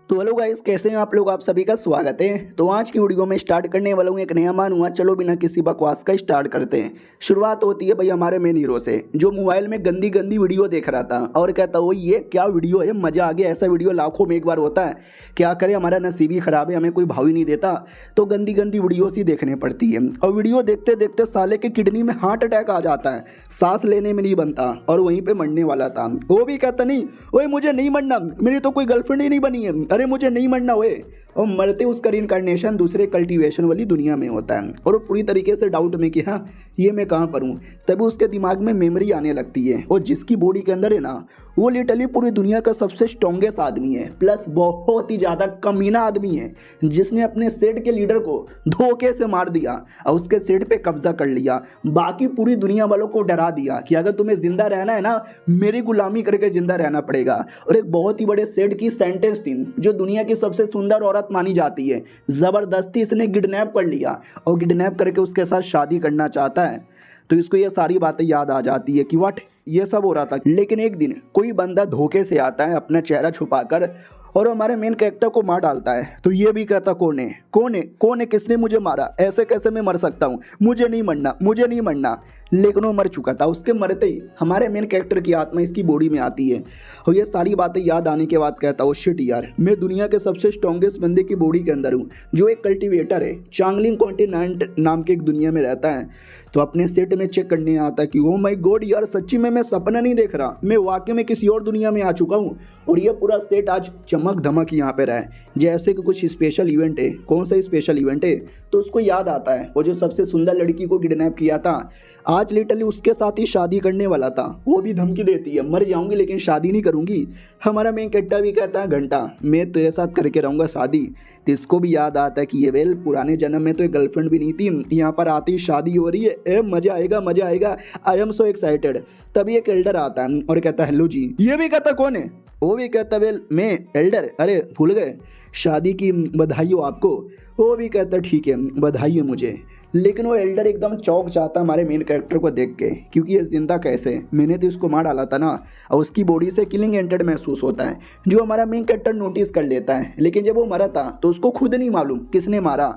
तो hello guys, कैसे हैं आप लोग। आप सभी का स्वागत है। तो आज की वीडियो में स्टार्ट करने वाला हूँ एक नया मानूंगा। चलो बिना किसी बकवास का स्टार्ट करते हैं। शुरुआत होती है भाई हमारे मेन हीरो से, जो मोबाइल में गंदी गंदी वीडियो देख रहा था और कहता वो ये क्या वीडियो है, मज़ा आ गया। ऐसा वीडियो लाखों में एक बार होता है, क्या करे हमारा नसीब ही ख़राब है, हमें कोई भाव ही नहीं देता, तो गंदी गंदी वीडियो सी देखनी पड़ती है। और वीडियो देखते देखते साले के किडनी में हार्ट अटैक आ जाता है, सांस लेने में नहीं बनता और वहीं पर मरने वाला था। वो भी कहता नहीं ओए मुझे नहीं मरना, मेरी तो कोई गर्लफ्रेंड ही नहीं बनी है, अरे मुझे नहीं मरना हुए। और मरते उसका रिइंकार्नेशन दूसरे कल्टीवेशन वाली दुनिया में होता है और वो पूरी तरीके से डाउट में कि हाँ ये मैं कहाँ पर हूँ। तभी उसके दिमाग में मेमोरी आने लगती है और जिसकी बॉडी के अंदर है ना, वो लिटरली पूरी दुनिया का सबसे स्ट्रॉन्गेस्ट आदमी है, प्लस बहुत ही ज़्यादा कमीना आदमी है, जिसने अपने सेट के लीडर को धोखे से मार दिया और उसके सेट पे कब्जा कर लिया। बाकी पूरी दुनिया वालों को डरा दिया कि अगर तुम्हें जिंदा रहना है ना, मेरी गुलामी करके जिंदा रहना पड़ेगा। और एक बहुत ही बड़े सेट की सेंटेंस थी, जो दुनिया की सबसे सुंदर औरत मानी जाती है, ज़बरदस्ती इसने किडनैप कर लिया और किडनैप करके उसके साथ शादी करना चाहता है। तो इसको ये सारी बातें याद आ जाती है कि व्हाट ये सब हो रहा था। लेकिन एक दिन कोई बंदा धोखे से आता है अपना चेहरा छुपाकर और हमारे मेन कैरेक्टर को मार डालता है। तो ये भी कहता कौन है कौन है कौन है, किसने मुझे मारा, ऐसे कैसे मैं मर सकता हूँ, मुझे नहीं मरना मुझे नहीं मरना। लेकिन वो मर चुका था। उसके मरते ही हमारे मेन कैरेक्टर की आत्मा इसकी बॉडी में आती है और ये सारी बातें याद आने के बाद कहता ओ शिट यार, मैं दुनिया के सबसे स्ट्रॉन्गेस्ट बंदे की बॉडी के अंदर हूँ, जो एक कल्टीवेटर है, चांगलिंग कॉन्टिनेंट नाम के एक दुनिया में रहता है। तो अपने सेट में चेक करने आता कि ओ माय गॉड यार, सच्ची में मैं सपना नहीं देख रहा, मैं वाकई में किसी और दुनिया में आ चुका हूँ। और ये पूरा सेट आज चमक धमक यहाँ पे रहा है जैसे कि कुछ स्पेशल इवेंट है। कौन सा स्पेशल इवेंट है, तो उसको याद आता है वो जो सबसे सुंदर लड़की को किडनैप किया था, आज लिटरली उसके साथ ही शादी करने वाला था। वो भी धमकी देती है मर जाऊंगी लेकिन शादी नहीं करूंगी। हमारा मेन कैरेक्टर भी कहता है घंटा मैं तेरे साथ करके रहूंगा शादी। तो इसको भी याद आता है कि ये वेल पुराने जन्म में तो एक गर्लफ्रेंड भी नहीं थी, यहाँ पर आती शादी हो रही है, ए मजा आएगा मजा आएगा, आई एम सो एक्साइटेड। तभी एक एल्डर आता है और कहता है हेलो जी। ये भी कहता कौन है, वो भी कहता वेल मैं एल्डर, अरे भूल गए, शादी की बधाई हो आपको। वो भी कहता ठीक है बधाई है मुझे। लेकिन वो एल्डर एकदम चौंक जाता हमारे मेन कैरेक्टर को देख के, क्योंकि ये जिंदा कैसे, मैंने तो इसको मार डाला था ना। और उसकी बॉडी से किलिंग एंटेड महसूस होता है, जो हमारा मेन कैरेक्टर नोटिस कर लेता है। लेकिन जब वो मरा था तो उसको खुद नहीं मालूम किसने मारा,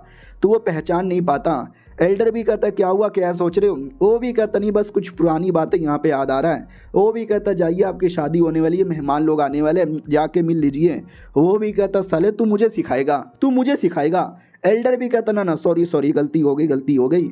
तो वो पहचान नहीं पाता। एल्डर भी कहता क्या हुआ क्या सोच रहे हो, वो भी कहता नहीं बस कुछ पुरानी बातें यहाँ पे याद आ रहा है। वो भी कहता जाइए आपकी शादी होने वाली है, मेहमान लोग आने वाले हैं, जाके मिल लीजिए। वो भी कहता साले तू मुझे सिखाएगा। एल्डर भी कहता ना सॉरी गलती हो गई।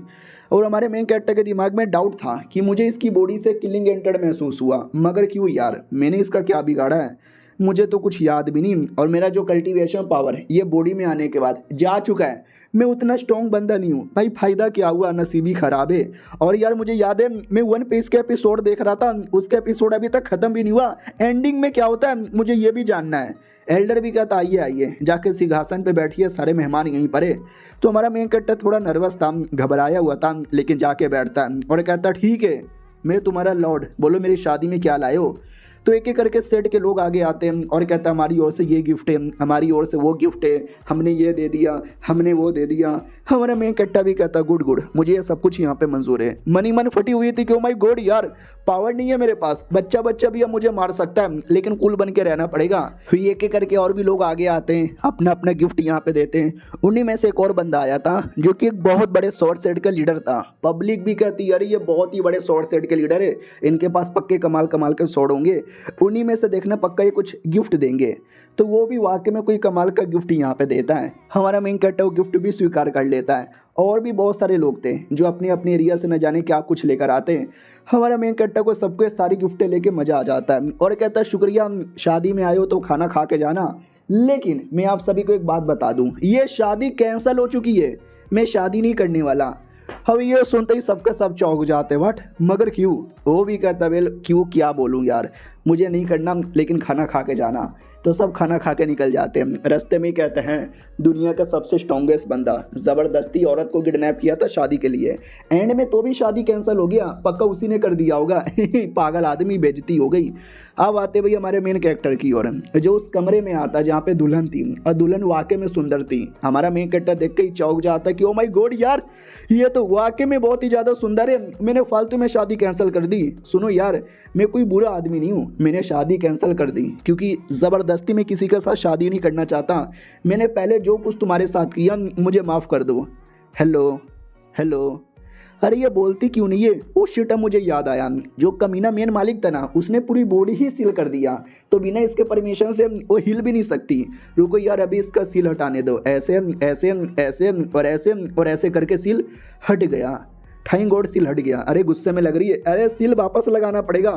और हमारे मेन कैरेक्टर के दिमाग में डाउट था कि मुझे इसकी बॉडी से किलिंग एंटेड महसूस हुआ, मगर क्यों यार, मैंने इसका क्या बिगाड़ा है, मुझे तो कुछ याद भी नहीं। और मेरा जो कल्टीवेशन पावर है ये बॉडी में आने के बाद जा चुका है, मैं उतना स्ट्रॉन्ग बंदा नहीं हूँ भाई, फ़ायदा क्या हुआ, नसीबी ख़राब है। और यार मुझे याद है मैं वन पीस के एपिसोड देख रहा था, उसका एपिसोड अभी तक ख़त्म भी नहीं हुआ, एंडिंग में क्या होता है मुझे ये भी जानना है। एल्डर भी कहता आइए जाके सिंहासन पे बैठिए, सारे मेहमान यहीं पर है। तो हमारा मेन कैरेक्टर थोड़ा नर्वस था, घबराया हुआ था, लेकिन जाके बैठता है और कहता ठीक है मैं तुम्हारा लॉर्ड, बोलो मेरी शादी में क्या लाए हो। तो एक एक करके सेट के लोग आगे आते हैं और कहता है हमारी ओर से ये गिफ्ट है, हमारी ओर से वो गिफ्ट है, हमने ये दे दिया, हमने वो दे दिया। हमारा मेन कट्टा भी कहता गुड मुझे ये सब कुछ यहाँ पे मंजूर है। मन फटी हुई थी कि ओ माय गॉड यार, पावर नहीं है मेरे पास, बच्चा भी अब मुझे मार सकता है, लेकिन कूल बन के रहना पड़ेगा। फिर एक एक करके और भी लोग आगे आते हैं, अपना अपना गिफ्ट यहाँ पे देते हैं। उन्हीं में से एक और बंदा आया था जो कि एक बहुत बड़े शॉर्ट सेट का लीडर था। पब्लिक भी कहती अरे ये बहुत ही बड़े शॉर्ट सेट के लीडर है, इनके पास पक्के कमाल के शॉर्ट होंगे, उन्हीं में से देखना पक्का ये कुछ गिफ्ट देंगे। तो वो भी वाकई में कोई कमाल का गिफ्ट यहाँ पे देता है। हमारा मेन कैरेक्टर वो गिफ्ट भी स्वीकार कर लेता है। और भी बहुत सारे लोग थे जो अपने अपने एरिया से न जाने क्या कुछ लेकर आते हैं। हमारा मेन कैरेक्टर को सबको सारी गिफ्टें लेके मज़ा आ जाता है और कहता है शुक्रिया, शादी में आए हो तो खाना खा के जाना। लेकिन मैं आप सभी को एक बात बता दूँ, ये शादी कैंसिल हो चुकी है, मैं शादी नहीं करने वाला। अब ये सुनते ही सबके सब चौंक जाते व्हाट, मगर क्यों। वो भी कहता वेल क्यों क्या बोलूँ यार, मुझे नहीं करना लेकिन खाना खा के जाना। तो सब खाना खा के निकल जाते हैं। रास्ते में कहते हैं दुनिया का सबसे स्ट्रॉन्गेस्ट बंदा ज़बरदस्ती औरत को किडनैप किया था शादी के लिए, एंड में तो भी शादी कैंसिल हो गया, पक्का उसी ने कर दिया होगा। पागल आदमी, बेइज्जती हो गई। अब आते भाई हमारे मेन कैरेक्टर की ओर, जो उस कमरे में आता जहाँ पे दुल्हन थी और दुल्हन वाकई में सुंदर थी। हमारा मेन कैरेक्टर देख के ही चौंक जाता कि ओ माय गॉड यार, ये तो वाकई में बहुत ही ज़्यादा सुंदर है, मैंने फालतू में शादी कैंसिल कर दी। सुनो यार, मैं कोई बुरा आदमी नहीं हूँ, मैंने शादी कैंसिल कर दी क्योंकि ज़बरदस्त ज़बरदस्ती मैं किसी के साथ शादी नहीं करना चाहता। मैंने पहले जो कुछ तुम्हारे साथ किया मुझे माफ़ कर दो। हेलो हेलो, अरे ये बोलती क्यों नहीं है? ओ शिट, मुझे याद आया, जो कमीना मेन मालिक था ना उसने पूरी बॉडी ही सील कर दिया, तो बिना इसके परमिशन से वो हिल भी नहीं सकती। रुको यार, अभी इसका सील हटाने दो। ऐसे ऐसे ऐसे और ऐसे करके सील हट गया। थैंक गॉड सील हट गया। अरे गुस्से में लग रही है, अरे सील वापस लगाना पड़ेगा,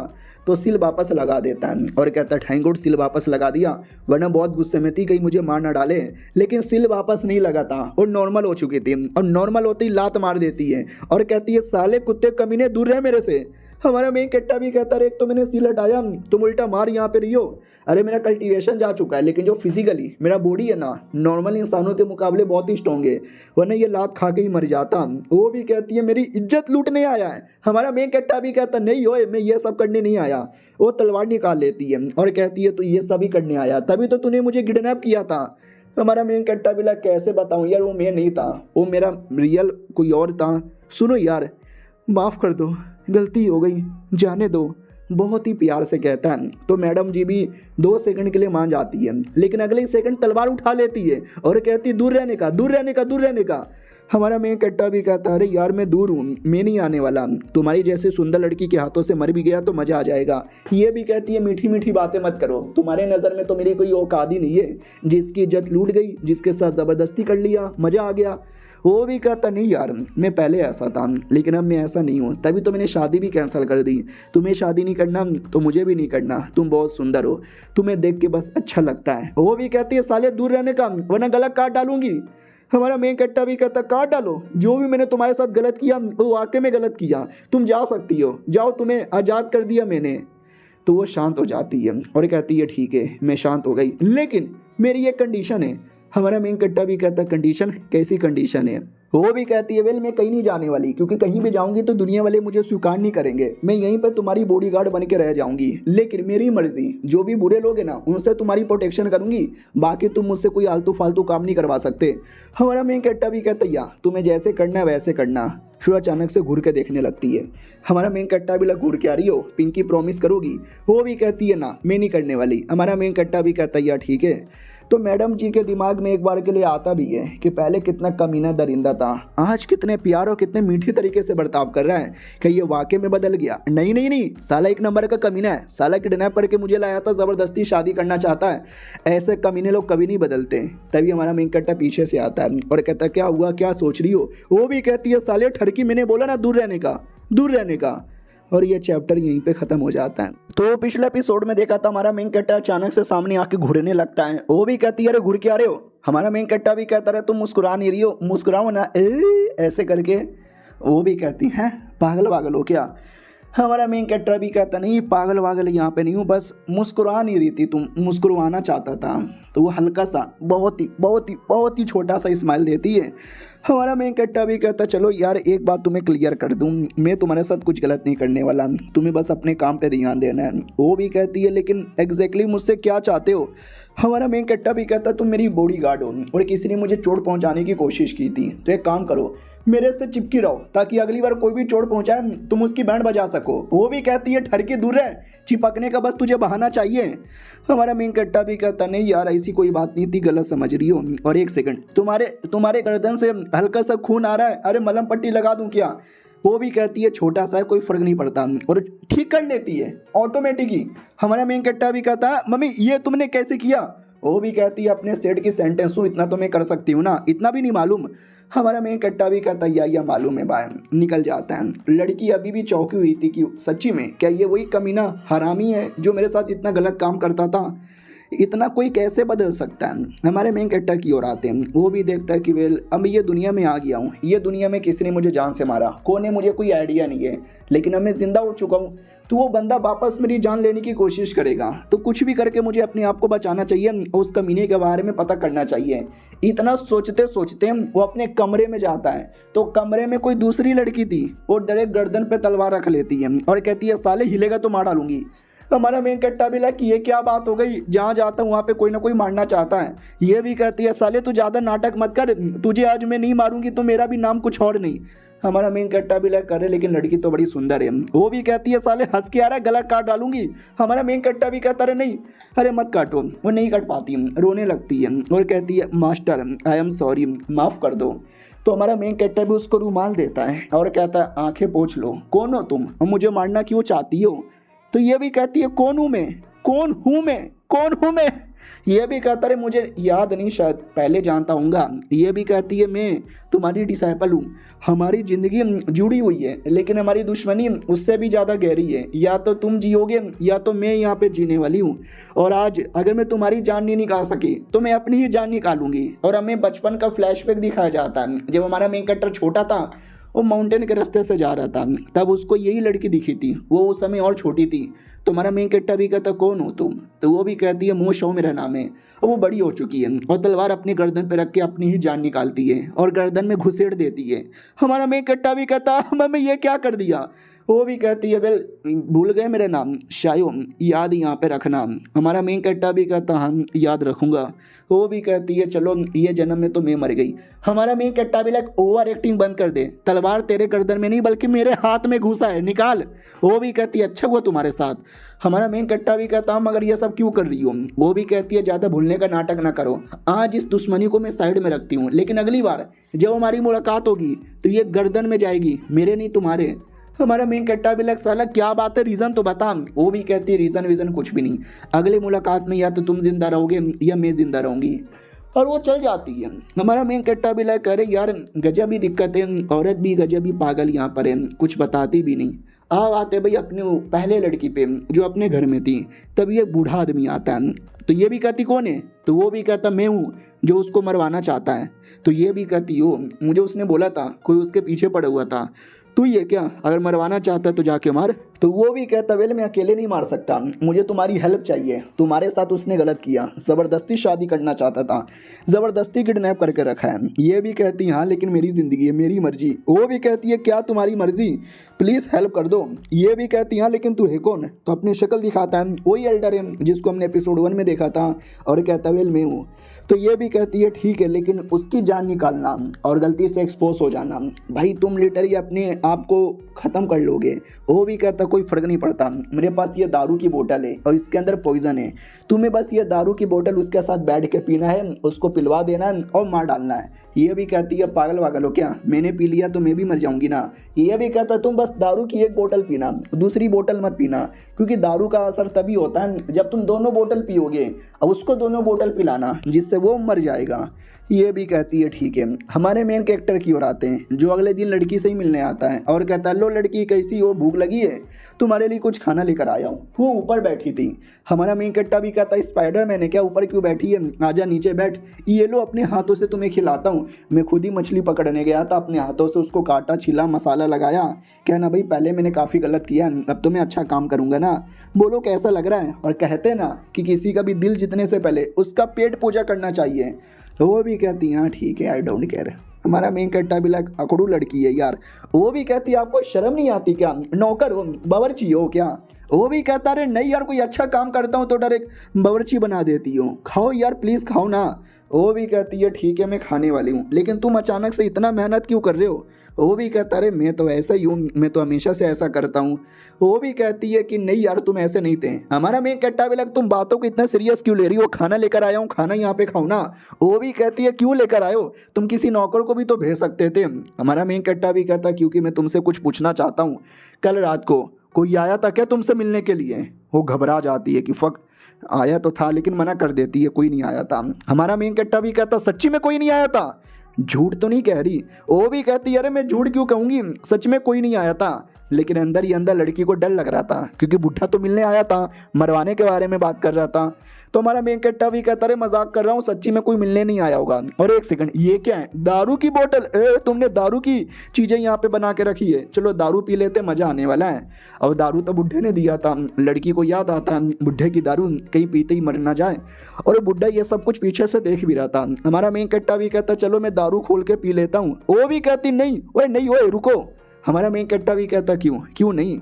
तो सील वापस लगा देता है और कहता है थैंक गॉड सील वापस लगा दिया, वरना बहुत गुस्से में थी कहीं मुझे मार ना डाले। लेकिन सील वापस नहीं लगा था और नॉर्मल हो चुकी थी, और नॉर्मल होते ही लात मार देती है और कहती है साले कुत्ते कमीने दूर रहे मेरे से। हमारा मेन कट्टा भी कहता है एक तो मैंने सील हटाया, तुम उल्टा मार यहाँ पे रही हो। अरे मेरा कल्टीवेशन जा चुका है, लेकिन जो फिजिकली मेरा बॉडी है ना नॉर्मल इंसानों के मुकाबले बहुत ही स्ट्रॉन्ग है, वरना ये लात खा के ही मर जाता। वो भी कहती है मेरी इज्जत लूटने आया है। हमारा मेन कट्टा भी कहता नहीं होए, मैं ये सब करने नहीं आया। वो तलवार निकाल लेती है और कहती है तो ये सभी करने आया, तभी तो तूने मुझे किडनैप किया था। हमारा मेन कट्टा भी कैसे बताऊँ यार, वो मैं नहीं था, वो मेरा रियल कोई और था। सुनो यार, माफ़ कर दो, गलती हो गई, जाने दो, बहुत ही प्यार से कहता है। तो मैडम जी भी 2 सेकंड के लिए मान जाती है, लेकिन अगले ही सेकंड तलवार उठा लेती है और कहती है दूर रहने का, दूर रहने का, दूर रहने का। हमारा मेन कट्टा भी कहता है अरे यार मैं दूर हूँ, मैं नहीं आने वाला, तुम्हारी जैसे सुंदर लड़की के हाथों से मर भी गया तो मज़ा आ जाएगा। ये भी कहती है मीठी मीठी बातें मत करो, तुम्हारे नज़र में तो मेरी कोई औकात ही नहीं है, जिसकी इज्जत लूट गई, जिसके साथ ज़बरदस्ती कर लिया, मज़ा आ गया। वो भी कहता नहीं यार मैं पहले ऐसा था, लेकिन अब मैं ऐसा नहीं हूँ, तभी तो मैंने शादी भी कैंसिल कर दी। तुम्हें शादी नहीं करना तो मुझे भी नहीं करना, तुम बहुत सुंदर हो, तुम्हें देख के बस अच्छा लगता है। वो भी कहती है साले दूर रहने का, वरना गलत काट डालूंगी। हमारा मेन कट्टा भी कहता काट डालो, जो भी मैंने तुम्हारे साथ गलत किया वो वाकई में गलत किया, तुम जा सकती हो, जाओ, तुम्हें आज़ाद कर दिया मैंने। तो वो शांत हो जाती है और कहती है ठीक है मैं शांत हो गई, लेकिन मेरी एक कंडीशन है। हमारा मेन कट्टा भी कहता कंडीशन, कैसी कंडीशन है? वो भी कहती है वेल मैं कहीं नहीं जाने वाली, क्योंकि कहीं भी जाऊंगी तो दुनिया वाले मुझे स्वीकार नहीं करेंगे, मैं यहीं पर तुम्हारी बॉडीगार्ड बन के रह जाऊंगी, लेकिन मेरी मर्जी, जो भी बुरे लोग हैं ना उनसे तुम्हारी प्रोटेक्शन करूंगी, बाकी तुम मुझसे कोई आलतू फालतू काम नहीं करवा सकते। हमारा मेन कट्टा भी कहता या तुम्हें जैसे करना है वैसे करना। फिर अचानक से घूर के देखने लगती है। हमारा मेन कट्टा भी घूर के आ रही हो, पिंकी प्रॉमिस करोगी? वो भी कहती है ना मैं नहीं करने वाली। हमारा मेन कट्टा भी कहता है यार ठीक है। तो मैडम जी के दिमाग में एक बार के लिए आता भी है कि पहले कितना कमीना दरिंदा था, आज कितने प्यार और कितने मीठी तरीके से बर्ताव कर रहा है, कि ये वाकई में बदल गया। नहीं नहीं नहीं, साला एक नंबर का कमीना है, साला किडनैप करके मुझे लाया था, ज़बरदस्ती शादी करना चाहता है, ऐसे कमीने लोग कभी नहीं बदलते। तभी हमारा मेन कट्टा पीछे से आता है और कहता क्या हुआ, क्या सोच रही हो? वो भी कहती है साले ठरकी, मैंने बोला ना दूर रहने का, दूर रहने का। और ये चैप्टर यहीं पे ख़त्म हो जाता है। तो पिछले एपिसोड में देखा था हमारा मेन कट्टा अचानक से सामने आके घूरने लगता है। वो भी कहती है अरे घूर के आ रहे हो? हमारा मेन कट्टा भी कहता रहे तुम मुस्कुरा नहीं रही हो, मुस्कुराओ ना, ऐसे करके। वो भी कहती है पागल वागल हो क्या? हमारा मेन कट्टा भी कहता नहीं पागल वागल यहाँ पे नहीं हूँ, बस मुस्कुरा नहीं रही थी तुम, मुस्कुराना चाहता था। तो वो हल्का सा बहुत ही छोटा सा स्माइल देती है। हमारा मेन कट्टा भी कहता चलो यार एक बात तुम्हें क्लियर कर दूँ, मैं तुम्हारे साथ कुछ गलत नहीं करने वाला, तुम्हें बस अपने काम पे ध्यान देना है। वो भी कहती है लेकिन एग्जैक्टली मुझसे क्या चाहते हो? हमारा मेन कट्टा भी कहता तुम मेरी बॉडीगार्ड हो और किसी ने मुझे चोट पहुंचाने की कोशिश की थी, तो एक काम करो मेरे से चिपकी रहो, ताकि अगली बार कोई भी चोट पहुंचाए तुम उसकी बैंड बजा सको। वो भी कहती है ठरकी दूर रहे, चिपकने का बस तुझे बहाना चाहिए। हमारा मेन कट्टा भी कहता नहीं यार ऐसी कोई बात नहीं थी, गलत समझ रही हो। और एक सेकंड, तुम्हारे गर्दन से हल्का सा खून आ रहा है, अरे मलहम पट्टी लगा दूं क्या? वो भी कहती है छोटा सा है, कोई फर्क नहीं पड़ता, और ठीक कर लेती है ऑटोमेटिक ही। हमारा मेन कट्टा भी कहता है मम्मी ये तुमने कैसे किया? वो भी कहती है अपने सेट की सेंटेंस हूँ, इतना तो मैं कर सकती हूँ ना, इतना भी नहीं मालूम? हमारा मेन कट्टा भी कहता या मालूम है बाय, निकल जाता है। लड़की अभी भी चौंकी हुई थी कि सच्ची में क्या ये वही कमीना हरामी है जो मेरे साथ इतना गलत काम करता था? इतना कोई कैसे बदल सकता है? हमारे मेन कट्टा की ओर आते हैं। वो भी देखता है कि वेल अब ये दुनिया में आ गया हूँ, ये दुनिया में किसी ने मुझे जान से मारा, कौन है मुझे कोई आइडिया नहीं है, लेकिन अब मैं जिंदा हो चुका हूँ, तो वो बंदा वापस मेरी जान लेने की कोशिश करेगा, तो कुछ भी करके मुझे अपने आप को बचाना चाहिए, उस कमीने के बारे में पता करना चाहिए। इतना सोचते सोचते वो अपने कमरे में जाता है, तो कमरे में कोई दूसरी लड़की थी और डायरेक्ट गर्दन पे तलवार रख लेती है और कहती है साले हिलेगा तो मार डालूंगी। हमारा मेन कट्टा भी लगा कि ये क्या बात हो गई, जहाँ जाता हूँ वहाँ पे कोई ना कोई मारना चाहता है। ये भी कहती है साले तू ज़्यादा नाटक मत कर, तुझे आज मैं नहीं मारूंगी तो मेरा भी नाम कुछ और नहीं। हमारा मेन कट्टा भी लाइक करे लेकिन लड़की तो बड़ी सुंदर है। वो भी कहती है साले हंस के आ रहा है, गला काट डालूंगी। हमारा मेन कट्टा भी कहता है नहीं, अरे मत काटो। वो नहीं काट पाती, रोने लगती है और कहती है मास्टर आई एम सॉरी, माफ़ कर दो। तो हमारा मेन कट्टा भी उसको रुमाल देता है और कहता है आंखें पोंछ लो, कौन हो तुम, मुझे मारना क्यों चाहती हो। तो ये भी कहती है कौन हूँ मैं, कौन हूँ मैं, कौन हूँ मैं। ये भी कहता है मुझे याद नहीं, शायद पहले जानता हूँगा। ये भी कहती है मैं तुम्हारी डिसाइपल हूँ, हमारी ज़िंदगी जुड़ी हुई है लेकिन हमारी दुश्मनी उससे भी ज़्यादा गहरी है। या तो तुम जियोगे या तो मैं यहाँ पे जीने वाली हूँ। और आज अगर मैं तुम्हारी जान नहीं निकाल सकी तो मैं अपनी ही जान निकालूंगी। और हमें बचपन का फ्लैशबैक दिखाया जाता है, जब हमारा मेन कैरेक्टर छोटा था, वो माउंटेन के रास्ते से जा रहा था, तब उसको यही लड़की दिखी थी। वो उस समय और छोटी थी। तो हमारा मेन कैरेक्टर भी कहता कौन हो तुम। तो वो भी कहती है मो शो मेरा नाम है। और वो बड़ी हो चुकी है और तलवार अपनी गर्दन पे रख के अपनी ही जान निकालती है और गर्दन में घुसेड़ देती है। हमारा मेन कैरेक्टर भी कहता मैंने ये क्या कर दिया। वो भी कहती है वेल भूल गए मेरा नाम, शायो याद यहाँ पे रखना। हमारा मेन कैरेक्टर भी कहता हाँ याद रखूँगा। वो भी कहती है चलो ये जन्म में तो मैं मर गई। हमारा मेन कैरेक्टर भी लाइक ओवर एक्टिंग बंद कर दे, तलवार तेरे गर्दन में नहीं बल्कि मेरे हाथ में घुसा है, निकाल। वो भी कहती है अच्छा हुआ तुम्हारे साथ। हमारा मेन कैरेक्टर भी कहता हूँ मगर ये सब क्यों कर रही हो। वो भी कहती है ज़्यादा भूलने का नाटक ना करो, आज इस दुश्मनी को मैं साइड में रखती हूँ लेकिन अगली बार जब हमारी मुलाकात होगी तो ये गर्दन में जाएगी, मेरे नहीं तुम्हारे। हमारा मेन कैरेक्टर भी लग साला क्या बात है, रीज़न तो बता। वो भी कहती है रीज़न वीज़न कुछ भी नहीं, अगली मुलाकात में या तो तुम जिंदा रहोगे या मैं जिंदा रहूँगी। और वो चल जाती है। हमारा मेन कैरेक्टर भी लाइक करे यार गजब ही दिक्कत है, औरत भी गजब ही पागल यहाँ पर है, कुछ बताती भी नहीं। अब आते भाई अपनी पहले लड़की पे जो अपने घर में थी। तब ये बूढ़ा आदमी आता है। तो ये भी कहती कौन है। तो वो भी कहता मैं हूँ जो उसको मरवाना चाहता है। तो ये भी कहती हो मुझे उसने बोला था कोई उसके पीछे पड़ा हुआ था, तू ये क्या अगर मरवाना चाहता है तो जाके मार। तो वो भी कहता वेल मैं अकेले नहीं मार सकता, मुझे तुम्हारी हेल्प चाहिए, तुम्हारे साथ उसने गलत किया, ज़बरदस्ती शादी करना चाहता था, ज़बरदस्ती किडनैप करके रखा है। ये भी कहती हाँ लेकिन मेरी ज़िंदगी है, मेरी मर्जी। वो भी कहती है क्या तुम्हारी मर्जी, प्लीज़ हेल्प कर दो। ये भी कहती हाँ लेकिन तू है कौन। तो अपनी शक्ल दिखाता है, वही एल्डर है जिसको हमने एपिसोड 1 में देखा था और कहता वेल मैं हूँ। तो ये भी कहती है ठीक है लेकिन उसकी जान निकालना और गलती से एक्सपोज हो जाना, भाई तुम लिटरली अपने आप को ख़त्म कर लोगे। वो भी कहता कोई फ़र्क नहीं पड़ता, मेरे पास ये दारू की बोतल है और इसके अंदर पॉइज़न है, तुम्हें बस ये दारू की बोतल उसके साथ बैठ के पीना है, उसको पिलवा देना है और मार डालना है। ये भी कहती है पागल वागल हो क्या, मैंने पी लिया तो मैं भी मर जाऊंगी ना। ये भी कहता तुम बस दारू की एक बोतल पीना, दूसरी बोतल मत पीना, क्योंकि दारू का असर तभी होता है जब तुम दोनों बोतल पियोगे और उसको दोनों बोतल पिलाना जिससे वो मर जाएगा। ये भी कहती है ठीक है। हमारे मेन कैरेक्टर की ओर आते हैं जो अगले दिन लड़की से ही मिलने आता है और कहता है लो लड़की कैसी हो, भूख लगी है, तुम्हारे लिए कुछ खाना लेकर आया हूँ। वो ऊपर बैठी थी। हमारा मेन कैरेक्टर भी कहता है स्पाइडरमैन है क्या, ऊपर क्यों बैठी है, आजा नीचे बैठ, ये लो अपने हाथों से तुम्हें खिलाता हूँ। मैं खुद ही मछली पकड़ने गया था, अपने हाथों से उसको काटा, छिला, मसाला लगाया। कहना भाई पहले मैंने काफ़ी गलत किया, अब तो मैं अच्छा काम करूँगा ना, बोलो कैसा लग रहा है। और कहते ना कि किसी का भी दिल जीतने से पहले उसका पेट पूजा करना चाहिए। तो वो भी कहती है हाँ ठीक है आई डोंट केयर। हमारा मेन कैरेक्टर भी लाइक अकड़ू लड़की है यार। वो भी कहती है आपको शर्म नहीं आती क्या, नौकर हो, बावर्ची हो क्या। वो भी कहता अरे नहीं यार कोई अच्छा काम करता हूँ तो डायरेक्ट बावर्ची बना देती हो, खाओ यार प्लीज़ खाओ ना। वो भी कहती है ठीक है मैं खाने वाली हूँ लेकिन तुम अचानक से इतना मेहनत क्यों कर रहे हो। वो भी कहता अरे मैं तो ऐसा ही हूँ, मैं तो हमेशा से ऐसा करता हूँ। वो भी कहती है कि नहीं यार तुम ऐसे नहीं थे। हमारा मेन कैरेक्टर भी लग तुम बातों को इतना सीरियस क्यों ले रही हो, खाना लेकर आया हूँ, खाना यहाँ पे खाओ ना। वो भी कहती है क्यों लेकर आए हो, तुम किसी नौकर को भी तो भेज सकते थे। हमारा मेन कैरेक्टर भी कहता क्योंकि मैं तुमसे कुछ पूछना चाहता हूँ, कल रात को कोई आया था क्या तुमसे मिलने के लिए। वो घबरा जाती है कि फक आया तो था लेकिन मना कर देती है कोई नहीं आया था। हमारा मेन कैरेक्टर भी कहता सच्ची में कोई नहीं आया था, झूठ तो नहीं कह रही। वो भी कहती है अरे मैं झूठ क्यों कहूँगी, सच में कोई नहीं आया था। लेकिन अंदर ही अंदर लड़की को डर लग रहा था क्योंकि बुढ़ा तो मिलने आया था, मरवाने के बारे में बात कर रहा था। तो हमारा मेन कैरेक्टर भी कहता है मजाक कर रहा हूँ, सच्ची में कोई मिलने नहीं आया होगा। और एक सेकंड ये क्या है, दारू की बोतल, तुमने दारू की चीज़ें यहाँ पे बना के रखी है, चलो दारू पी लेते मज़ा आने वाला है। और दारू तो बुढ़े ने दिया था, लड़की को याद आता है बुढ़े की दारू कहीं पीते ही मर ना जाए। और बुढ़ा ये सब कुछ पीछे से देख भी रहा था। हमारा मेन कैरेक्टर भी कहता चलो मैं दारू खोल के पी लेता हूँ। वो भी कहती नहीं ओए नहीं ओए रुको। हमारा मेन कैरेक्टर भी कहता क्यों क्यों नहीं।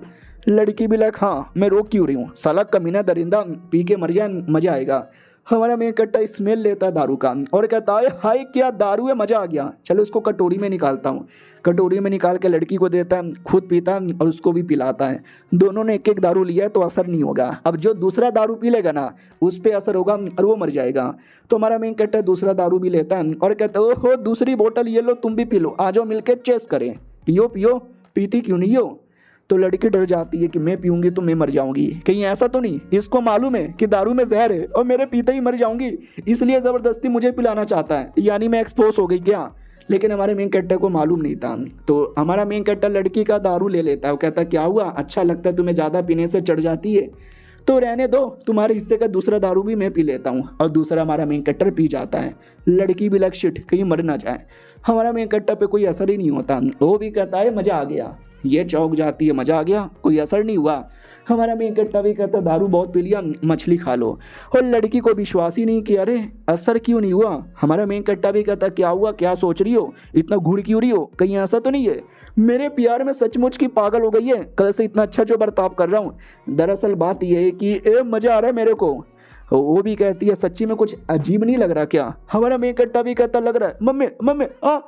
लड़की भी लाइक हाँ मैं रोक क्यों रही हूँ, साला कमीना दरिंदा, पी के मर जाए मज़ा आएगा। हमारा मेन कट्टा स्मेल लेता है दारू का और कहता है हाय क्या दारू है, मजा आ गया, चलो इसको कटोरी में निकालता हूँ। कटोरी में निकाल के लड़की को देता है, खुद पीता है और उसको भी पिलाता है। दोनों ने एक एक दारू लिया है तो असर नहीं होगा। अब जो दूसरा दारू पी लेगा ना उस पर असर होगा और वो मर जाएगा। तो हमारा मेन कट्टा दूसरा दारू भी लेता है और कहता है ओहो दूसरी बोतल ये लो, तुम भी पी लो, आ जाओ मिलके चेस करें, पियो पियो, पीती क्यों नहीं हो। तो लड़की डर जाती है कि मैं पीऊंगी तो मैं मर जाऊंगी, कहीं ऐसा तो नहीं इसको मालूम है कि दारू में जहर है और मेरे पीते ही मर जाऊंगी, इसलिए ज़बरदस्ती मुझे पिलाना चाहता है, यानी मैं एक्सपोज हो गई क्या। लेकिन हमारे मेन कैरेक्टर को मालूम नहीं था। तो हमारा मेन कैरेक्टर लड़की का दारू ले लेता है। वो कहता है क्या हुआ, अच्छा लगता है तुम्हें, ज़्यादा पीने से चढ़ जाती है तो रहने दो, तुम्हारे हिस्से का दूसरा दारू भी मैं पी लेता हूँ। और दूसरा हमारा मेन कैरेक्टर पी जाता है। लड़की भी लग शिट कहीं मर ना जाए। हमारा मेन कैरेक्टर पे कोई असर ही नहीं होता। वो भी कहता है मज़ा आ गया, ये चौंक जाती है, मज़ा आ गया, कोई असर नहीं हुआ। हमारा मेन कैरेक्टर भी कहता है दारू बहुत पी लिया, मछली खा लो। और लड़की को विश्वास ही नहीं कि अरे असर क्यों नहीं हुआ। हमारा मेन कैरेक्टर भी कहता क्या हुआ, क्या सोच रही हो, इतना घूर क्यों रही हो, कहीं ऐसा तो नहीं है मेरे प्यार में सचमुच की पागल हो गई है, कल से इतना अच्छा जो बर्ताव कर रहा हूँ। दरअसल बात यह है कि मज़ा आ रहा है मेरे को। वो भी कहती है सच्ची में कुछ अजीब नहीं लग रहा क्या। हमारा मेन कैरेक्टर भी कहता लग रहा है मम्मी मम्मी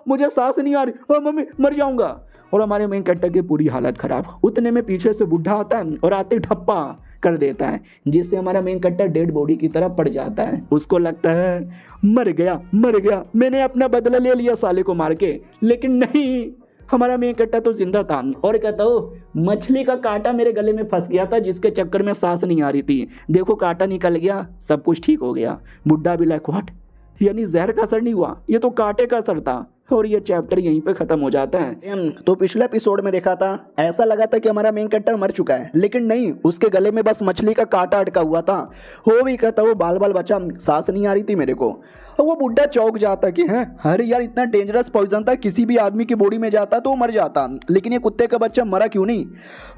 मुझे सांस नहीं आ रही, मम्मी मर जाऊंगा। और हमारे मेन कैरेक्टर की पूरी हालत खराब। उतने में पीछे से बुढ़ा आता है और आते ठप्पा कर देता है, जिससे हमारा मेन कैरेक्टर डेड बॉडी की तरफ पड़ जाता है। उसको लगता है मर गया, मैंने अपना बदला ले लिया साले को मार के। लेकिन नहीं, हमारा मेन कैरेक्टर तो जिंदा था और कहता हो मछली का कांटा मेरे गले में फंस गया था, जिसके चक्कर में सांस नहीं आ रही थी, देखो कांटा निकल गया, सब कुछ ठीक हो गया। बुढ़ा भी लाइक व्हाट, यानी जहर का असर नहीं हुआ, ये तो कांटे का असर था। और ये चैप्टर यहीं पे खत्म हो जाता है। तो पिछले एपिसोड में देखा था, ऐसा लगा था कि हमारा मेन कैरेक्टर मर चुका है, लेकिन नहीं, उसके गले में बस मछली का कांटा अटका हुआ था। वो भी कहता वो बाल बाल बचा, सांस नहीं आ रही थी मेरे को। और वो बुढ़ा चौंक जाता कि हैं अरे यार इतना डेंजरस पॉइजन था, किसी भी आदमी की बॉडी में जाता तो वो मर जाता, लेकिन ये कुत्ते का बच्चा मरा क्यों नहीं।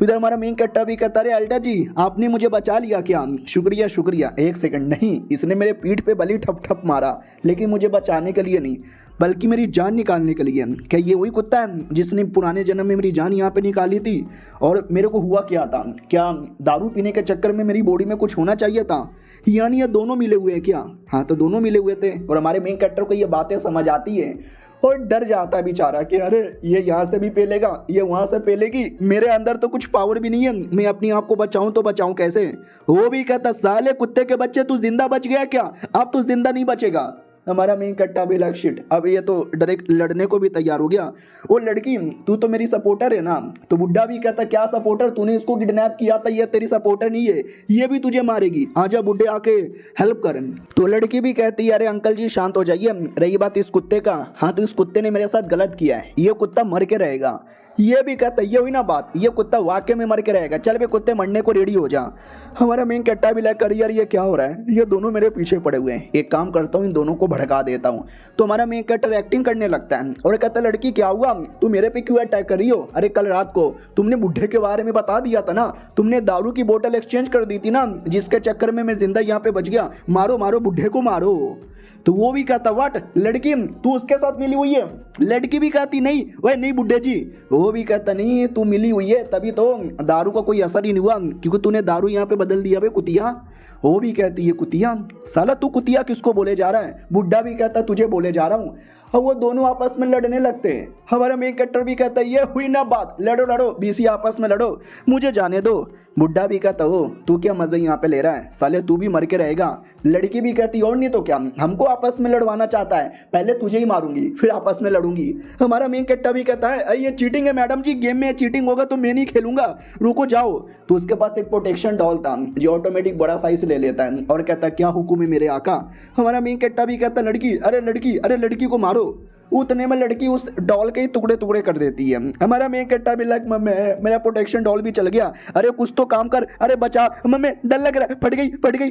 इधर हमारा मेन कैरेक्टर भी कहता अरे अल्टा जी आपने मुझे बचा लिया क्या, शुक्रिया शुक्रिया। एक सेकंड, नहीं, इसने मेरे पीठ पे बली ठप ठप मारा, लेकिन मुझे बचाने के लिए नहीं बल्कि मेरी जान निकालने के लिए। क्या ये वही कुत्ता है जिसने पुराने जन्म में मेरी जान यहाँ पे निकाली थी। और मेरे को हुआ क्या था, क्या दारू पीने के चक्कर में मेरी बॉडी में कुछ होना चाहिए था, यानी ये दोनों मिले हुए हैं क्या। हाँ तो दोनों मिले हुए थे। और हमारे मेन कैरेक्टर को ये बातें समझ आती है और डर जाता है बेचारा कि अरे ये यहाँ से भी पेलेगा, ये वहाँ से पेलेगी, मेरे अंदर तो कुछ पावर भी नहीं है, मैं अपनी आप को बचाऊं तो बचाऊं कैसे। वो भी कहता साले कुत्ते के बच्चे तू जिंदा बच गया क्या, अब तू जिंदा नहीं बचेगा। हमारा मेन कट्टा भी लग शिट, अब ये तो डायरेक्ट लड़ने को भी तैयार हो गया। वो लड़की तू तो मेरी सपोर्टर है ना। तो बुड्ढा भी कहता क्या सपोर्टर, तूने इसको किडनैप किया था, ये तेरी सपोर्टर नहीं है, ये भी तुझे मारेगी, आजा बुड्ढे आके हेल्प कर। तो लड़की भी कहती है अरे अंकल जी शांत हो जाइए, रही बात इस कुत्ते का, हाँ तो इस कुत्ते ने मेरे साथ गलत किया है, ये कुत्ता मर के रहेगा। ये भी कहता ये हुई ना बात, ये कुत्ता वाकई में मर के रहेगा, चल बे कुत्ते मरने को रेडी हो जा। हमारा मेन कट्टा भी लगा यार ये क्या हो रहा है, ये दोनों मेरे पीछे पड़े हुए हैं, एक काम करता हूँ इन दोनों को भड़का देता हूँ। तो हमारा मेन कट्टर एक्टिंग करने लगता है और कहता लड़की क्या हुआ, तू मेरे पे क्यों अटैक कर रही हो, अरे कल रात को तुमने बुढ़े के बारे में बता दिया था ना, तुमने दारू की बोतल एक्सचेंज कर दी थी ना, जिसके चक्कर में मैं जिंदा यहाँ पे बच गया, मारो मारो बुढ़े को मारो। तो वो भी कहता व्हाट, लड़की तू उसके साथ मिली हुई है। लड़की भी कहती नहीं वह नहीं बुड्ढे जी। वो भी कहता नहीं तू मिली हुई है तभी तो दारू का कोई असर ही नहीं हुआ, क्योंकि तूने दारू यहाँ पे बदल दिया बे कुतिया। वो भी कहती है कुतिया, साला तू कुतिया किसको बोले जा रहा है। बुड्ढा भी कहता तुझे बोले जा रहा हूँ। और वो दोनों आपस में लड़ने लगते हैं। हमारा मेन कैरेक्टर भी कहता है ये हुई ना बात, लड़ो लड़ो बीसी आपस में लड़ो, मुझे जाने दो। बुड्ढा भी कहता हो तू क्या मजे यहाँ पे ले रहा है, साले तू भी मर के रहेगा। लड़की भी कहती और नहीं तो क्या, हमको आपस में लड़वाना चाहता है, पहले तुझे ही मारूंगी फिर आपस में लड़ूंगी। हमारा मेन कैरेक्टर भी कहता है ये चीटिंग है मैडम जी, गेम में चीटिंग होगा तो मैं नहीं खेलूंगा, रुको जाओ। तो उसके पास एक प्रोटेक्शन डॉल था जो ऑटोमेटिक बड़ा साइज ले लेता है और कहता क्या हुक्म है मेरे आका। हमारा मेन कैरेक्टर भी कहता लड़की अरे लड़की को मारो। उतने में लड़की उस डॉल के ही टुकड़े टुकड़े कर देती है। हमारा मेन कैरेक्टर भी लाइक मम्मी मेरा प्रोटेक्शन डॉल भी चल गया, अरे कुछ तो काम कर, अरे बचा मम्मी डर लग रहा है,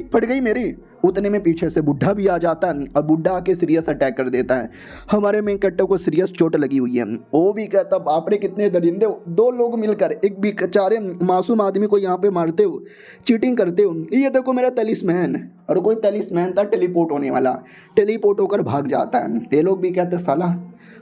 फट गई मेरी। उतने में पीछे से बुढ़ा भी आ जाता है और बुढ़ा आके सीरियस अटैक कर देता है। हमारे मेन कैरेक्टर को सीरियस चोट लगी हुई है। वो भी कहता बाप रे कितने दरिंदे हो, दो लोग मिलकर एक बेचारे मासूम आदमी को यहाँ पे मारते हो, चीटिंग करते हो। ये देखो मेरा तलिस्मैन, और कोई तलिस्मैन था टेलीपोर्ट होने वाला, टेलीपोर्ट होकर भाग जाता है। ये लोग भी कहते साला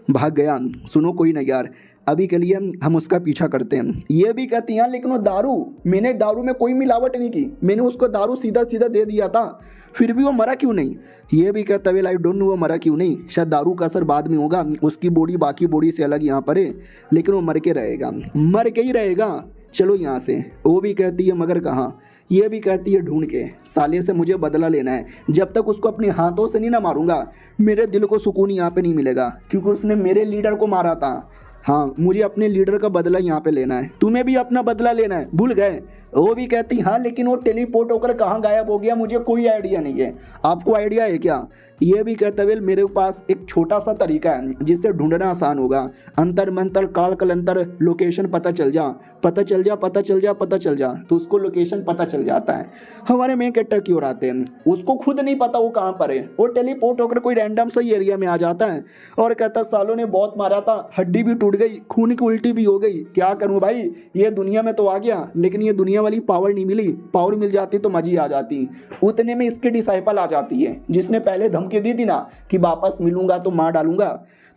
भाग गया। सुनो कोई ना यार, अभी के लिए हम उसका पीछा करते हैं। ये भी कहती हैं लेकिन वो दारू, मैंने दारू में कोई मिलावट नहीं की, मैंने उसको दारू सीधा सीधा दे दिया था, फिर भी वो मरा क्यों नहीं। ये भी कहता है आई डोंट नो वो मरा क्यों नहीं, शायद दारू का असर बाद में होगा, उसकी बॉडी बाकी बॉडी से अलग यहाँ पर है, लेकिन वो मर के रहेगा, मर के ही रहेगा, चलो यहाँ से। वो भी कहती है मगर कहाँ। ये भी कहती है ढूंढ के, साले से मुझे बदला लेना है, जब तक उसको अपने हाथों से नहीं ना मारूंगा मेरे दिल को सुकून यहाँ पे नहीं मिलेगा, क्योंकि उसने मेरे लीडर को मारा था। हाँ, मुझे अपने लीडर का बदला यहाँ पे लेना है, तुम्हें भी अपना बदला लेना है, भूल गए। वो भी कहती हाँ लेकिन वो टेलीपोर्ट होकर कहाँ गायब हो गया, मुझे कोई आइडिया नहीं है, आपको आइडिया है क्या। ये भी कहता है मेरे पास एक छोटा सा तरीका है जिससे ढूंढना आसान होगा, अंतर मंतर काल कलंतर, लोकेशन पता चल जा, पता चल जा, पता चल जा, पता चल जा, तो उसको लोकेशन पता चल जाता है। हमारे मेन कैरेक्टर की ओर आते हैं, उसको खुद नहीं पता वो कहाँ पर है, वो टेलीपोर्ट होकर कोई रैंडम सा एरिया में आ जाता है और कहता सालों ने बहुत मारा था, हड्डी भी टूट गई, खून की उल्टी भी हो गई, क्या करूँ भाई, ये दुनिया में तो आ गया लेकिन ये दुनिया वाली पावर नहीं मिली, पावर मिल जाती तो मजी आ जाती। उतने में इसके डिसाइपल आ जाती है जिसने पहले धमकी दी थी ना कि वापस मिलूंगा तो मार डालूंगा,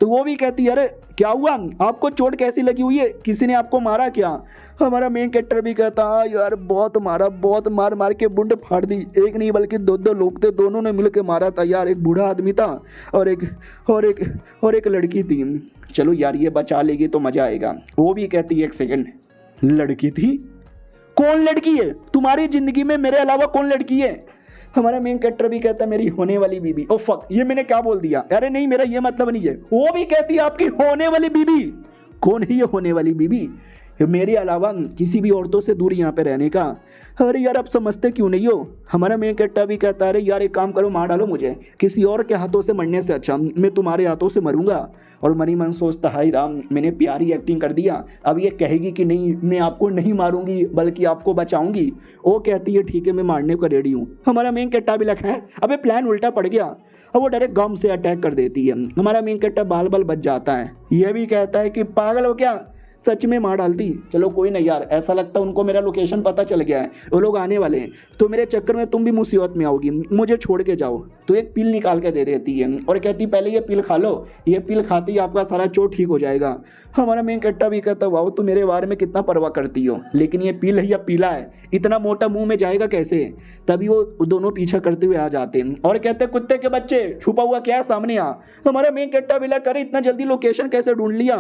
तो वो भी कहती है अरे क्या हुआ, आपको चोट कैसी लगी हुई है, किसी ने आपको मारा क्या। हमारा मेन कैरेक्टर भी कहता है यार बहुत मारा, बहुत मार मार के बुंड फाड़ दी, एक नहीं बल्कि दो दो लोग थे, दोनों ने मिलकर मारा था यार, एक बूढ़ा आदमी था और एक लड़की थी, चलो यार ये बचा लेगी तो मजा आएगा। वो भी कहती है एक सेकंड, लड़की थी, कौन लड़की है तुम्हारी जिंदगी में, मेरे अलावा कौन लड़की है। हमारा मेन कैरेक्टर भी कहता है मेरी होने वाली बीबी। ओ फक, ये मैंने क्या बोल दिया, अरे नहीं मेरा ये मतलब नहीं है। वो भी कहती है आपकी होने वाली बीबी, कौन है ये होने वाली बीबी, मेरे अलावा किसी भी औरतों से दूर यहाँ पे रहने का। अरे यार आप समझते क्यों नहीं हो। हमारा मेन कैरेक्टर भी कहता है अरे यार एक काम करो, मार डालो मुझे, किसी और के हाथों से मरने से अच्छा मैं तुम्हारे हाथों से मरूंगा। और मनी मन सोचता हाय राम, मैंने प्यारी एक्टिंग कर दिया, अब ये कहेगी कि नहीं मैं आपको नहीं मारूंगी बल्कि आपको बचाऊंगी। वो कहती है ठीक है मैं मारने को रेडी हूँ। हमारा मेन कैरेक्टर भी लगा है अबे प्लान उल्टा पड़ गया, और वो डायरेक्ट गम से अटैक कर देती है। हमारा मेन कैरेक्टर बाल बाल बच जाता है। यह भी कहता है कि पागल हो क्या, सच में मार डालती। चलो कोई नहीं यार, ऐसा लगता है उनको मेरा लोकेशन पता चल गया है, वो लोग आने वाले हैं, तो मेरे चक्कर में तुम भी मुसीबत में आओगी, मुझे छोड़ के जाओ। तो एक पिल निकाल के दे देती है और कहती पहले ये पिल खा लो, ये पिल खाते ही आपका सारा चोट ठीक हो जाएगा। हमारा मेन कैरेक्टर भी कहता वाह तुम मेरे बारे में कितना परवाह करती हो, लेकिन ये पिल है या पीला है, इतना मोटा मुंह में जाएगा कैसे। तभी वो दोनों पीछा करते हुए आ जाते हैं और कहते कुत्ते के बच्चे छुपा हुआ क्या है सामने आ। हमारा मेन कैरेक्टर भी लगा करे इतना जल्दी लोकेशन कैसे ढूंढ लिया।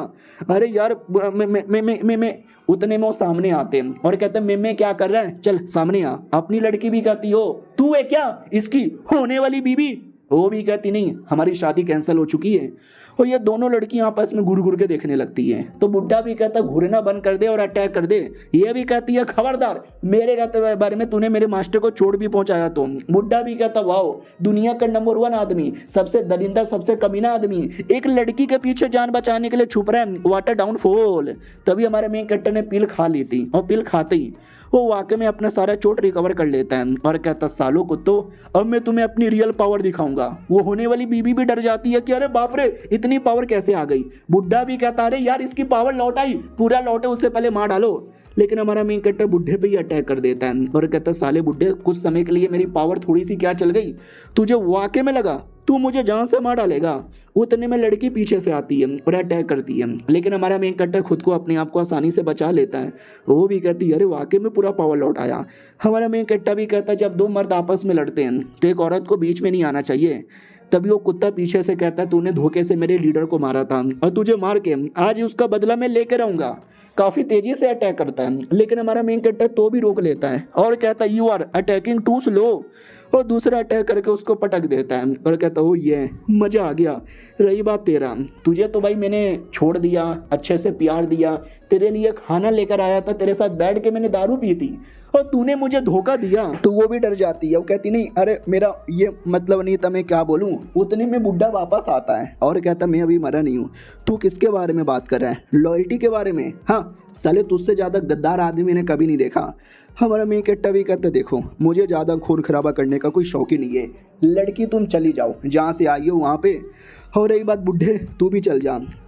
अरे यार मैं उतने में वो सामने आते हैं और कहते हैं मैं क्या कर रहा है, चल सामने आ। अपनी लड़की भी कहती हो तू है क्या इसकी होने वाली बीबी। वो भी कहती नहीं हमारी शादी कैंसिल हो चुकी है। और ये दोनों लड़कियां आपस में घूर घूर के देखने लगती हैं। तो बुड्ढा भी कहता घूरना बंद कर दे और अटैक कर दे। ये भी कहती है खबरदार मेरे रहते बारे में तूने मेरे मास्टर को चोट भी पहुंचाया तो। बुड्ढा भी कहता वाओ दुनिया का नंबर 1 आदमी, सबसे दरिंदा सबसे कमीना आदमी, एक लड़की के पीछे जान बचाने के लिए छुप रहा है, वाटर डाउनफॉल। तभी हमारे मेन कैरेक्टर ने पिल खा ली थी और पिल खाते ही वो वाकई में अपना सारा चोट रिकवर कर लेता है और कहता सालों कुत्तो अब मैं तुम्हें अपनी रियल पावर दिखाऊंगा। वो होने वाली बीबी भी डर जाती है कि अरे बाप रे इतनी पावर कैसे आ गई। बुड्ढा भी कहता अरे यार इसकी पावर लौट आई, पूरा लौटे उससे पहले मार डालो। लेकिन हमारा मेन कैरेक्टर बुड्ढे पे ही अटैक कर देता है और कहता साले बुड्ढे कुछ समय के लिए मेरी पावर थोड़ी सी क्या चल गई, तुझे वाकई में लगा तू मुझे जान से मार डालेगा। उतने में लड़की पीछे से आती है और अटैक करती है, लेकिन हमारा मेन कैरेक्टर खुद को अपने आप को आसानी से बचा लेता है। वो भी कहती है अरे वाकई में पूरा पावर लौट आया। हमारा मेन कैरेक्टर भी कहता है जब दो मर्द आपस में लड़ते हैं तो एक औरत को बीच में नहीं आना चाहिए। तभी वो कुत्ता पीछे से कहता है तूने धोखे से मेरे लीडर को मारा था और तुझे मार के आज उसका बदला मैं लेकर आऊंगा। काफी तेजी से अटैक करता है, लेकिन हमारा मेन कैरेक्टर तो भी रोक लेता है और कहता है you are attacking too slow, और दूसरा अटैक करके उसको पटक देता है और कहता है ओ ये मजा आ गया। रही बात तेरा, तुझे तो भाई मैंने छोड़ दिया, अच्छे से प्यार दिया, तेरे लिए खाना लेकर आया था, तेरे साथ बैठ के मैंने दारू पी थी और तूने मुझे धोखा दिया। तो वो भी डर जाती है, वो कहती नहीं अरे मेरा ये मतलब नहीं था, मैं क्या बोलूँ। उतने में बुड्ढा वापस आता है और कहता मैं अभी मरा नहीं हूँ। तू किसके बारे में बात कर रहा है, लॉयल्टी के बारे में। हाँ साले तुझसे ज़्यादा गद्दार आदमी मैंने कभी नहीं देखा। हमारा मेन कैरेक्टर भी कहता देखो मुझे ज़्यादा खून खराबा करने का कोई शौक ही नहीं है, लड़की तुम चली जाओ जहाँ से आई हो वहाँ पे। और रही बात बुड्ढे तू भी चल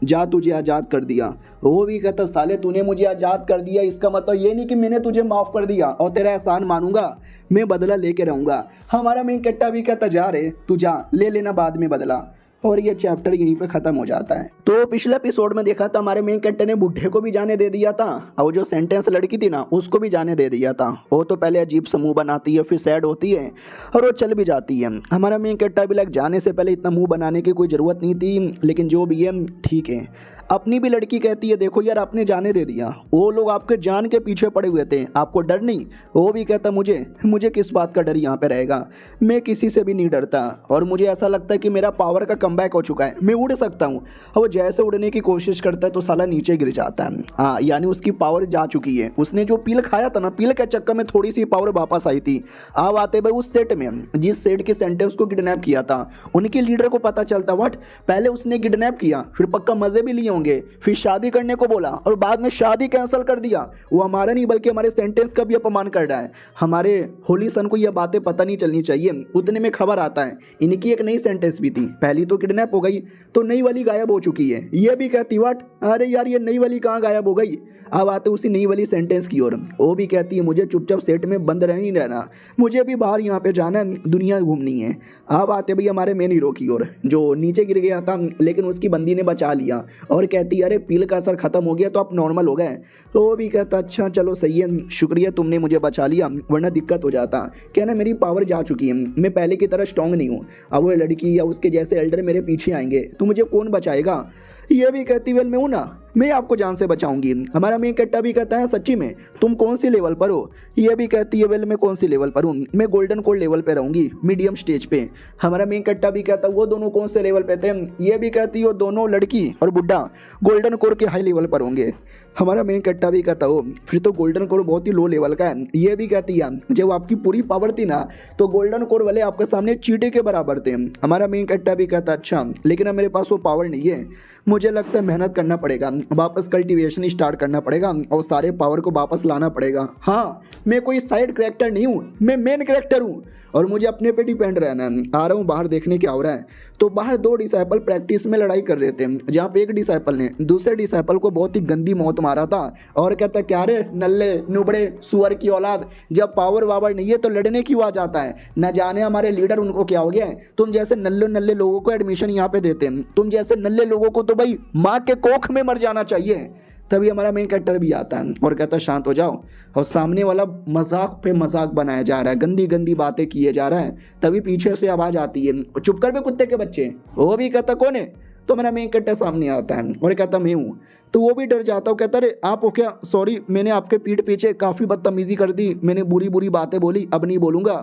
जा तुझे आज़ाद कर दिया। वो भी कहता साले तूने मुझे आज़ाद कर दिया, इसका मतलब ये नहीं कि मैंने तुझे माफ़ कर दिया और तेरा एहसान मानूंगा, मैं बदला लेके रहूँगा। हमारा मेन कैरेक्टर भी कहता जा रे तू जा ले लेना बाद में बदला। और ये चैप्टर यहीं पे खत्म हो जाता है। तो पिछले एपिसोड में देखा था हमारे मेन कैरेक्टर ने बुढ़े को भी जाने दे दिया था और जो सेंटेंस लड़की थी ना उसको भी जाने दे दिया था। वो तो पहले अजीब समूह बनाती है, फिर सैड होती है और वो चल भी जाती है। हमारा मेन कैरेक्टर भी जाने से पहले इतना मुंह बनाने की कोई ज़रूरत नहीं थी, लेकिन जो भी है ठीक है। अपनी भी लड़की कहती है देखो यार आपने जाने दे दिया, वो लोग आपके जान के पीछे पड़े हुए थे, आपको डर नहीं। वो भी कहता मुझे किस बात का डर यहाँ पे रहेगा, मैं किसी से भी नहीं डरता और मुझे ऐसा लगता है कि मेरा पावर का कमबैक हो चुका है, मैं उड़ सकता हूँ। और वो जैसे उड़ने की कोशिश करता है तो साला नीचे गिर जाता है। हाँ, यानी उसकी पावर जा चुकी है। उसने जो पिल खाया था ना, पिल के चक्कर में थोड़ी सी पावर वापस आई थी। अब आते भाई उस सेट में जिस सेट के सेंटेंस को किडनैप किया था, उनके लीडर को पता चलता व्हाट, पहले उसने किडनैप किया, फिर पक्का मजे भी लिए होंगे, फिर शादी करने को बोला और बाद में शादी कैंसिल कर दिया। वो हमारा नहीं बल्कि हमारे सेंटेंस का भी अपमान कर रहा है। हमारे होली सन को यह बातें पता नहीं चलनी चाहिए। उतने में खबर आता है इनकी एक नई सेंटेंस भी थी, पहली तो किडनैप हो गई तो नई वाली गायब हो चुकी है। ये भी कहती व्हाट, अरे यार ये नई वाली कहाँ गायब हो गई। अब आते उसी नई वाली सेंटेंस की ओर। वो भी कहती है मुझे चुपचाप सेट में बंद नहीं रहना, मुझे भी बाहर यहाँ पे जाना है, दुनिया घूमनी है। अब आते भाई हमारे मेन हीरो की ओर, जो नीचे गिर गया था लेकिन उसकी बंदी ने बचा लिया और कहती है अरे पील का असर खत्म हो गया तो आप नॉर्मल हो गए। तो वो भी कहता अच्छा चलो सही है, शुक्रिया तुमने मुझे बचा लिया वरना दिक्कत हो जाता। कहना मेरी पावर जा चुकी है, मैं पहले की तरह स्ट्रांग नहीं हूँ। अब वो लड़की या उसके जैसे एल्डर मेरे पीछे आएंगे तो मुझे कौन बचाएगा। ये भी कहती वेल मैं हूँ ना, मैं आपको जान से बचाऊंगी। हमारा मेन कट्टा भी कहता है सच्ची में तुम कौन सी लेवल पर हो। ये भी कहती है वेल मैं कौन सी लेवल पर हूँ, मैं गोल्डन कोर लेवल पे रहूंगी, मीडियम स्टेज पे। हमारा मेन कट्टा भी कहता है वो दोनों कौन से लेवल पे थे। ये भी कहती है वो दोनों लड़की और बुड्ढा गोल्डन कोर के हाई लेवल पर होंगे। हमारा मेन कट्टा भी कहता हो फिर तो गोल्डन कोर बहुत ही लो लेवल का है। ये भी कहती है जब आपकी पूरी पावर थी ना तो गोल्डन कोर वाले आपके सामने चींटे के बराबर थे। हमारा मेन कट्टा भी कहता अच्छा लेकिन अब मेरे पास वो पावर नहीं है, मुझे लगता है मेहनत करना पड़ेगा, वापस कल्टीवेशन स्टार्ट करना पड़ेगा और सारे पावर को वापस लाना पड़ेगा। हाँ मैं कोई साइड कैरेक्टर नहीं हूँ, मैं मेन कैरेक्टर हूँ और मुझे अपने पे डिपेंड रहना है। आ रहा हूँ बाहर देखने क्या हो रहा है। तो बाहर दो डिसाइपल प्रैक्टिस में लड़ाई कर रहे थे, जहाँ पे एक डिसाइपल ने दूसरे डिसाइपल को बहुत ही गंदी मौत मारा था और कहता क्या रे नल्ले नुबड़े सुअर की औलाद, जब पावर वावर नहीं है तो लड़ने क्यों आ जाता है। न जाने हमारे लीडर उनको क्या हो गया है, तुम जैसे नल्ले नल्ले लोगों को एडमिशन यहाँ पे देते हैं, तुम जैसे नल्ले लोगों को तो भाई माँ के कोख में मर जाना चाहिए। तभी हमारा मेन कैरेक्टर भी आता है और कहता है शांत हो जाओ। और सामने वाला मजाक पे मजाक बनाया जा रहा है, गंदी गंदी बातें किए जा रहा है। तभी पीछे से आवाज़ आती है चुप कर बे कुत्ते के बच्चे। वो भी कहता कौन है, तो मेरा मेन कैरेक्टर सामने आता है और कहता मैं हूँ। तो वो भी डर जाता है, कहता अरे आप हो क्या, सॉरी मैंने आपके पीठ पीछे काफ़ी बदतमीजी कर दी, मैंने बुरी बुरी बातें बोली, अब नहीं बोलूँगा।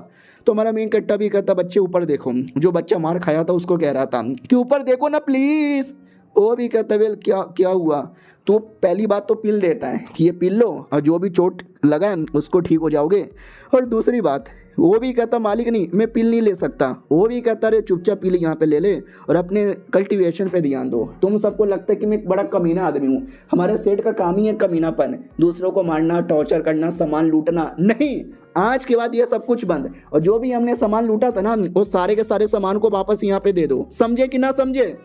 तो हमारा मेन कैरेक्टर भी कहता बच्चे ऊपर देखो, जो बच्चा मार खाया था उसको कह रहा था कि ऊपर देखो ना प्लीज़। वो भी कहता वेल क्या क्या हुआ। तो पहली बात तो पिल देता है कि ये पिल लो और जो भी चोट लगा है उसको ठीक हो जाओगे। और दूसरी बात वो भी कहता मालिक नहीं मैं पिल नहीं ले सकता। वो भी कहता अरे चुपचाप पिल यहाँ पे ले ले और अपने कल्टीवेशन पे ध्यान दो। तुम सबको लगता है कि मैं एक बड़ा कमीना आदमी हूँ, हमारे सेठ का काम ही है कमीनापन, दूसरों को मारना, टॉर्चर करना, सामान लूटना। नहीं, आज के बाद ये सब कुछ बंद और जो भी हमने सामान लूटा था ना वो सारे के सारे सामान को वापस यहाँ पे दे दो, समझे कि ना समझे।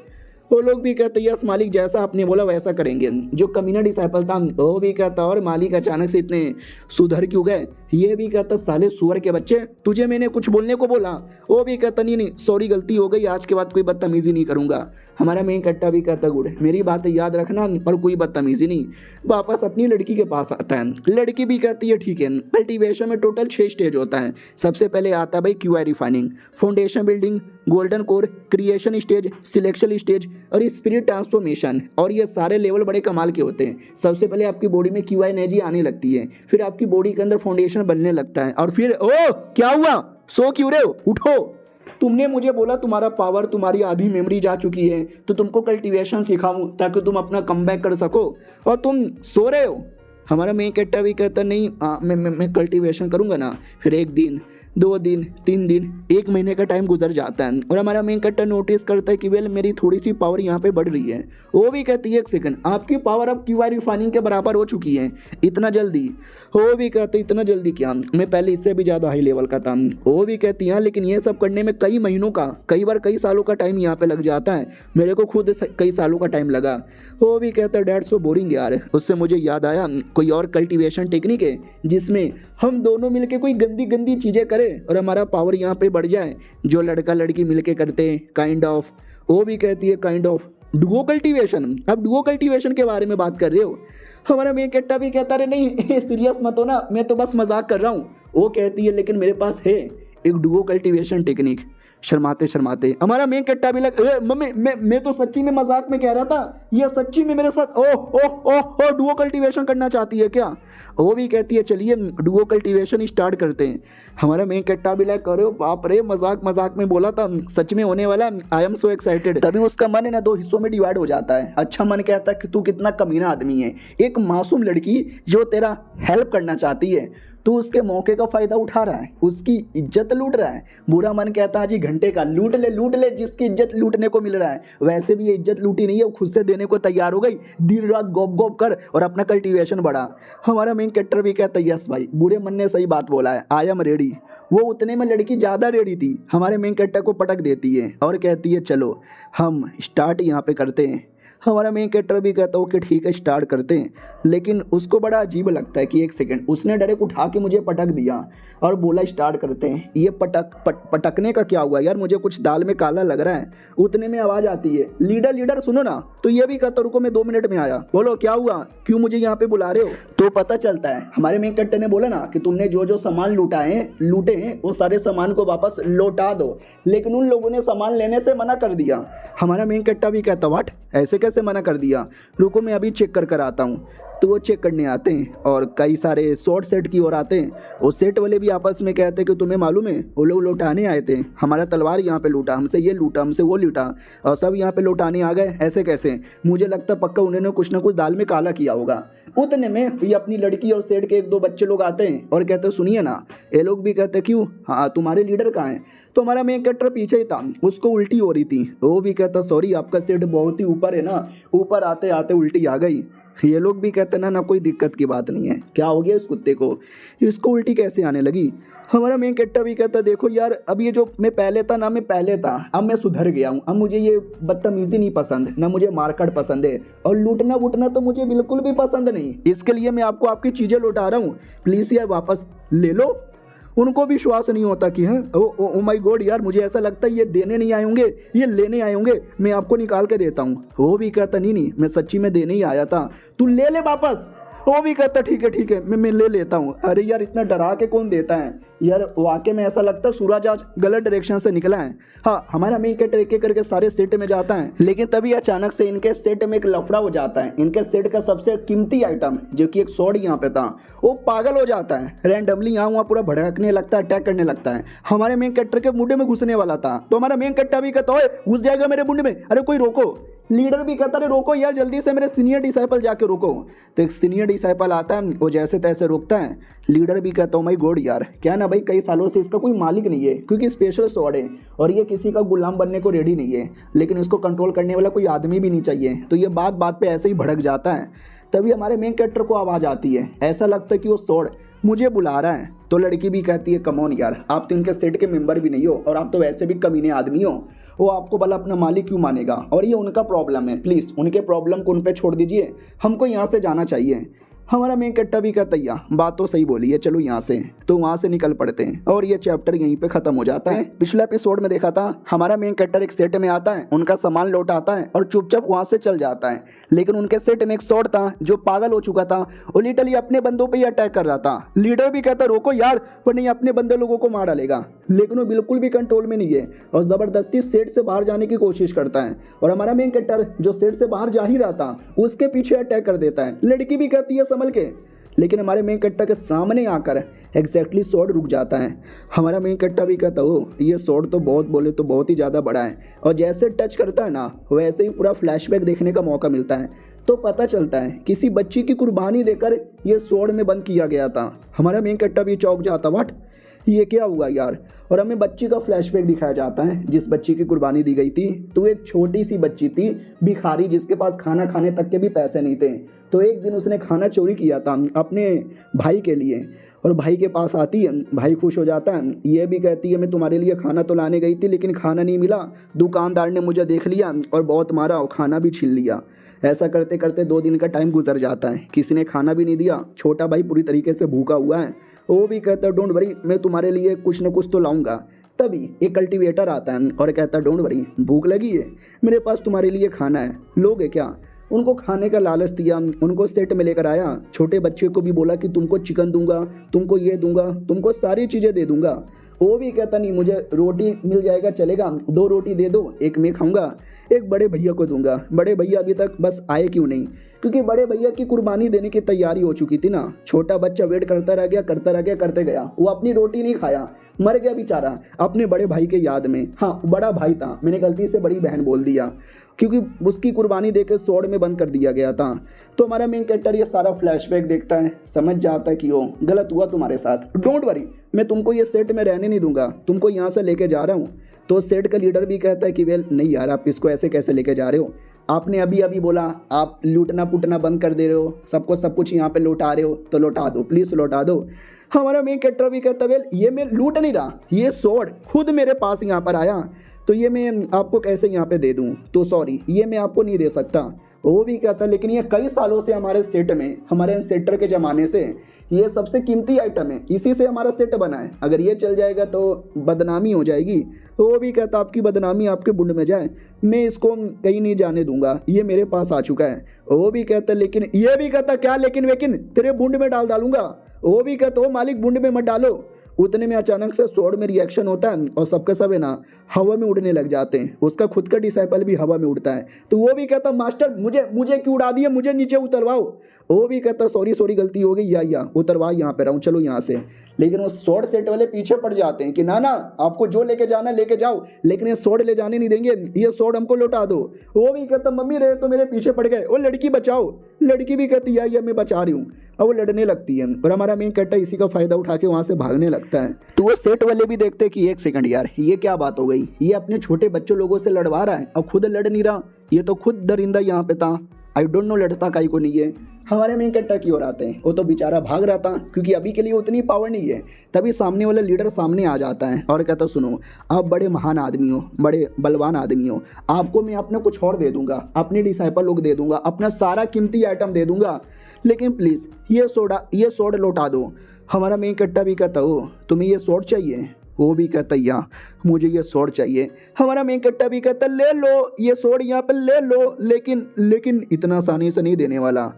वो लोग भी कहते यस मालिक जैसा आपने बोला वैसा करेंगे। जो कमीना डिसाइपल था वो भी कहता और मालिक अचानक से इतने सुधर क्यों गए। ये भी कहता साले सुअर के बच्चे तुझे मैंने कुछ बोलने को बोला। वो भी कहता नहीं सॉरी गलती हो गई, आज के बाद कोई बदतमीजी नहीं करूँगा। हमारा मेन कट्टा भी कहता गुड मेरी बातें याद रखना और कोई बदतमीजी नहीं। वापस अपनी लड़की के पास आता है, लड़की भी कहती है ठीक है। कल्टीवेशन में टोटल 6 स्टेज होता है। सबसे पहले आता है भाई QI refining, foundation building, golden core, creation stage, selection stage और स्पिरिट ट्रांसफॉर्मेशन। और ये सारे लेवल बड़े कमाल के होते हैं। सबसे पहले आपकी बॉडी में क्यूआई एनर्जी आने लगती है, फिर आपकी बॉडी के अंदर फाउंडेशन बनने लगता है और फिर ओ क्या हुआ, सो क्यों रहे हो, उठो। तुमने मुझे बोला तुम्हारा पावर, तुम्हारी आधी मेमोरी जा चुकी है तो तुमको कल्टीवेशन सिखाऊं ताकि तुम अपना कमबैक कर सको और तुम सो रहे हो। हमारा मेन कैरेक्टर भी कहता नहीं मैं कल्टीवेशन करूंगा ना। फिर 1 दिन 2 दिन 3 दिन 1 महीने का टाइम गुजर जाता है और हमारा मेन कैरेक्टर नोटिस करता है कि वेल मेरी थोड़ी सी पावर यहाँ पे बढ़ रही है। वो भी कहती है 1 सेकंड आपकी पावर अब क्यूआई रिफाइनिंग के बराबर हो चुकी है, इतना जल्दी। वो भी कहते इतना जल्दी क्या, मैं पहले इससे भी ज़्यादा हाई लेवल का था। वो भी कहती है लेकिन ये सब करने में कई महीनों का, कई बार कई सालों का टाइम यहाँ पे लग जाता है, मेरे को खुद कई सालों का टाइम लगा। वो भी कहता है डैड सो बोरिंग यार। उससे मुझे याद आया कोई और कल्टीवेशन टेक्निक है जिसमें हम दोनों मिलके कोई गंदी गंदी चीज़ें करें और हमारा पावर यहाँ पे बढ़ जाए, जो लड़का लड़की मिलके करते हैं काइंड ऑफ। वो भी कहती है काइंड ऑफ डुओ कल्टीवेशन। अब डुओ कल्टीवेशन के बारे में बात कर रहे हो। हमारा मेन कैरेक्टर भी कहता है नहीं सीरियस मत हो ना, मैं तो बस मजाक कर रहा हूँ। वो कहती है लेकिन मेरे पास है एक डुओ कल्टीवेशन टेक्निक। शर्माते शर्माते हमारा मेन कैरेक्टर भी लग मम्मी मैं तो सच्ची में मजाक में कह रहा था, ये सच्ची में मेरे साथ ओ डुओ कल्टीवेशन करना चाहती है क्या। वो भी कहती है चलिए डुओ कल्टीवेशन स्टार्ट करते हैं। हमारा मेन कैरेक्टर भी लाइक करो बाप रे मजाक में बोला था, सच में होने वाला, आई एम सो एक्साइटेड। तभी उसका मन है ना 2 हिस्सों में डिवाइड हो जाता है। अच्छा मन कहता है कि तू कितना कमीना आदमी है, एक मासूम लड़की जो तेरा हेल्प करना चाहती है तो उसके मौके का फायदा उठा रहा है, उसकी इज्जत लूट रहा है। बुरा मन कहता है जी घंटे का लूट ले जिसकी इज्जत लूटने को मिल रहा है। वैसे भी ये इज्जत लूटी नहीं है, वो खुद से देने को तैयार हो गई। दिन रात गोप कर और अपना कल्टीवेशन बढ़ा। हमारा मेन कैरेक्टर भी कहता है यस भाई बुरे मन ने सही बात बोला है, आई एम रेडी। वो उतने में लड़की ज़्यादा रेडी थी, हमारे मेन कैरेक्टर को पटक देती है और कहती है चलो हम स्टार्ट यहाँ पे करते हैं। हमारा मेन कैरेक्टर भी कहता है कि ठीक है स्टार्ट करते हैं, लेकिन उसको बड़ा अजीब लगता है कि एक सेकंड, उसने डायरेक्ट उठा के मुझे पटक दिया और बोला स्टार्ट करते हैं। ये पटकने का क्या हुआ यार, मुझे कुछ दाल में काला लग रहा है। उतने में आवाज़ आती है लीडर सुनो ना। तो ये भी कहता रुको मैं 2 मिनट में आया। बोलो क्या हुआ, क्यों मुझे यहाँ पे बुला रहे हो। तो पता चलता है हमारे मेन कैरेक्टर ने बोला ना कि तुमने जो सामान लूटे हैं वो सारे सामान को वापस लौटा दो, लेकिन उन लोगों ने सामान लेने से मना कर दिया। हमारा मेन कैरेक्टर भी कहता व्हाट, ऐसे कैसे मना कर दिया, रुको मैं अभी चेक कर आता हूँ। तो वो चेक करने आते हैं और कई सारे शॉर्ट सेट की ओर आते हैं। वो सेट वाले भी आपस में कहते हैं कि तुम्हें मालूम है वो लोग लौटाने आए थे, हमारा तलवार यहाँ पे लूटा, हमसे ये लूटा, हमसे वो लूटा और सब यहाँ पे लौटाने आ गए। ऐसे कैसे, मुझे लगता पक्का उन्होंने कुछ ना कुछ दाल में काला किया होगा। उतने में ये अपनी लड़की और सेठ के 1-2 बच्चे लोग आते हैं और कहते हैं सुनिए ना। ये लोग भी कहते क्यों, हाँ तुम्हारे लीडर कहाँ हैं। तो हमारा मेन कैरेक्टर पीछे ही था, उसको उल्टी हो रही थी। वो भी कहता सॉरी आपका सेठ बहुत ही ऊपर है ना, ऊपर आते आते उल्टी आ गई। ये लोग भी कहते ना कोई दिक्कत की बात नहीं है, क्या हो गया इस कुत्ते को, इसको उल्टी कैसे आने लगी। हमारा मेन कैरेक्टर भी कहता देखो यार अब ये जो मैं पहले था अब मैं सुधर गया हूँ। अब मुझे ये बदतमीजी नहीं पसंद, ना मुझे मारकाट पसंद है और लूटना वूटना तो मुझे बिल्कुल भी पसंद नहीं। इसके लिए मैं आपको आपकी चीज़ें लौटा रहा हूँ, प्लीज़ यार वापस ले लो। उनको भी विश्वास नहीं होता कि हैं ओ माय गॉड यार, मुझे ऐसा लगता है ये देने नहीं आए होंगे, ये लेने आए होंगे, मैं आपको निकाल के देता हूँ। वो भी कहता नहीं मैं सच्ची में देने ही आया था, तू ले ले वापस। वो भी कहता ठीक है मैं ले लेता हूँ। अरे यार इतना डरा के कौन देता है यार, वाकई में ऐसा लगता है सूरज आज गलत डायरेक्शन से निकला है। हाँ हमारा मेन कैरेक्टर एक करके सारे सेट में जाता है, लेकिन तभी अचानक से इनके सेट में एक लफड़ा हो जाता है। इनके सेट का सबसे कीमती आइटम जो कि एक स्वॉर्ड यहाँ पे था वो पागल हो जाता है, रैंडमली यहाँ वहाँ पूरा भड़कने लगता है, अटैक करने लगता है। हमारे मेन कैरेक्टर के मुंडे में घुसने वाला था तो हमारा मेन कैरेक्टर भी कहता है घुस जाएगा मेरे मुंडे में, अरे कोई रोको। लीडर भी कहता है रोको यार जल्दी से, मेरे सीनियर डिसाइपल जाके रोको। तो एक सीनियर डिसाइपल आता है, वो जैसे तैसे रोकता है। लीडर भी कहता हूँ माई गॉड यार क्या ना भाई, कई सालों से इसका कोई मालिक नहीं है क्योंकि स्पेशल स्वॉर्ड है और ये किसी का गुलाम बनने को रेडी नहीं है, लेकिन इसको कंट्रोल करने वाला कोई आदमी भी नहीं चाहिए। तो ये बात बात पे ऐसे ही भड़क जाता है। तभी हमारे मेन कैरेक्टर को आवाज़ आती है, ऐसा लगता है कि वो स्वॉर्ड मुझे बुला रहा है। तो लड़की भी कहती है कम ऑन यार, आप तो इनके सेट के मेंबर भी नहीं हो और आप तो वैसे भी कमीने आदमी हो, वो आपको भला अपना मालिक क्यों मानेगा, और ये उनका प्रॉब्लम है, प्लीज़ उनके प्रॉब्लम को उन पे छोड़ दीजिए, हमको यहाँ से जाना चाहिए। हमारा मेन कैरेक्टर भी कहता है बात तो सही बोली है, चलो यहाँ से। तो वहाँ से निकल पड़ते हैं और ये चैप्टर यहीं पे खत्म हो जाता है। पिछले एपिसोड में देखा था हमारा मेन कैरेक्टर एक सेट में आता है, उनका सामान लौटाता है और चुपचाप वहाँ से चल जाता है, लेकिन उनके सेट में एक स्वॉर्ड था जो पागल हो चुका था, वो लिटरली अपने बंदों पे ही अटैक कर रहा था। लीडर भी कहता रोको यार वरना ये अपने बंदे लोगों को मार डालेगा, लेकिन वो बिल्कुल भी कंट्रोल में नहीं है और ज़बरदस्ती सेट से बाहर जाने की कोशिश करता है। और हमारा मेन कैरेक्टर जो सेट से बाहर जा ही रहा था उसके पीछे अटैक कर देता है। लड़की भी कहती है संभल के, लेकिन हमारे मेन कैरेक्टर के सामने आकर एग्जैक्टली स्वॉर्ड रुक जाता है। हमारा मेन कैरेक्टर भी कहता हो ये स्वॉर्ड तो बहुत बोले तो बहुत ही ज़्यादा बड़ा है, और जैसे टच करता है ना वैसे ही पूरा फ्लैशबैक देखने का मौका मिलता है। तो पता चलता है किसी बच्ची की कुर्बानी देकर ये स्वॉर्ड में बंद किया गया था। हमारा मेन कैरेक्टर भी चौंक जाता, व्हाट ये क्या हुआ यार। और हमें बच्ची का फ्लैशबैक दिखाया जाता है जिस बच्ची की कुर्बानी दी गई थी। तो एक छोटी सी बच्ची थी भिखारी, जिसके पास खाना खाने तक के भी पैसे नहीं थे। तो एक दिन उसने खाना चोरी किया था अपने भाई के लिए, और भाई के पास आती है, भाई खुश हो जाता है। ये भी कहती है मैं तुम्हारे लिए खाना तो लाने गई थी लेकिन खाना नहीं मिला, दुकानदार ने मुझे देख लिया और बहुत मारा और खाना भी छीन लिया। ऐसा करते करते 2 दिन का टाइम गुजर जाता है, किसी ने खाना भी नहीं दिया, छोटा भाई पूरी तरीके से भूखा हुआ है। वो भी कहता है डोंट वरी मैं तुम्हारे लिए कुछ न कुछ तो लाऊंगा। तभी एक कल्टीवेटर आता है और कहता है डोंट वरी, भूख लगी है, मेरे पास तुम्हारे लिए खाना है, लोगे क्या। उनको खाने का लालच दिया, उनको सेट में लेकर आया। छोटे बच्चे को भी बोला कि तुमको चिकन दूंगा, तुमको ये दूंगा, तुमको सारी चीज़ें दे दूंगा। वो भी कहता नहीं, मुझे रोटी मिल जाएगा चलेगा, 2 रोटी दे दो, एक मैं खाऊंगा, एक बड़े भैया को दूंगा। बड़े भैया अभी तक बस आए क्यों नहीं, क्योंकि बड़े भैया की कुर्बानी देने की तैयारी हो चुकी थी ना। छोटा बच्चा वेट करता रह गया, करता रह गया, करते गया, वो अपनी रोटी नहीं खाया, मर गया बेचारा अपने बड़े भाई के याद में। हाँ, बड़ा भाई था, मैंने गलती से बड़ी बहन बोल दिया, क्योंकि उसकी कुर्बानी देकर स्वॉर्ड में बंद कर दिया गया था। तो हमारा मेन कैरेक्टर ये सारा फ्लैशबैक देखता है, समझ जाता है कि वो गलत हुआ तुम्हारे साथ, डोंट वरी, मैं तुमको ये सेट में रहने नहीं दूंगा, तुमको यहाँ से लेके जा रहा हूँ। तो सेट का लीडर भी कहता है कि वेल नहीं यार, आप इसको ऐसे कैसे लेके जा रहे हो, आपने अभी अभी बोला आप लूटना पुटना बंद कर दे रहे हो, सबको सब कुछ यहाँ पे लौटा रहे हो, तो लौटा दो, प्लीज़ लौटा दो। हमारा मेन कैरेक्टर भी कहता है वेल ये मैं लूट नहीं रहा, ये स्वॉर्ड खुद मेरे पास यहाँ पर आया, तो ये मैं आपको कैसे यहाँ पे दे दूँ, तो सॉरी ये मैं आपको नहीं दे सकता। वो भी कहता है लेकिन ये कई सालों से हमारे सेट में, हमारे सेटर के ज़माने से ये सबसे कीमती आइटम है, इसी से हमारा सेट बना है, अगर ये चल जाएगा तो बदनामी हो जाएगी। तो वो भी कहता आपकी बदनामी आपके बुंड में जाए, मैं इसको कहीं नहीं जाने दूंगा, ये मेरे पास आ चुका है। वो भी कहता लेकिन, ये भी कहता क्या लेकिन वेकिन, तेरे बुंड में डालूंगा। वो भी कहता हो मालिक बुंड में मत डालो। उतने में अचानक से स्वॉर्ड में रिएक्शन होता है और सबके सब है ना हवा में उड़ने लग जाते हैं, उसका खुद का डिसाइपल भी हवा में उड़ता है। तो वो भी कहता मास्टर मुझे क्यों उड़ा दिया, मुझे नीचे उतरवाओ। वो भी कहता सॉरी गलती हो गई, या उतरवा, यहाँ पे रहूँ, चलो यहाँ से। लेकिन वो स्वॉर्ड सेट वाले पीछे पड़ जाते हैं कि ना आपको जो लेके जाना लेके जाओ, लेकिन ये स्वॉर्ड ले जाने नहीं देंगे, ये स्वॉर्ड हमको लौटा दो। वो भी कहता मम्मी रहे तो मेरे पीछे पड़ गए, वो लड़की बचाओ। लड़की भी कहती या मैं बचा रही हूँ, और वो लड़ने लगती है और हमारा मेन कैरेक्टर इसी का फायदा उठा के वहाँ से भागने लगता है। तो वो सेट वाले भी देखते हैं कि एक सेकंड यार, ये क्या बात हो गई, ये अपने छोटे बच्चों लोगों से लड़वा रहा है और खुद लड़ नहीं रहा, ये तो खुद दरिंदा यहाँ पे था, आई डोंट नो लड़ता काई को नहीं है। हमारे मेन कैरेक्टर की ओर आते हैं, वो तो बेचारा भाग रहा था क्योंकि अभी के लिए उतनी पावर नहीं है। तभी सामने वाला लीडर सामने आ जाता है और कहता सुनो, आप बड़े महान आदमी हो, बड़े बलवान आदमी हो, आपको मैं अपने कुछ और दे दूंगा, अपने डिसाइपल लोग दे दूंगा, अपना सारा कीमती आइटम दे दूंगा, लेकिन प्लीज़ ये सोड लौटा दो। हमारा मेन कैरेक्टर भी कहता हो तुम्हें ये सोड चाहिए, वो भी कहता या मुझे ये सोड चाहिए। हमारा मेन कैरेक्टर भी कहता ले लो ये सोड, यहाँ पे ले लो, लेकिन इतना आसानी से नहीं देने वाला।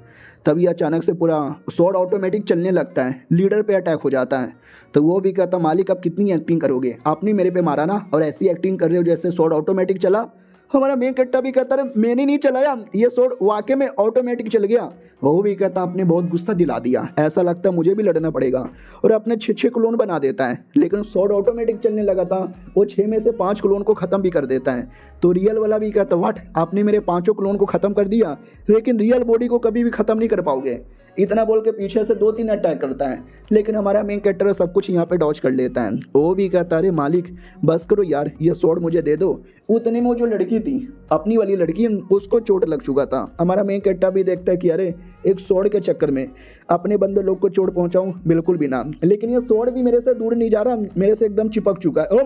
तभी अचानक से पूरा सोड ऑटोमेटिक चलने लगता है, लीडर पे अटैक हो जाता है। तो वो भी कहता मालिक अब कितनी एक्टिंग करोगे, आपने मेरे पे मारा ना और ऐसी एक्टिंग कर रहे हो जैसे सोड ऑटोमेटिक चला। हमारा मेन कैरेक्टर भी कहता है मैंने नहीं चलाया, ये सोड वाकई में ऑटोमेटिक चल गया। वो भी कहता आपने बहुत गुस्सा दिला दिया, ऐसा लगता मुझे भी लड़ना पड़ेगा, और अपने 6 क्लोन बना देता है। लेकिन सोड ऑटोमेटिक चलने लगा था, वो 6 में से 5 क्लोन को ख़त्म भी कर देता है। तो रियल वाला भी कहता व्हाट, आपने मेरे 5 क्लोन को ख़त्म कर दिया, लेकिन रियल बॉडी को कभी भी ख़त्म नहीं कर पाओगे। इतना बोल के पीछे से 2-3 अटैक करता है, लेकिन हमारा मेन कैरेक्टर सब कुछ यहाँ पे डॉज कर लेता है। वो भी कहता अरे मालिक बस करो यार, ये सोड मुझे दे दो। उतने में वो जो लड़की थी, अपनी वाली लड़की, उसको चोट लग चुका था। हमारा मेन कैरेक्टर भी देखता है कि अरे एक सोड के चक्कर में अपने बंदे लोग को चोट पहुंचाऊं, बिल्कुल भी ना। लेकिन ये सोड भी मेरे से दूर नहीं जा रहा, मेरे से एकदम चिपक चुका है। ओ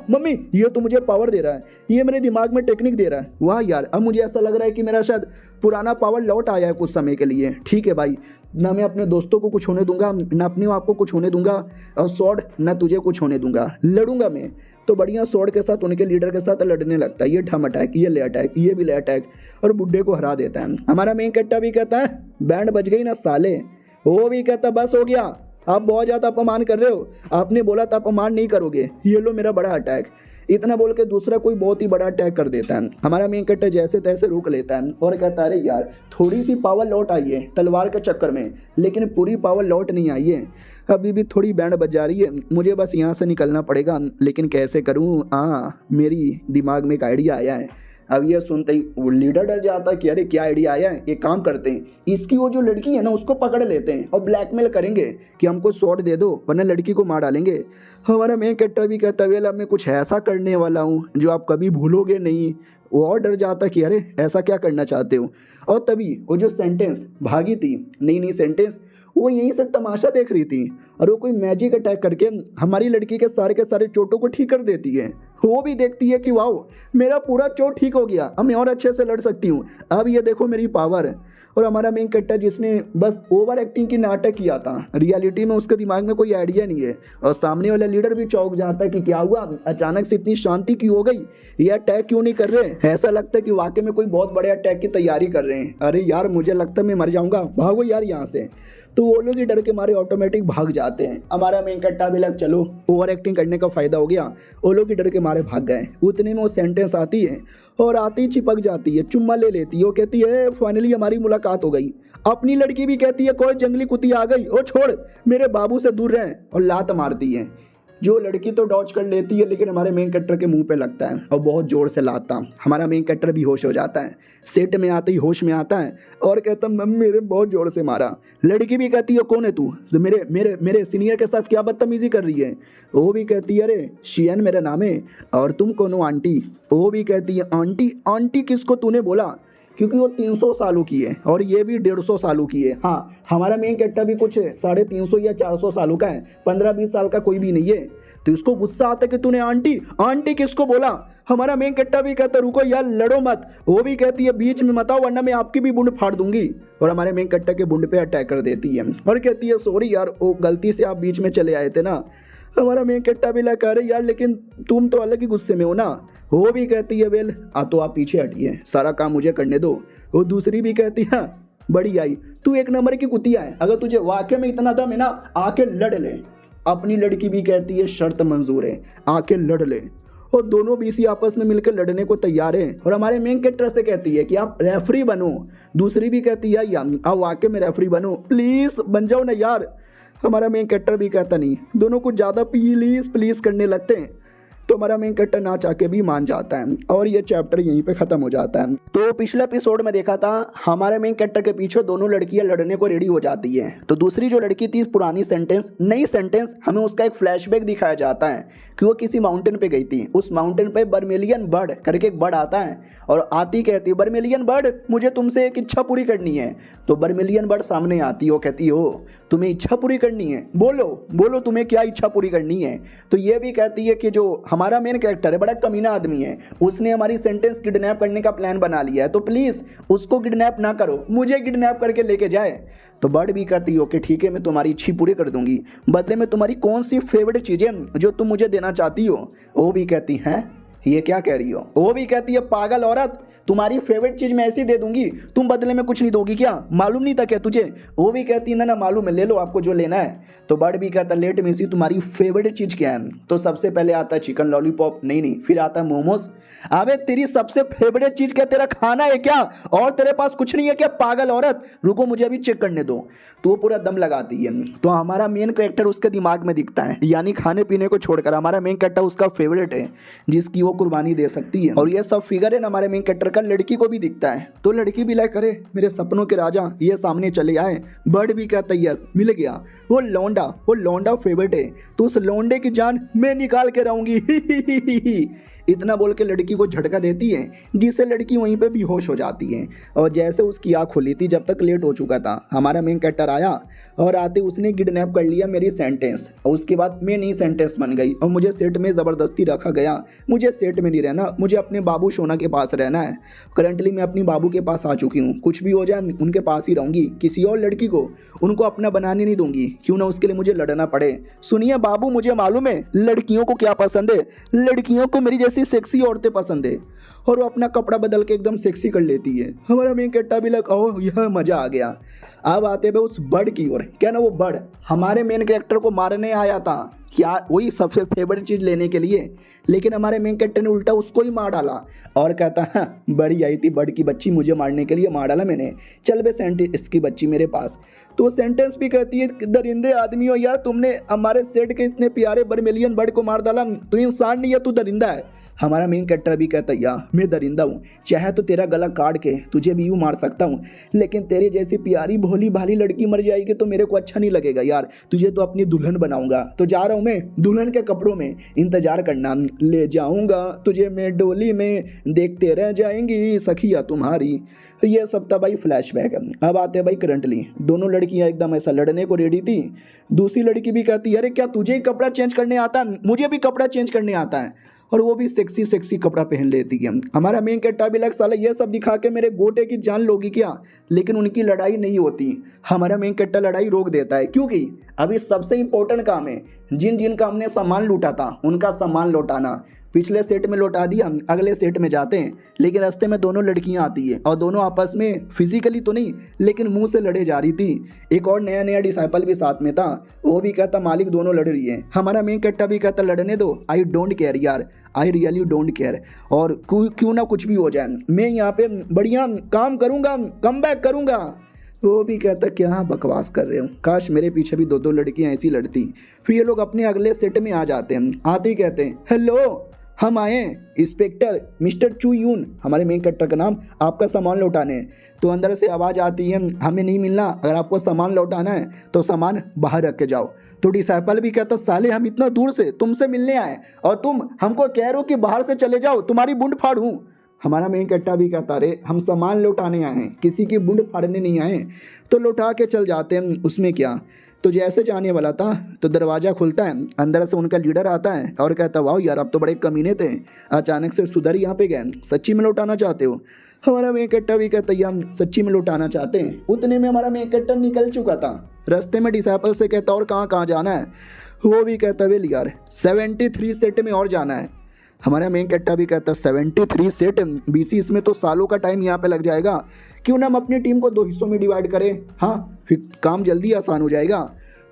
मम्मी ये तो मुझे पावर दे रहा है, ये मेरे दिमाग में टेक्निक दे रहा है। वाह यार, अब मुझे ऐसा लग रहा है कि मेरा शायद पुराना पावर लौट आया है कुछ समय के लिए। ठीक है भाई, ना मैं अपने दोस्तों को कुछ होने दूंगा, ना अपने आप को कुछ होने दूंगा, और सॉर्ड ना तुझे कुछ होने दूंगा, लड़ूंगा मैं। तो बढ़िया सॉर्ड के साथ उनके लीडर के साथ लड़ने लगता है। ये ठम अटैक, ये ले अटैक, ये भी ले अटैक, और बुड्ढे को हरा देता है। हमारा मेन कैरेक्टर भी कहता है बैंड बज गई ना साले। वो भी कहता बस हो गया, आप बहुत ज़्यादा अपमान कर रहे हो, आपने बोला था अपमान नहीं करोगे, ये लो मेरा बड़ा अटैक। इतना बोल के दूसरा कोई बहुत ही बड़ा अटैक कर देता है। हमारा मेन कैरेक्टर जैसे तैसे रोक लेता है और कहता है अरे यार थोड़ी सी पावर लौट आई है तलवार के चक्कर में, लेकिन पूरी पावर लौट नहीं आई है, अभी भी थोड़ी बैंड बज जा रही है, मुझे बस यहाँ से निकलना पड़ेगा, लेकिन कैसे करूँ। मेरी दिमाग में एक आइडिया आया है। अब ये सुनते ही वो लीडर डर जाता है कि अरे क्या आइडिया आया है, एक काम करते हैं, इसकी वो जो लड़की है ना उसको पकड़ लेते हैं और ब्लैकमेल करेंगे कि हमको शॉट दे दो वरना लड़की को मार डालेंगे। हमारा मेन कैरेक्टर भी कहता है मैं कुछ ऐसा करने वाला हूँ जो आप कभी भूलोगे नहीं। वो और डर जाता कि अरे ऐसा क्या करना चाहते हो। और तभी वो जो सेंटेंस भागी थी, नई सेंटेंस, वो यहीं से तमाशा देख रही थी और वो कोई मैजिक अटैक करके हमारी लड़की के सारे चोटों को ठीक कर देती है। वो भी देखती है कि वाह मेरा पूरा चोट ठीक हो गया, अब मैं और अच्छे से लड़ सकती हूँ, अब ये देखो मेरी पावर। और हमारा मेन कैरेक्टर जिसने बस ओवर एक्टिंग की नाटक किया था, रियलिटी में उसके दिमाग में कोई आइडिया नहीं है, और सामने वाला लीडर भी चौंक जाता है कि क्या हुआ, अचानक से इतनी शांति क्यों हो गई, ये अटैक क्यों नहीं कर रहे। ऐसा लगता है कि वाकई में कोई बहुत बड़े अटैक की तैयारी कर रहे हैं। अरे यार मुझे लगता है मैं मर जाऊंगा, भागो यार यहाँ से। तो वो लोग ही डर के मारे ऑटोमेटिक भाग जाते हैं। हमारा मेन कट्टा भी लग चलो ओवर एक्टिंग करने का फायदा हो गया, वो लोग ही डर के मारे भाग गए। उतने में वो सेंटेंस आती है और आती ही चिपक जाती है, चुम्मा ले लेती है। वो कहती है फाइनली हमारी मुलाकात हो गई। अपनी लड़की भी कहती है कोई जंगली कुत्ती आ गई, ओ छोड़ मेरे बाबू से दूर रहे, और लात मारती है। जो लड़की तो डॉज कर लेती है, लेकिन हमारे मेन कैरेक्टर के मुंह पे लगता है और बहुत जोर से लाता। हमारा मेन कैरेक्टर भी होश हो जाता है, सेट में आते ही होश में आता है और कहता मम्मी मेरे बहुत जोर से मारा। लड़की भी कहती है कौन है तू, मेरे मेरे मेरे सीनियर के साथ क्या बदतमीजी कर रही है। वो भी कहती है अरे शियन मेरा नाम है, और तुम कौन हो आंटी। वो भी कहती है आंटी आंटी किसको तूने बोला, क्योंकि वो 300 सालों की है और ये भी 150 सालों की है। हाँ हमारा मेन कैरेक्टर भी कुछ 350 या 400 सालों का है, 15-20 साल का कोई भी नहीं है। तो इसको गुस्सा आता है कि तूने आंटी आंटी किसको बोला। हमारा मेन कैरेक्टर भी कहता रुको यार लड़ो मत। वो भी कहती है बीच में मत आओ वरना मैं आपकी भी बुंड फाड़ दूंगी, और हमारे मेन कैरेक्टर के बुंड पे अटैक कर देती है और कहती है सॉरी यार वो गलती से आप बीच में चले आए थे ना। हमारा मेन कैरेक्टर भी लगा अरे यार लेकिन तुम तो अलग ही गुस्से में हो ना। वो भी कहती है वेल तो आप पीछे हटिए, सारा काम मुझे करने दो। वो दूसरी भी कहती है बड़ी आई तू एक नंबर की कुतिया है, अगर तुझे वाकई में इतना दम है ना आके लड़ ले। अपनी लड़की भी कहती है शर्त मंजूर है, आके लड़ ले। और दोनों बीसी आपस में मिलकर लड़ने को तैयार है और हमारे मेन कैरेक्टर से कहती है कि आप रेफरी बनो। दूसरी भी कहती है यार आप वाकई में रेफरी बनो, प्लीज बन जाओ ना यार। हमारा मेन कैरेक्टर भी कहता नहीं, दोनों कुछ ज़्यादा प्लीज प्लीज करने लगते हैं। तो हमारा मेन कैरेक्टर ना चाह के भी मान जाता है और ये चैप्टर यहीं पे खत्म हो जाता है। तो पिछले एपिसोड में देखा था हमारे मेन कैरेक्टर के पीछे दोनों लड़कियां लड़ने को रेडी हो जाती है। तो दूसरी जो लड़की थी पुरानी सेंटेंस नई सेंटेंस, हमें उसका एक फ्लैशबैक दिखाया जाता है कि वो किसी माउंटेन पे गई थी। उस माउंटेन पे बर्मेलियन बर्ड करके एक बर्ड आता है और आती कहती है बर्मेलियन बर्ड मुझे तुमसे एक इच्छा पूरी करनी है। तो बर्मेलियन बर्ड सामने आती है, वो कहती हो तुम्हें इच्छा पूरी करनी है, बोलो बोलो तुम्हें क्या इच्छा पूरी करनी है। तो ये भी कहती है कि जो हमारा मेन कैरेक्टर है बड़ा कमीना आदमी है, उसने हमारी सेंटेंस किडनैप करने का प्लान बना लिया है, तो प्लीज़ उसको किडनैप ना करो, मुझे किडनैप करके लेके जाए। तो बर्ड भी कहती हो कि ठीक है मैं तुम्हारी इच्छा पूरी कर दूंगी, बदले में तुम्हारी कौन सी फेवरेट चीज़ें जो तुम मुझे देना चाहती हो। वो भी कहती हैं ये क्या कह रही हो। वो भी कहती है पागल औरत तुम्हारी फेवरेट चीज़ मैं ऐसी दे दूंगी, तुम बदले में कुछ नहीं दोगी क्या, मालूम नहीं था क्या तुझे। वो भी कहती है ना मालूम है, ले लो आपको जो लेना है। तो बर्ड भी कहता लेट मी सी तुम्हारी फेवरेट चीज़ क्या है। तो सबसे पहले आता है चिकन लॉलीपॉप, नहीं फिर आता है मोमोज। अबे तेरी सबसे फेवरेट चीज़ क्या तेरा खाना है क्या, और तेरे पास कुछ नहीं है क्या पागल औरत, रुको मुझे अभी चेक करने दो। तो वो पूरा दम लगाती है। तो हमारा मेन कैरेक्टर उसके दिमाग में दिखता है, यानी खाने पीने को छोड़कर हमारा मेन कैरेक्टर उसका फेवरेट है जिसकी वो कुर्बानी दे सकती है। और ये सब फिगर है ना हमारे मेन कैरेक्टर का लड़की को भी दिखता है। तो लड़की भी लाइक करे मेरे सपनों के राजा ये सामने चले आए। बर्ड भी कहता है यस मिल गया, वो लौंडा फेवरेट है, तो उस लौंडे की जान मैं निकाल के रहूंगी। इतना बोल के लड़की को झटका देती है जिससे लड़की वहीं पे बेहोश हो जाती है। और जैसे उसकी आँख खुली थी जब तक लेट हो चुका था, हमारा मेन कैरेक्टर आया और आते उसने किडनैप कर लिया मेरी सेंटेंस, और उसके बाद मैं नई सेंटेंस बन गई और मुझे सेट में ज़बरदस्ती रखा गया। मुझे सेट में नहीं रहना, मुझे अपने बाबू सोना के पास रहना है। करंटली मैं अपनी बाबू के पास आ चुकी हूँ, कुछ भी हो जाए उनके पास ही रहूँगी, किसी और लड़की को उनको अपना बनाने नहीं दूंगी, क्यों ना उसके लिए मुझे लड़ना पड़े। सुनिए बाबू मुझे मालूम है लड़कियों को क्या पसंद है, लड़कियों को मेरी जैसी सेक्सी औरतें पसंद है। और वो अपना कपड़ा बदल के एकदम सेक्सी कर लेती है। हमारा मेन कैरेक्टर भी लगा ओह यह मज़ा आ गया। अब आते हुए उस बर्ड की ओर, क्या ना वो बर्ड हमारे मेन कैरेक्टर को मारने आया था, क्या वही सबसे फेवरेट चीज़ लेने के लिए, लेकिन हमारे मेन कैरेक्टर ने उल्टा उसको ही मार डाला और कहता है बड़ी आई थी बर्ड की बच्ची मुझे मारने के लिए मार डाला मैंने, चल बे सेंटेंस इसकी बच्ची मेरे पास। तो सेंटेंस भी कहती है दरिंदे आदमी हो यार, तुमने हमारे सेट के इतने प्यारे बर्मेलियन बर्ड को मार डाला, तू इंसान नहीं है तू दरिंदा है। हमारा मेन कैरेक्टर भी कहता है यार मैं दरिंदा हूँ, चाहे तो तेरा गला काट के तुझे भी यूँ मार सकता हूँ, लेकिन तेरे जैसी प्यारी भोली भाली लड़की मर जाएगी तो मेरे को अच्छा नहीं लगेगा यार, तुझे तो अपनी दुल्हन बनाऊंगा। तो जा रहा हूँ मैं दुल्हन के कपड़ों में, इंतजार करना, ले जाऊंगा तुझे मैं डोली में, देखते रह जाएंगी सखिया तुम्हारी। ये सब था भाई फ्लैशबैक। अब आते हैं भाई करंटली। दोनों लड़कियां एकदम ऐसा लड़ने को रेडी थी। दूसरी लड़की भी कहती है अरे क्या तुझे ही कपड़ा चेंज करने आता है, मुझे भी कपड़ा चेंज करने आता है, और वो भी सेक्सी सेक्सी कपड़ा पहन लेती है। हमारा मेन कैरेक्टर भी लग साला ये सब दिखा के मेरे गोटे की जान लोगी क्या, लेकिन उनकी लड़ाई नहीं होती। हमारा मेन कैरेक्टर लड़ाई रोक देता है क्योंकि अभी सबसे इंपॉर्टेंट काम है जिन जिन का हमने सामान लूटा था उनका सामान लौटाना। पिछले सेट में लौटा दिया, अगले सेट में जाते हैं, लेकिन रास्ते में दोनों लड़कियां आती है और दोनों आपस में फिजिकली तो नहीं लेकिन मुंह से लड़े जा रही थी। एक और नया नया डिसाइपल भी साथ में था, वो भी कहता मालिक दोनों लड़ रही है। हमारा मेन कैरेक्टर भी कहता लड़ने दो, आई डोंट केयर यार, आई रियली डोंट केयर, और क्यों ना कुछ भी हो जाए मैं यहाँ पे बढ़िया काम करूँगा, कम बैक करूँगा। वो भी कहता क्या बकवास कर रहे हो, काश मेरे पीछे भी दो दो लड़कियां ऐसी लड़ती। फिर ये लोग अपने अगले सेट में आ जाते हैं। आते ही कहते हैं हेलो हम आए इंस्पेक्टर मिस्टर चू यून, हमारे मेन कैरेक्टर का नाम, आपका सामान लौटाने। तो अंदर से आवाज़ आती है हमें नहीं मिलना, अगर आपको सामान लौटाना है तो सामान बाहर रख के जाओ। तो डिसाइपल भी कहता साले हम इतना दूर से तुमसे मिलने आए और तुम हमको कह रहे हो कि बाहर से चले जाओ, तुम्हारी बूंद फाड़ूं। हमारा मेन कैरेक्टर भी कहता अरे हम सामान लौटाने आए हैं, किसी की बूंद फाड़ने नहीं आए। तो लौटा के चल जाते हैं, उसमें क्या। तो जैसे जाने वाला था तो दरवाज़ा खुलता है, अंदर से उनका लीडर आता है और कहता वाह यार अब तो बड़े कमीने थे, अचानक से सुधर यहाँ पे गए, सच्ची में लौटाना चाहते हो। हमारा मेन कैरेक्टर भी कहता हम सच्ची में लौटाना चाहते हैं। उतने में हमारा मेन कैरेक्टर निकल चुका था। रास्ते में डिसाइपल से कहता और कहाँ कहाँ जाना है, वो भी कहता वेल यार 73 सेट में और जाना है। हमारा मेन कैरेक्टर भी कहता 73 सेट BC, इसमें तो सालों का टाइम यहाँ पे लग जाएगा, क्यों ना हम अपनी टीम को 2 हिस्सों में डिवाइड करें, हाँ फिर काम जल्दी आसान हो जाएगा।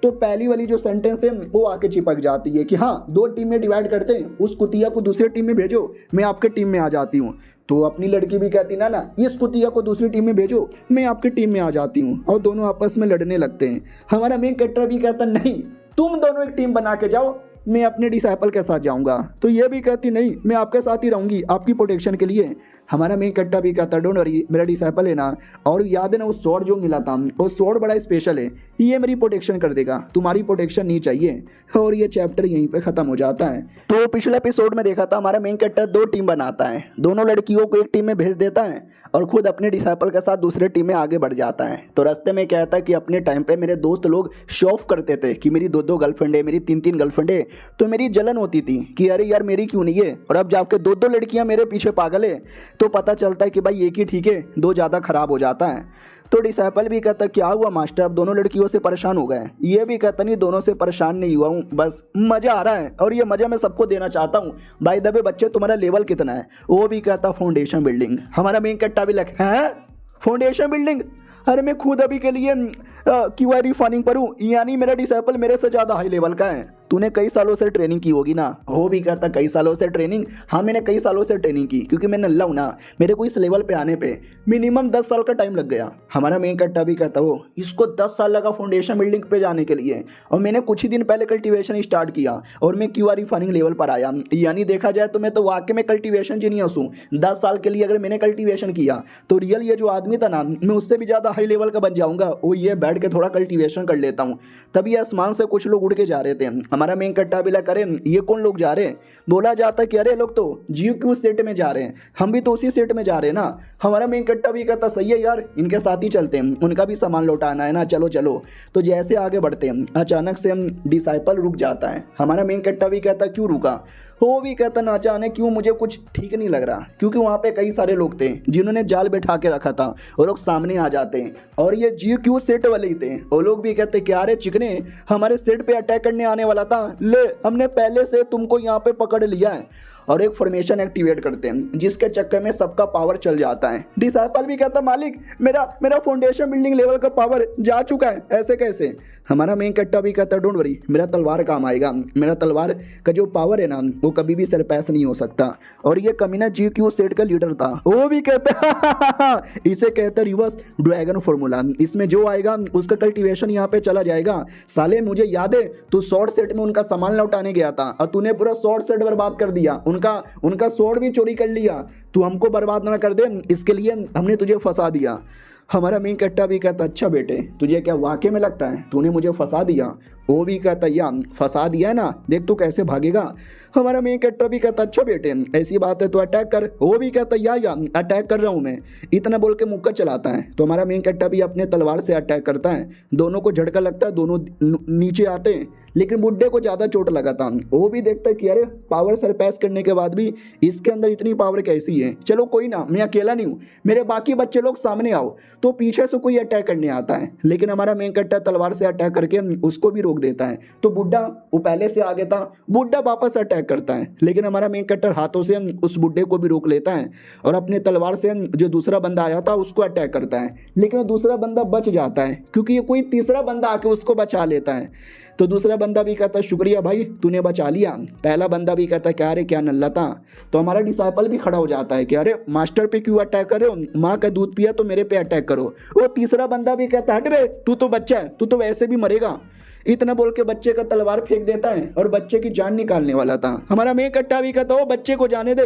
तो पहली वाली जो सेंटेंस है वो आके चिपक जाती है कि हाँ 2 टीम में डिवाइड करते हैं, उस कुतिया को दूसरी टीम में भेजो, मैं आपके टीम में आ जाती हूँ। तो अपनी लड़की भी कहती ना इस कुतिया को दूसरी टीम में भेजो, मैं आपकी टीम में आ जाती हूँ, और दोनों आपस में लड़ने लगते हैं। हमारा मेन कैरेक्टर भी कहता नहीं तुम दोनों एक टीम बना के जाओ, मैं अपने डिसाइपल के साथ जाऊंगा। तो ये भी कहती नहीं मैं आपके साथ ही रहूंगी आपकी प्रोटेक्शन के लिए। हमारा मेन कैरेक्टर भी कहता डोंट वरी मेरा डिसाइपल है ना, और याद है ना वो स्वॉर्ड जो मिला था वो स्वॉर्ड बड़ा स्पेशल है, ये मेरी प्रोटेक्शन कर देगा, तुम्हारी प्रोटेक्शन नहीं चाहिए। और ये चैप्टर यहीं पे खत्म हो जाता है। तो पिछले एपिसोड में देखा था हमारा मेन कैरेक्टर 2 टीम बनाता है, दोनों लड़कियों को एक टीम में भेज देता है और खुद अपने डिसाइपल के साथ दूसरे टीम में आगे बढ़ जाता है। तो रास्ते में कहता है कि अपने टाइम पे मेरे दोस्त लोग शो ऑफ करते थे कि मेरी 2-2 गर्लफ्रेंड है, मेरी 3-3 गर्लफ्रेंड है, तो मेरी जलन होती थी कि अरे यार मेरी क्यों नहीं है, और अब जाके 2-2 लड़कियां मेरे पीछे पागल है, तो पता चलता है कि भाई एक ही ठीक है, 2 ज़्यादा खराब हो जाता है। तो डिसाइपल भी कहता क्या हुआ मास्टर, अब दोनों लड़कियों से परेशान हो गए। ये भी कहता नहीं दोनों से परेशान नहीं हुआ हूँ, बस मज़ा आ रहा है और ये मज़ा मैं सबको देना चाहता हूँ। बाय द वे बच्चे तुम्हारा लेवल कितना है, वो भी कहता फाउंडेशन बिल्डिंग। हमारा मेन कैरेक्टर भी लग है फाउंडेशन बिल्डिंग, अरे मैं खुद अभी के लिए क्यूआरई फनिंग पर हूँ, यानी मेरा डिसाइपल मेरे से ज़्यादा हाई लेवल का है। तूने कई सालों से ट्रेनिंग की होगी ना, वो भी कहता कई सालों से ट्रेनिंग, हाँ मैंने कई सालों से ट्रेनिंग की, क्योंकि मैं नल्ला हूँ ना, मेरे को इस लेवल पे आने पे मिनिमम 10 साल का टाइम लग गया। हमारा मेन कैरेक्टर भी कहता वो इसको 10 साल लगा फाउंडेशन बिल्डिंग पे जाने के लिए, और मैंने कुछ ही दिन पहले कल्टीवेशन स्टार्ट किया और मैं क्यूआरई फनिंग लेवल पर आया। यानी देखा जाए तो मैं तो वाकई में कल्टीवेशन जीनियस हूँ। 10 साल के लिए अगर मैंने कल्टीवेशन किया तो रियल ये जो आदमी था ना, मैं उससे भी ज़्यादा हाई लेवल का बन जाऊँगा। वो ये बैठ के थोड़ा कल्टीवेशन कर लेता हूँ। तभी आसमान से कुछ लोग उड़ के जा रहे थे। हमारा मेन कैरेक्टर भी करे ये कौन लोग जा रहे हैं, बोला जाता कि अरे लोग तो GQ सेट में जा रहे हैं, हम भी तो उसी सेट में जा रहे हैं ना। हमारा मेन कैरेक्टर भी कहता सही है यार, इनके साथ ही चलते हैं, उनका भी सामान लौटाना है ना, चलो चलो। तो जैसे आगे बढ़ते हैं अचानक से हम डिसाइपल रुक जाता है। हमारा मेन कैरेक्टर भी कहता क्यों रुका, वो भी कहता ना जाने क्यों मुझे कुछ ठीक नहीं लग रहा, क्योंकि वहाँ पे कई सारे लोग थे जिन्होंने जाल बैठा के रखा था, वो लोग सामने आ जाते हैं और ये GQ सेट वाले ही थे। वो लोग भी कहते क्या रे चिकने, हमारे सेट पे अटैक करने आने वाला था, ले हमने पहले से तुमको यहाँ पे पकड़ लिया है, और एक फॉर्मेशन एक्टिवेट करते हैं जिसके चक्कर में सबका पावर चल जाता है। डिसाइपल भी कहता मालिक मेरा फाउंडेशन बिल्डिंग लेवल का पावर जा चुका है, ऐसे कैसे। हमारा मेन कैरेक्टर भी कहता डोंट वरी मेरा तलवार काम आएगा, मेरा तलवार का जो पावर है ना वो कभी भी सरपास नहीं हो सकता। और ये कमीना GQ सेट का लीडर था, वो भी कहता इसे कहता रिवर्स ड्रैगन फॉर्मूला, इसमें जो आएगा उसका कल्टीवेशन यहाँ पे चला जाएगा। साले मुझे याद है तू शॉर्ट सेट में उनका सामान लौटाने गया था और तूने पूरा शॉर्ट सेट बर्बाद कर दिया, उनका उनका स्वॉर्ड भी चोरी कर लिया। तू हमको बर्बाद ना कर दे, इसके लिए हमने तुझे फंसा दिया। हमारा मेन कट्टा भी कहता अच्छा बेटे, तुझे क्या वाकई में लगता है तूने मुझे फंसा दिया? वो भी कहता या फंसा दिया है ना, देख तू कैसे भागेगा। हमारा मेन कट्टा भी कहता अच्छा बेटे ऐसी बात है तो अटैक कर। वो भी कहता या अटैक कर रहा हूँ मैं, इतना बोल के मुक्का चलाता है। तो हमारा मेन कट्टा भी अपने तलवार से अटैक करता है। दोनों को झटका लगता है, दोनों नीचे आते हैं, लेकिन बुड्ढे को ज़्यादा चोट लगा था। वो भी देखता है कि अरे पावर सरपास करने के बाद भी इसके अंदर इतनी पावर कैसी है। चलो कोई ना, मैं अकेला नहीं हूँ, मेरे बाकी बच्चे लोग सामने आओ। तो पीछे से कोई अटैक करने आता है, लेकिन हमारा मेन कट्टा तलवार से अटैक करके उसको भी रोक देता है। तो बुड्ढा, वो पहले से आगे था, बुड्ढा वापस अटैक करता है, लेकिन हमारा मेन कट्टर हाथों से उस बुड्ढे को भी रोक लेता है और अपने तलवार से जो दूसरा बंदा आया था उसको अटैक करता है। लेकिन वो दूसरा बंदा बच जाता है क्योंकि ये कोई तीसरा बंदा आके उसको बचा लेता है। तो दूसरा बंदा भी कहता शुक्रिया भाई तूने बचा लिया। पहला बंदा भी कहता क्या अरे क्या नल्ला था। तो हमारा डिसाइपल भी खड़ा हो जाता है कि अरे मास्टर पे क्यों अटैक कर रहे हो, माँ का दूध पिया तो मेरे पे अटैक करो। वो तीसरा बंदा भी कहता हट बे, तू तो बच्चा है, तू तो वैसे भी मरेगा। इतना बोल के बच्चे का तलवार फेंक देता है और बच्चे की जान निकालने वाला था। हमारा मेन कट्टा भी कहता हो बच्चे को जाने दे,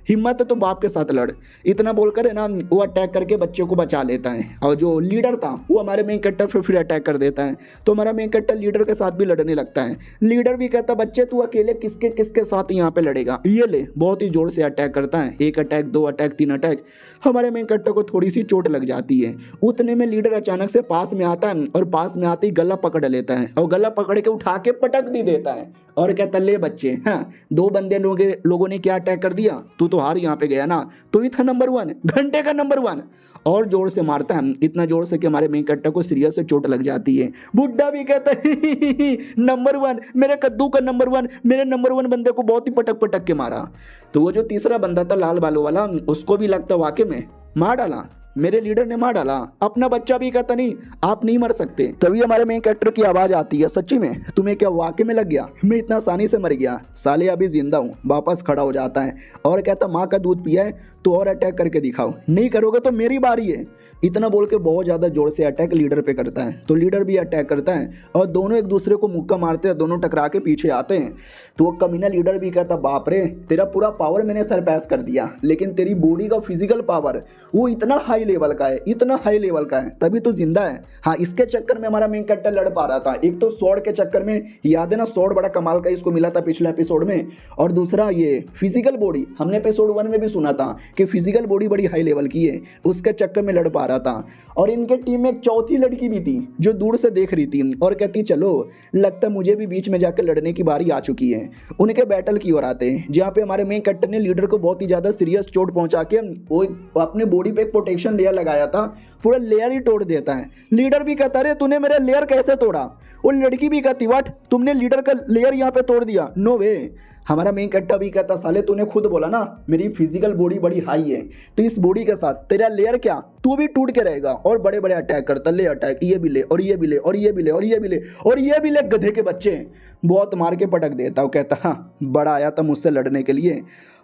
हिम्मत है तो बाप के साथ लड़। इतना बोलकर है ना वो अटैक करके बच्चे को बचा लेता है। और जो लीडर था वो हमारे मेन कट्टा फिर अटैक कर देता है। तो हमारा मेन कट्टा लीडर के साथ भी लड़ने लगता है। लीडर भी कहता बच्चे तू अकेले किसके किसके साथ यहाँ पे लड़ेगा, ये ले। बहुत ही जोर से अटैक करता है, 1 अटैक 2 अटैक 3 अटैक। हमारे मेन कट्टा को थोड़ी सी चोट लग जाती है। उतने में लीडर अचानक से पास में आता है और पास में आते ही गला पकड़ लेता है और गला पकड़ के उठा के पटक भी देता है और कहता ले बच्चे, हाँ 2 बंदे लोगों ने क्या अटैक कर दिया, तू तो हार यहाँ पे गया ना, तू ही था नंबर 1, घंटे का नंबर 1। और जोर से मारता है, इतना जोर से कि हमारे मेन कट्टा को सीरियस से चोट लग जाती है। बुड्ढा भी कहता है नंबर 1, मेरे कद्दू का नंबर 1, मेरे नंबर 1 बंदे को बहुत ही पटक पटक के मारा। तो वो जो तीसरा बंदा था लाल बालों वाला, उसको भी लगता वाकई में मार डाला, मेरे लीडर ने मार डाला। अपना बच्चा भी कहता नहीं आप नहीं मर सकते। तभी हमारे मेन कैरेक्टर की आवाज आती है सच्ची में तुम्हें क्या वाकई में लग गया, मैं इतना आसानी से मर गया, साले अभी जिंदा हूँ। वापस खड़ा हो जाता है और कहता माँ का दूध पिया है तो और अटैक करके दिखाओ, नहीं करोगे तो मेरी बारी है। इतना बोल के बहुत ज़्यादा जोर से अटैक लीडर पे करता है। तो लीडर भी अटैक करता है और दोनों एक दूसरे को मुक्का मारते हैं, दोनों टकरा के पीछे आते हैं। तो वो कमीना लीडर भी कहता बाप रे तेरा पूरा पावर मैंने सरपास कर दिया, लेकिन तेरी बॉडी का फिजिकल पावर वो इतना हाई लेवल का है, इतना हाई लेवल का है, तभी तो जिंदा है। हाँ इसके चक्कर में हमारा मेन कैरेक्टर लड़ पा रहा था। एक तो स्वॉर्ड के चक्कर में, याद है ना स्वॉर्ड बड़ा कमाल का इसको मिला था पिछले एपिसोड में, और दूसरा ये फिजिकल बॉडी, हमने एपिसोड 1 में भी सुना था कि फिजिकल बॉडी बड़ी हाई लेवल की है, उसके चक्कर में लड़ पा रहा था। और इनके टीम में एक चौथी लड़की भी थी जो दूर से देख रही थी और कहती चलो लगता मुझे भी बीच में जाकर लड़ने की बारी आ चुकी है। उनके बैटल की ओर आते हैं जहाँ पे हमारे मेन कैरेक्टर ने लीडर को बहुत ही ज़्यादा सीरियस चोट पहुंचा के वो अपने बॉडी पे एक प्रोटेक्शन लेयर लगाया था, पूरा लेयर ही तोड़ देता है। लीडर भी कहता रे तूने मेरा लेयर कैसे तोड़ा, वो लड़की भी कहती व्हाट तुमने लीडर का लेयर यहाँ पे तोड़ दिया, नो वे। हमारा मेन कैरेक्टर भी कहता साले तूने खुद बोला ना मेरी फिजिकल बॉडी बड़ी हाई है, तो इस बॉडी के साथ तेरा लेयर क्या तू भी टूट के रहेगा। और बड़े बड़े अटैक करता, ले अटैक, ये भी ले और ये भी ले और ये भी ले और ये भी ले और ये भी ले, गधे के बच्चे बहुत मार के पटक देता। वो कहता हाँ बड़ा आया था मुझसे लड़ने के लिए,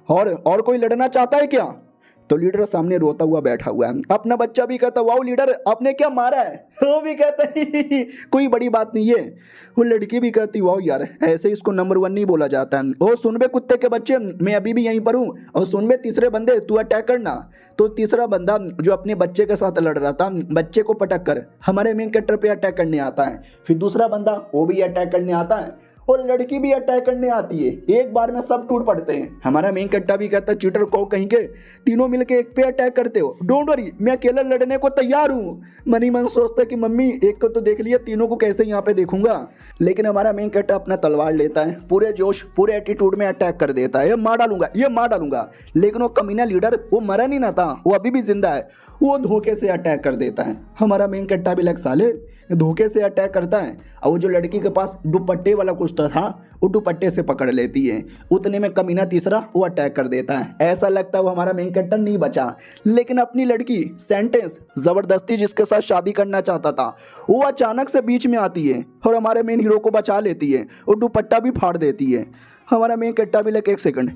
और कोई लड़ना चाहता है क्या। तो लीडर सामने रोता हुआ बैठा हुआ है। अपना बच्चा भी कहता वाओ लीडर आपने क्या मारा है, वो भी कहता है कोई बड़ी बात नहीं है। वो लड़की भी कहती वाओ यार ऐसे इसको नंबर 1 नहीं बोला जाता है। ओ सुन बे कुत्ते के बच्चे मैं अभी भी यहीं पर हूँ, और सुन बे तीसरे बंदे तू अटैक करना। तो तीसरा बंदा जो अपने बच्चे के साथ लड़ रहा था, बच्चे को पटक कर हमारे मेन कैरेक्टर पे अटैक करने आता है। फिर दूसरा बंदा वो भी अटैक करने आता है और लड़की भी अटैक करने आती है। एक बार में सब टूट पड़ते हैं। हमारा मेन कैरेक्टर भी कहता चीटर को कहीं के तीनों मिलके एक पे अटैक करते हो, डोंट वरी मैं अकेला लड़ने को तैयार हूँ। मनी मन सोचता कि मम्मी एक को तो देख लिया, तीनों को कैसे यहाँ पे देखूंगा। लेकिन हमारा मेन कैरेक्टर अपना तलवार लेता है, पूरे जोश पूरे एटीट्यूड में अटैक कर देता है, ये मार डालूंगा ये मार डालूंगा। लेकिन वो कमीना लीडर वो मरा नहीं ना था, वो अभी भी जिंदा है, वो धोखे से अटैक कर देता है। हमारा मेन कैरेक्टर भी लग साले धोखे से अटैक करता है, और वो जो लड़की के पास दुपट्टे वाला कुछ तो था वो दुपट्टे से पकड़ लेती है। उतने में कमीना तीसरा वो अटैक कर देता है। ऐसा लगता है वो हमारा मेन कैरेक्टर नहीं बचा, लेकिन अपनी लड़की सेंटेंस जबरदस्ती जिसके साथ शादी करना चाहता था वो अचानक से बीच में आती है और हमारे मेन हीरो को बचा लेती है और दुपट्टा भी फाड़ देती है। हमारा मेन कैरेक्टर भी लग एक सेकंड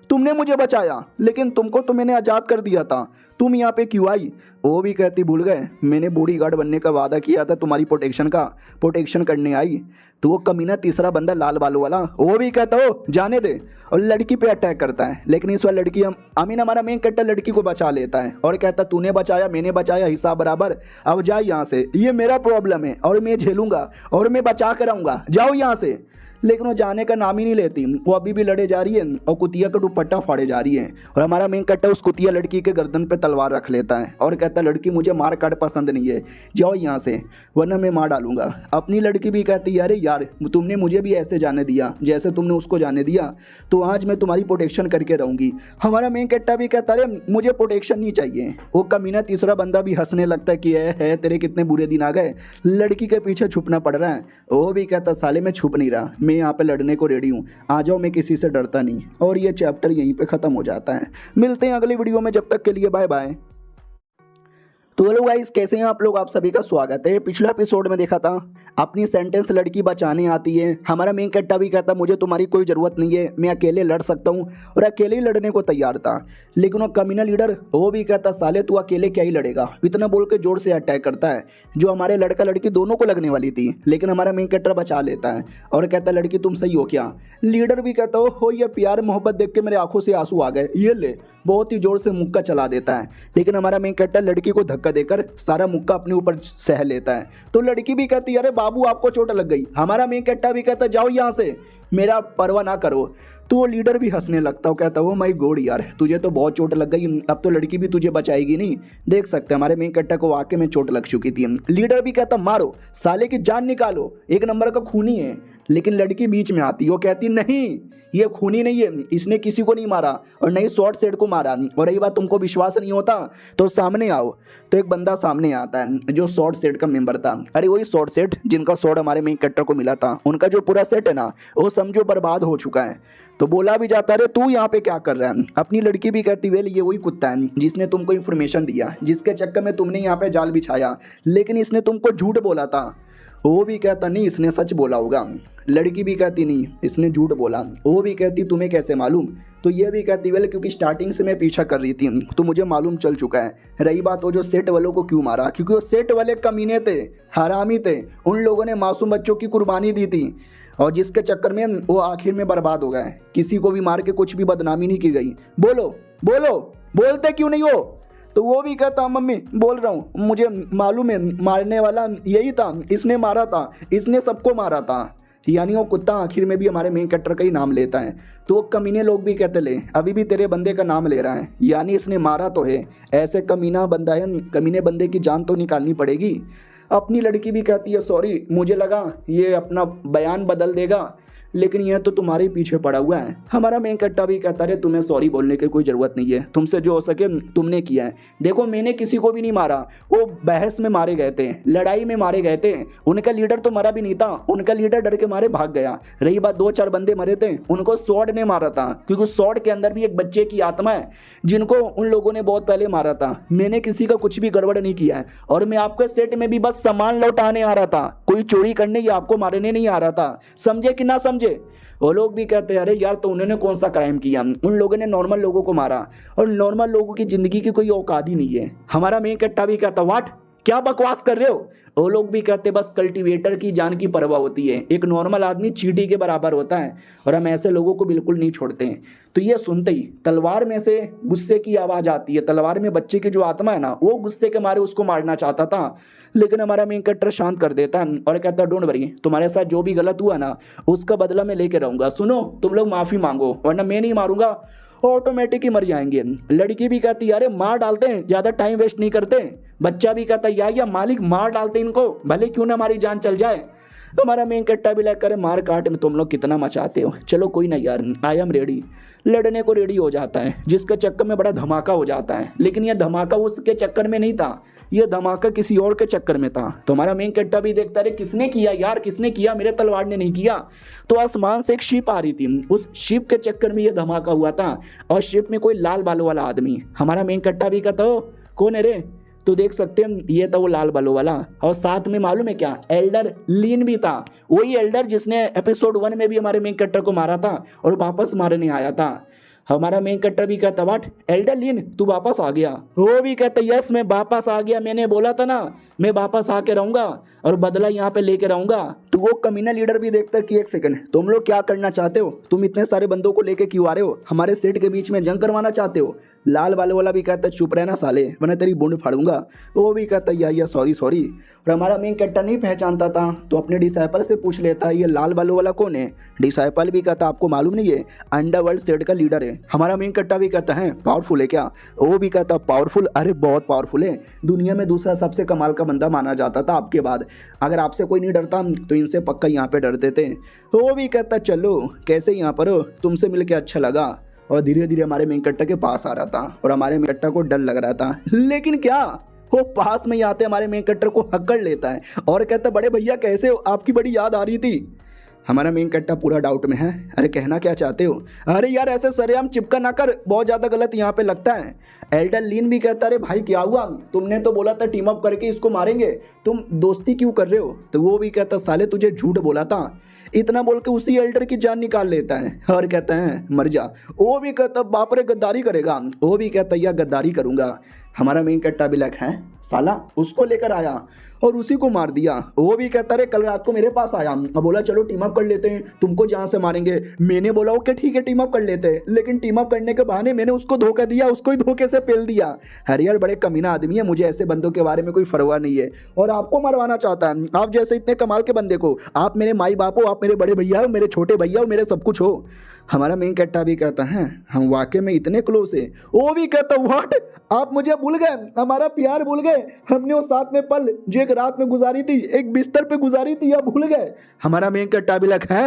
तुमने मुझे बचाया, लेकिन तुमको तो मैंने आज़ाद कर दिया था, तुम यहाँ पे क्यों आई? वो भी कहती भूल गए, मैंने बॉडीगार्ड बनने का वादा किया था तुम्हारी प्रोटेक्शन करने आई। तो वो कमीना तीसरा बंदा लाल बालों वाला वो भी कहता हो जाने दे, और लड़की पे अटैक करता है। लेकिन इस बार लड़की अमीन हमारा मेन कैरेक्टर लड़की को बचा लेता है और कहता तूने बचाया मैंने बचाया हिसाब बराबर, अब जा यहाँ से, ये मेरा प्रॉब्लम है और मैं झेलूंगा और मैं बचा कर आऊँगा, जाओ यहाँ से। लेकिन वो जाने का नाम ही नहीं लेती, वो अभी भी लड़े जा रही है और कुतिया का दुपट्टा फाड़े जा रही है। और हमारा मेन कट्टा उस कुतिया लड़की के गर्दन पे तलवार रख लेता है और कहता है लड़की मुझे मार काट पसंद नहीं है, जाओ यहाँ से वरना मैं मार डालूंगा। अपनी लड़की भी कहती है अरे यार तुमने मुझे भी ऐसे जाने दिया जैसे तुमने उसको जाने दिया, तो आज मैं तुम्हारी प्रोटेक्शन करके रहूँगी। हमारा मेन कट्टा भी कहता है मुझे प्रोटेक्शन नहीं चाहिए। वो कमीना तीसरा बंदा भी हंसने लगता है कि है तेरे कितने बुरे दिन आ गए, लड़की के पीछे छुपना पड़ रहा है। वो भी कहता साले मैं छुप नहीं रहा, मैं यहाँ पे लड़ने को रेडी हूँ, आ जाओ मैं किसी से डरता नहीं। और ये चैप्टर यहीं पे ख़त्म हो जाता है। मिलते हैं अगली वीडियो में, जब तक के लिए बाय बाय। तो हेलो गाइस, कैसे हैं आप लोग? आप सभी का स्वागत है। पिछला एपिसोड में देखा था अपनी सेंटेंस लड़की बचाने आती है, हमारा मेन कैरेक्टर भी कहता मुझे तुम्हारी कोई ज़रूरत नहीं है, मैं अकेले लड़ सकता हूँ, और अकेले ही लड़ने को तैयार था। लेकिन वो कमीना लीडर वो भी कहता साले तू अकेले क्या ही लड़ेगा, इतना बोल के जोर से अटैक करता है जो हमारे लड़का लड़की दोनों को लगने वाली थी। लेकिन हमारा मेन कैरेक्टर बचा लेता है और कहता लड़की तुम सही हो क्या? लीडर भी कहता हो ये प्यार मोहब्बत देख के मेरे आंखों से आंसू आ गए, ये ले, बहुत ही जोर से मुक्का चला देता है। लेकिन हमारा मेन कैरेक्टर लड़की को धक्का देकर सारा मुक्का अपने ऊपर सह लेता है। तो लड़की भी कहती है अरे बाबू आपको चोट लग गई। हमारा मेन कैरेक्टर भी कहता जाओ यहाँ से, मेरा परवाह ना करो। तो वो लीडर भी हंसने लगता है, कहता है माय गॉड यार तुझे तो बहुत चोट लग गई, अब तो लड़की भी तुझे बचाएगी नहीं। देख सकते हैं हमारे मेन कैरेक्टर को वाकई में चोट लग चुकी थी। लीडर भी कहता मारो साले की जान निकालो, एक नंबर का खूनी है। लेकिन लड़की बीच में आती, वो कहती नहीं ये खूनी नहीं है, इसने किसी को नहीं मारा और नहीं शॉर्ट सेट को मारा। और रही बात तुमको विश्वास नहीं होता तो सामने आओ। तो एक बंदा सामने आता है जो शॉर्ट सेट का मेंबर था। अरे वही शॉर्ट सेट जिनका शॉर्ट हमारे मेन कैरेक्टर को मिला था, उनका जो पूरा सेट है ना वो समझो बर्बाद हो चुका है। तो बोला भी जाता है तू यहाँ पे क्या कर रहा है? अपनी लड़की भी कहती वेल ये वही कुत्ता है जिसने तुमको इन्फॉर्मेशन दिया, जिसके चक्कर में तुमने यहाँ पे जाल बिछाया, लेकिन इसने तुमको झूठ बोला था। वो भी कहता नहीं इसने सच बोला होगा। लड़की भी कहती नहीं इसने झूठ बोला। वो भी कहती तुम्हें कैसे मालूम? तो ये भी कहती वेल क्योंकि स्टार्टिंग से मैं पीछा कर रही थी तो मुझे मालूम चल चुका है। रही बात वो जो सेट वालों को क्यों मारा, क्योंकि वो सेट वाले कमीने थे, हरामी थे, उन लोगों ने मासूम बच्चों की कुर्बानी दी थी और जिसके चक्कर में वो आखिर में बर्बाद हो गए। किसी को भी मार के कुछ भी बदनामी नहीं की गई। बोलो बोलो, बोलते क्यों नहीं हो? तो वो भी कहता मम्मी बोल रहा हूँ, मुझे मालूम है मारने वाला यही था, इसने मारा था, इसने सबको मारा था। यानी वो कुत्ता आखिर में भी हमारे मेन कैरेक्टर का ही नाम लेता है। तो वो कमीने लोग भी कहते ले अभी भी तेरे बंदे का नाम ले रहा है, यानी इसने मारा तो है। ऐसे कमीना बंदा है, कमीने बंदे की जान तो निकालनी पड़ेगी। अपनी लड़की भी कहती है सॉरी, मुझे लगा ये अपना बयान बदल देगा, लेकिन यह तो तुम्हारे पीछे पड़ा हुआ है। हमारा मेन कट्टा भी कहता है तुम्हें सॉरी बोलने की कोई ज़रूरत नहीं है, तुमसे जो हो सके तुमने किया है। देखो मैंने किसी को भी नहीं मारा, वो बहस में मारे गए थे, लड़ाई में मारे गए थे। उनका लीडर तो मरा भी नहीं था, उनका लीडर डर के मारे भाग गया। रही बात 2-4 बंदे मरे थे, उनको स्वॉर्ड ने मारा था, क्योंकि स्वॉर्ड के अंदर भी एक बच्चे की आत्मा है जिनको उन लोगों ने बहुत पहले मारा था। मैंने किसी का कुछ भी गड़बड़ नहीं किया है और मैं आपके सेट में भी बस सामान लौटाने आ रहा था, कोई चोरी करने या आपको मारने नहीं आ रहा था। समझे कि ना समझे? वो लोग भी कहते हैं अरे यार तो उन्होंने कौन सा क्राइम किया, उन लोगों ने नॉर्मल लोगों को मारा और नॉर्मल लोगों की ज़िंदगी की कोई औकात ही नहीं है। हमारा मेन कट्टा भी कहता व्हाट, क्या बकवास कर रहे हो? वो लोग भी कहते बस कल्टीवेटर की जान की परवाह होती है, एक नॉर्मल आदमी चींटी के बराबर होता है और हम ऐसे लोगों को बिल्कुल नहीं छोड़ते हैं। तो ये सुनते ही तलवार में से गुस्से की आवाज़ आती है। तलवार में बच्चे की जो आत्मा है ना वो गुस्से के मारे उसको मारना चाहता था, लेकिन हमारा मेन कैरेक्टर शांत कर देता है और कहता है डोंट वरी, तुम्हारे साथ जो भी गलत हुआ ना उसका बदला मैं लेके रहूँगा। सुनो तुम लोग माफ़ी मांगो वरना मैं नहीं मारूंगा, ऑटोमेटिक ही मर जाएंगे। लड़की भी कहती है अरे मार डालते हैं, ज़्यादा टाइम वेस्ट नहीं करते। बच्चा भी कहता है या मालिक मार डालते इनको, भले क्यों ना हमारी जान चल जाए। हमारा मेन कट्टा भी लग करे मार काट में तुम लोग कितना मचाते हो, चलो कोई ना यार आई एम रेडी। लड़ने को रेडी हो जाता है, जिसके चक्कर में बड़ा धमाका हो जाता है। लेकिन यह धमाका उसके चक्कर में नहीं था, यह धमाका किसी और के चक्कर में था। तो हमारा मेन कट्टा भी देखता है किसने किया यार, किसने किया, मेरे तलवार ने नहीं किया। तो आसमान से एक शिप आ रही थी, उस शिप के चक्कर में यह धमाका हुआ था और शिप में कोई लाल बालों वाला आदमी। हमारा मेन कट्टा भी कहता हो कौन है रे? तो देख सकते हैं ये था वो लाल बालों वाला और साथ में मालूम है क्या, एल्डर लीन भी था, वही एल्डर जिसने एपिसोड 1 में भी हमारे मेन कैरेक्टर को मारा था और वापस मारने आया था। हमारा मेन कट्टर भी कहता व्हाट एल्डरलिन तू वापस आ गया। वो भी कहता यस मैं वापस आ गया, मैंने बोला था ना मैं वापस आके रहूंगा और बदला यहाँ पे लेके रहूंगा। तो वो कमीना लीडर भी देखता कि एक सेकंड तुम लोग क्या करना चाहते हो, तुम इतने सारे बंदों को लेके क्यों आ रहे हो, हमारे सेट के बीच में जंग करवाना चाहते हो। लाल वाले वाला भी कहता चुप रहना साले वरना तेरी बूंद फाड़ूंगा। वो भी कहता या सॉरी सॉरी। और हमारा मेन कट्टर नहीं पहचानता था तो अपने डिसाइपल से पूछ लेता ये लाल वालों वाला कौन है। डिसाइपल भी कहता आपको मालूम नहीं है, अंडरवर्ल्ड स्टेट का लीडर है। हमारा मेन कट्टा भी कहता है पावरफुल है क्या। वो भी कहता पावरफुल, अरे बहुत पावरफुल है, दुनिया में दूसरा सबसे कमाल का बंदा माना जाता था आपके बाद। अगर आपसे कोई नहीं डरता तो इनसे पक्का यहाँ पे डरते थे। वो भी कहता चलो कैसे यहाँ पर हो, तुमसे मिल के अच्छा लगा। और धीरे धीरे हमारे मेन कट्टा के पास आ रहा था और हमारे मेन कट्टा को डर लग रहा था, लेकिन क्या वो पास में ही आते हमारे मेन कट्टर को हक्कड़ लेता है और कहता बड़े भैया कैसे हो, आपकी बड़ी याद आ रही थी। हमारा मेन कट्टा पूरा डाउट में है, अरे कहना क्या चाहते हो। अरे यार ऐसे सरेआम चिपका ना कर, बहुत ज़्यादा गलत यहाँ पे लगता है। एल्डर लीन भी कहता अरे भाई क्या हुआ, तुमने तो बोला था टीम अप करके इसको मारेंगे, तुम दोस्ती क्यों कर रहे हो। तो वो भी कहता साले तुझे झूठ बोला था। इतना बोल के उसी एल्डर की जान निकाल लेता है और कहता है मर जा। वो भी कहता बाप रे गद्दारी करेगा। वो भी कहता या गद्दारी करूंगा। हमारा मेन कट्टा भी लग है साला उसको लेकर आया और उसी को मार दिया। वो भी कहता रे कल रात को मेरे पास आया, अब बोला चलो टीम अप कर लेते हैं, तुमको जहाँ से मारेंगे। मैंने बोला ओके ठीक है टीम अप कर लेते हैं, लेकिन टीम अप करने के बहाने मैंने उसको धोखा दिया, उसको ही धोखे से पेल दिया। अरे यार बड़े कमीना आदमी है, मुझे ऐसे बंदों के बारे में कोई परवाह नहीं है और आपको मरवाना चाहता है। आप जैसे इतने कमाल के बंदे को, आप मेरे माई बाप हो, आप मेरे बड़े भैया हो, मेरे छोटे भैया हो, मेरे सब कुछ हो। हमारा मेन कट्टा भी कहता है हम वाकई में इतने क्लोज है। वो भी कहता व्हाट आप मुझे भूल गए, हमारा प्यार भूल गए, हमने वो साथ में पल जो एक रात में गुजारी थी, एक बिस्तर पे गुजारी थी, या भूल गए। हमारा मेन कट्टा भी लग है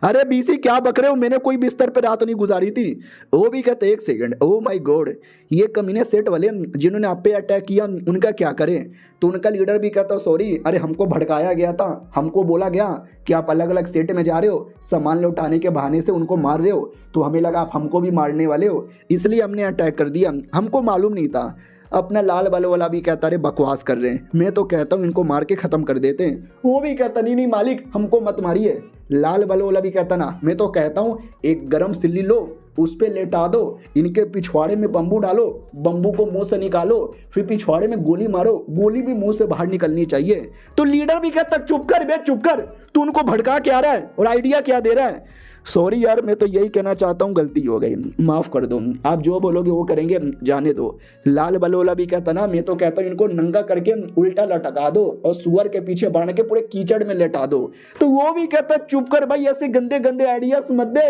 अरे बीसी क्या बक रहे हो, मैंने कोई बिस्तर पे रात नहीं गुजारी थी। वो भी कहते एक सेकंड ओ माय गॉड ये कमीने सेट वाले जिन्होंने आप पे अटैक किया उनका क्या करें। तो उनका लीडर भी कहता सॉरी, अरे हमको भड़काया गया था, हमको बोला गया कि आप अलग अलग सेट में जा रहे हो, सामान लौटाने के बहाने से उनको मार रहे हो, तो हमें लगा आप हमको भी मारने वाले हो, इसलिए हमने अटैक कर दिया, हमको मालूम नहीं था। अपना लाल वालों वाला भी कहता अरे बकवास कर रहे हैं, मैं तो कहता हूँ इनको मार के ख़त्म कर देते हैं। वो भी कहता नहीं मालिक हमको मत मारिए। लाल वालों वाला भी कहता ना मैं तो कहता हूँ एक गरम सिल्ली लो, उस पर लेटा दो, इनके पिछवाड़े में बम्बू डालो, बम्बू को मुंह से निकालो, फिर पिछवाड़े में गोली मारो, गोली भी मुंह से बाहर निकलनी चाहिए। तो लीडर भी कहता चुप कर बे चुप कर, तू उनको भड़का क्या रहा है और आइडिया क्या दे रहा है। सॉरी यार मैं तो यही कहना चाहता हूँ गलती हो गई, माफ़ कर दो, आप जो बोलोगे वो करेंगे, जाने दो। लाल बलोला भी कहता ना मैं तो कहता हूँ इनको नंगा करके उल्टा लटका दो और सुअर के पीछे बांध के पूरे कीचड़ में लेटा दो। तो वो भी कहता चुप कर भाई ऐसे गंदे गंदे आइडियाज मत दे।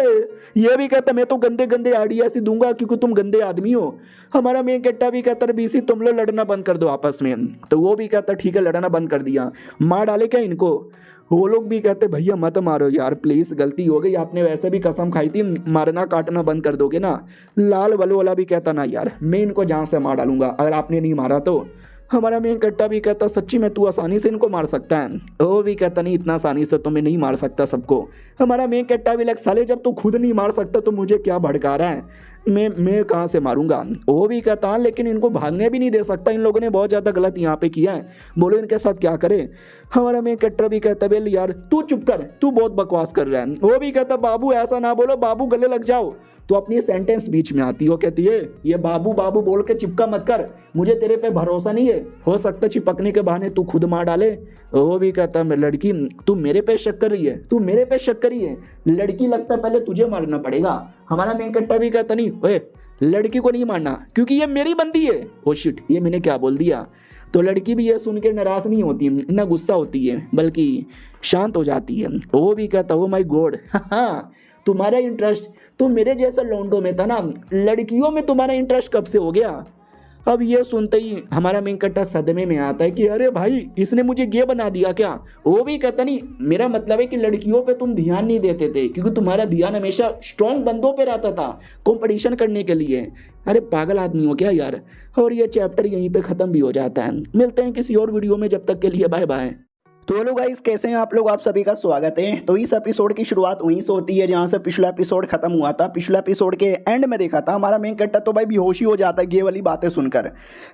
ये भी कहता मैं तो गंदे गंदे आइडियाज ही दूंगा क्योंकि तुम गंदे आदमी हो। हमारा मेन कट्टा भी कहता बीसी तुम लोग लड़ना बंद कर दो आपस में। तो वो भी कहता ठीक है लड़ना बंद कर दिया, मार डाले क्या इनको। वो लोग भी कहते भैया मत मारो यार प्लीज़ गलती हो गई, आपने वैसे भी कसम खाई थी, मारना काटना बंद कर दोगे ना। लाल वालों वाला भी कहता ना यार मैं इनको जान से मार डालूंगा अगर आपने नहीं मारा तो। हमारा मेन कट्टा भी कहता सच्ची में तू आसानी से इनको मार सकता है। वो भी कहता नहीं इतना आसानी से तो मैं नहीं मार सकता सबको। हमारा मेन कट्टा भी लग साले जब तू खुद नहीं मार सकता तो मुझे क्या भड़का रहा है, मैं कहाँ से मारूंगा। वो भी कहता लेकिन इनको भागने भी नहीं दे सकता, इन लोगों ने बहुत ज़्यादा गलत यहाँ पे किया है, बोलो इनके साथ क्या करे। हमारा मेन कट्टर भी कहता बेल यार तू चुप कर, तू बहुत बकवास कर रहा है। वो भी कहता बाबू ऐसा ना बोलो, बाबू गले लग जाओ। तो अपनी सेंटेंस बीच में आती हो कहती है ये बाबू बाबू बोल के चिपका मत कर, मुझे तेरे पे भरोसा नहीं है, हो सकता चिपकने के बहाने तू खुद मार डाले। वो भी कहता मैं लड़की तू मेरे पे शक कर रही है, तू मेरे पे शक करी है, लड़की लगता पहले तुझे मारना पड़ेगा। हमारा मेन कट्टा भी कहता नहीं ओए लड़की को नहीं मारना क्योंकि ये मेरी बंदी है। ओ शिट ये मैंने क्या बोल दिया। तो लड़की भी ये सुन के नाराज नहीं होती ना गुस्सा होती है बल्कि शांत हो जाती है। वो भी कहता ओ माय गॉड हाँ तुम्हारा इंटरेस्ट तो मेरे जैसा लौंडों में था ना, लड़कियों में तुम्हारा इंटरेस्ट कब से हो गया। अब ये सुनते ही हमारा मेन कट्टा सदमे में आता है कि अरे भाई इसने मुझे गे बना दिया क्या। वो भी कहता नहीं मेरा मतलब है कि लड़कियों पे तुम ध्यान नहीं देते थे क्योंकि तुम्हारा ध्यान हमेशा स्ट्रॉन्ग बंदों पे रहता था कंपटीशन करने के लिए। अरे पागल आदमी हो क्या यार। और ये चैप्टर यहीं पे ख़त्म भी हो जाता है। मिलते हैं किसी और वीडियो में, जब तक के लिए बाय बाय। तो हेलो गाइस, कैसे हैं आप लोग। आप सभी का स्वागत है। तो इस एपिसोड की शुरुआत वहीं से होती है जहां से पिछला एपिसोड खत्म हुआ था। पिछला एपिसोड के एंड में देखा था हमारा मेन कैरेक्टर तो भाई बेहोश ही हो जाता है ये वाली बातें सुनकर।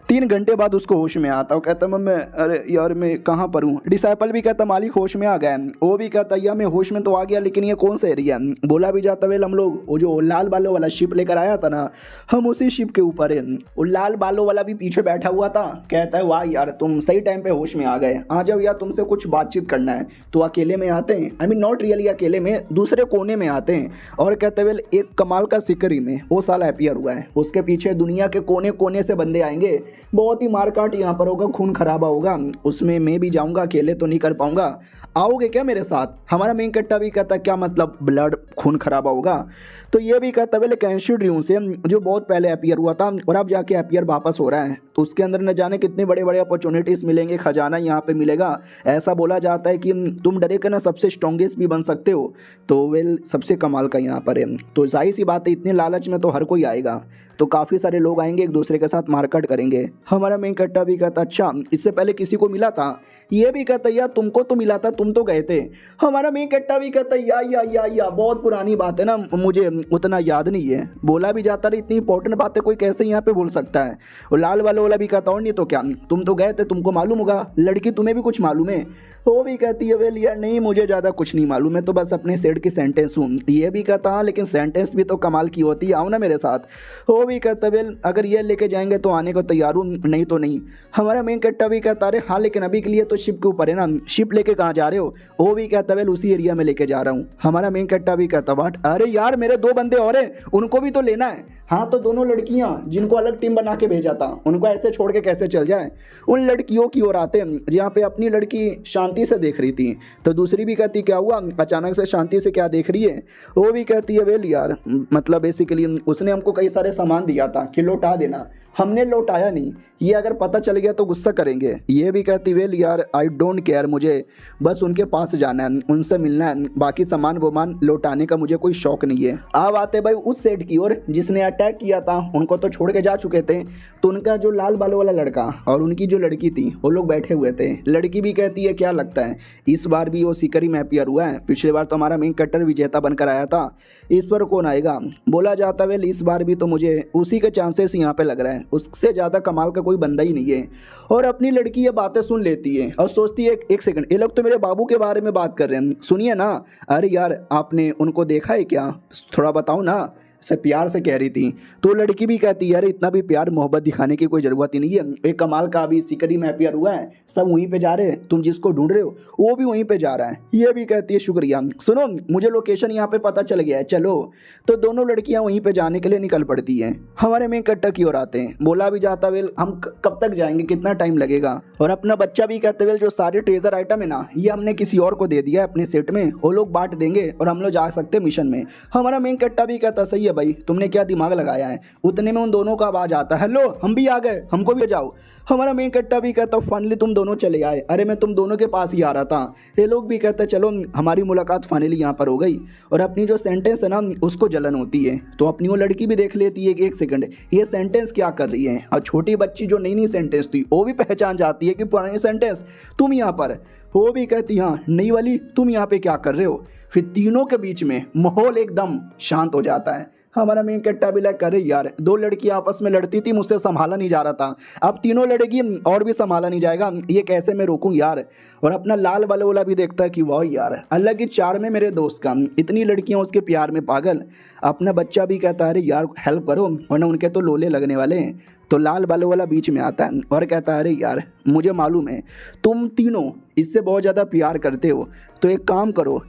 3 घंटे बाद उसको होश में आता है। कहता मैं अरे यार मैं कहाँ पर हूँ। डिसाइपल भी कहता मालिक होश में आ गया। वो भी कहता यार मैं होश में तो आ गया, लेकिन ये कौन सा एरिया। बोला भी जाता वेल हम लोग वो जो लाल बालों वाला शिप लेकर आया था ना, हम उसी शिप के ऊपर है। वो लाल बालों वाला भी पीछे बैठा हुआ था। कहता है वाह यार तुम सही टाइम पे होश में आ गए, आ जाओ यार तुमसे कुछ बातचीत करना है। तो अकेले में आते हैं, आई मीन नॉट रियली अकेले में, दूसरे कोने में आते हैं और कहते वेल एक कमाल का सिकरी में वो साला अपीयर हुआ है। उसके पीछे दुनिया के कोने कोने से बंदे आएंगे, बहुत ही मारकाट यहाँ पर होगा, खून खराबा होगा। उसमें मैं भी जाऊँगा, अकेले तो नहीं कर पाऊँगा, आओगे क्या मेरे साथ। हमारा मेन कट्टा भी कहता क्या मतलब ब्लड खून खराबा होगा। तो ये भी कहता वेल कैंशियड ड्रीम से जो बहुत पहले अपीयर हुआ था और अब जाके अपीयर वापस हो रहा है, तो उसके अंदर न जाने कितने बड़े बड़े अपॉर्चुनिटीज़ मिलेंगे, खजाना यहाँ पे मिलेगा। ऐसा बोला जाता है कि तुम डरे के ना सबसे स्ट्रॉन्गेस्ट भी बन सकते हो। तो वेल सबसे कमाल का यहाँ पर है। तो जाहिर सी बात है इतने लालच में तो हर कोई आएगा, तो काफ़ी सारे लोग आएंगे, एक दूसरे के साथ मारकाट करेंगे। हमारा मेन कट्टा भी कहता अच्छा इससे पहले किसी को मिला था। ये भी कहता यार तुमको तो मिला था, तुम तो गए थे। हमारा मेन कट्टा भी कहता या बहुत पुरानी बात है ना, मुझे उतना याद नहीं है। बोला भी जाता रही इतनी इंपॉर्टेंट बातें कोई कैसे यहाँ पे बोल सकता है। और लाल वाला भी कहता और नहीं तो क्या, तुम तो गए थे, तुमको मालूम होगा। लड़की तुम्हें भी कुछ मालूम है। वो भी कहती है वेल यार नहीं मुझे ज़्यादा कुछ नहीं मालूम है, तो बस अपने सेट की सेंटेंस हूँ। ये भी कहता हाँ लेकिन सेंटेंस भी तो कमाल की होती है, आओ ना मेरे साथ। वो भी कहता वेल अगर ये लेके जाएंगे तो आने को तैयार हूँ, नहीं तो नहीं। हमारा मेन कट्टा भी कहता अरे हाँ लेकिन अभी के लिए तो शिप के ऊपर है ना, शिप लेके कहाँ जा रहे हो। वो भी कहता वेल उसी एरिया में लेके जा रहा हूँ। हमारा मेन कट्टा भी कहता वाट, अरे यार मेरे 2 बंदे और हैं, उनको भी तो लेना है। हाँ तो दोनों लड़कियां जिनको अलग टीम बना के भेजा था, उनको ऐसे छोड़ के कैसे चल जाए। उन लड़कियों की ओर आते हैं जहाँ पे अपनी लड़की शांति से देख रही थी, तो दूसरी भी कहती क्या हुआ अचानक से शांति से क्या देख रही है। वो भी कहती है वेल यार मतलब बेसिकली उसने हमको कई सारे सामान दिया था कि लौटा देना, हमने लौटाया नहीं, ये अगर पता चल गया तो गुस्सा करेंगे। ये भी कहती वेल यार आई डोंट केयर, मुझे बस उनके पास जाना है, उनसे मिलना है, बाकी सामान वमान लौटाने का मुझे कोई शौक नहीं है। अब आते भाई उस सेट की ओर जिसने अटैक किया था, उनको तो छोड़ के जा चुके थे। तो उनका जो लाल बालों वाला लड़का और उनकी जो लड़की थी वो लोग बैठे हुए थे। लड़की भी कहती है क्या लगता है इस बार भी वो सिकरी में अपीयर हुआ है, पिछली बार तो हमारा मेन कट्टर विजेता बनकर आया था, इस पर कौन आएगा। बोला जाता वेल इस बार भी तो मुझे उसी के चांसेस यहाँ पे लग रहा है, उससे ज़्यादा कमाल का कोई बंदा ही नहीं है। और अपनी लड़की ये बातें सुन लेती है और सोचती है एक सेकंड, ये लोग तो मेरे बाबू के बारे में बात कर रहे हैं, सुनिए ना। अरे यार आपने उनको देखा है क्या, थोड़ा बताओ ना, से प्यार से कह रही थी। तो लड़की भी कहती है यार इतना भी प्यार मोहब्बत दिखाने की कोई ज़रूरत ही नहीं है, एक कमाल का अभी सिकरी में अपीयर हुआ है, सब वहीं पे जा रहे हैं, तुम जिसको ढूंढ रहे हो वो भी वहीं पे जा रहा है। ये भी कहती है शुक्रिया, सुनो मुझे लोकेशन यहाँ पे पता चल गया है, चलो। तो दोनों लड़कियाँ वहीं पर जाने के लिए निकल पड़ती हैं। हमारे मेन कट्टा की ओर आते हैं। बोला भी जाता वेल हम कब तक जाएंगे, कितना टाइम लगेगा। और अपना बच्चा भी कहते वेल जो सारे ट्रेजर आइटम है ना, ये हमने किसी और को दे दिया है अपने सेट में, वो लोग बांट देंगे और हम लोग जा सकते हैं मिशन में। हमारा मेन कट्टा भी कहता सही है भाई, तुमने क्या दिमाग लगाया है। उतने में उन दोनों का आवाज आता है हेलो हम भी आ गए, हमको भी जाओ। हमारा मेन कट्टा भी कहता फाइनली तुम दोनों चले आए, अरे मैं तुम दोनों के पास ही आ रहा था। ये लोग भी कहते चलो हमारी मुलाकात फाइनली यहाँ पर हो गई। और अपनी जो सेंटेंस है ना उसको जलन होती है, तो अपनी वो लड़की भी देख लेती है कि एक सेकंड ये सेंटेंस क्या कर रही है। और छोटी बच्ची जो नई नई सेंटेंस थी वो भी पहचान जाती है कि पुरानी सेंटेंस तुम यहाँ पर। वो भी कहती हाँ नई वाली तुम यहाँ पे क्या कर रहे हो। फिर तीनों के बीच में माहौल एकदम शांत हो जाता है। हमारा मेन कट्टा भी लग करे यार 2 लड़की आपस में लड़ती थी, मुझसे संभाला नहीं जा रहा था, अब तीनों लड़की और भी संभाला नहीं जाएगा, ये कैसे मैं रोकूं यार। और अपना लाल वाला भी देखता है कि वाह यार अलग ही चार में मेरे दोस्त का, इतनी लड़कियां उसके प्यार में पागल। अपना बच्चा भी कहता है अरे यार हेल्प करो वरना उनके तो लोले लगने वाले हैं। तो लाल बालों वाला बीच में आता है और कहता है अरे यार मुझे मालूम है तुम तीनों इससे बहुत ज़्यादा प्यार करते हो, तो एक काम करो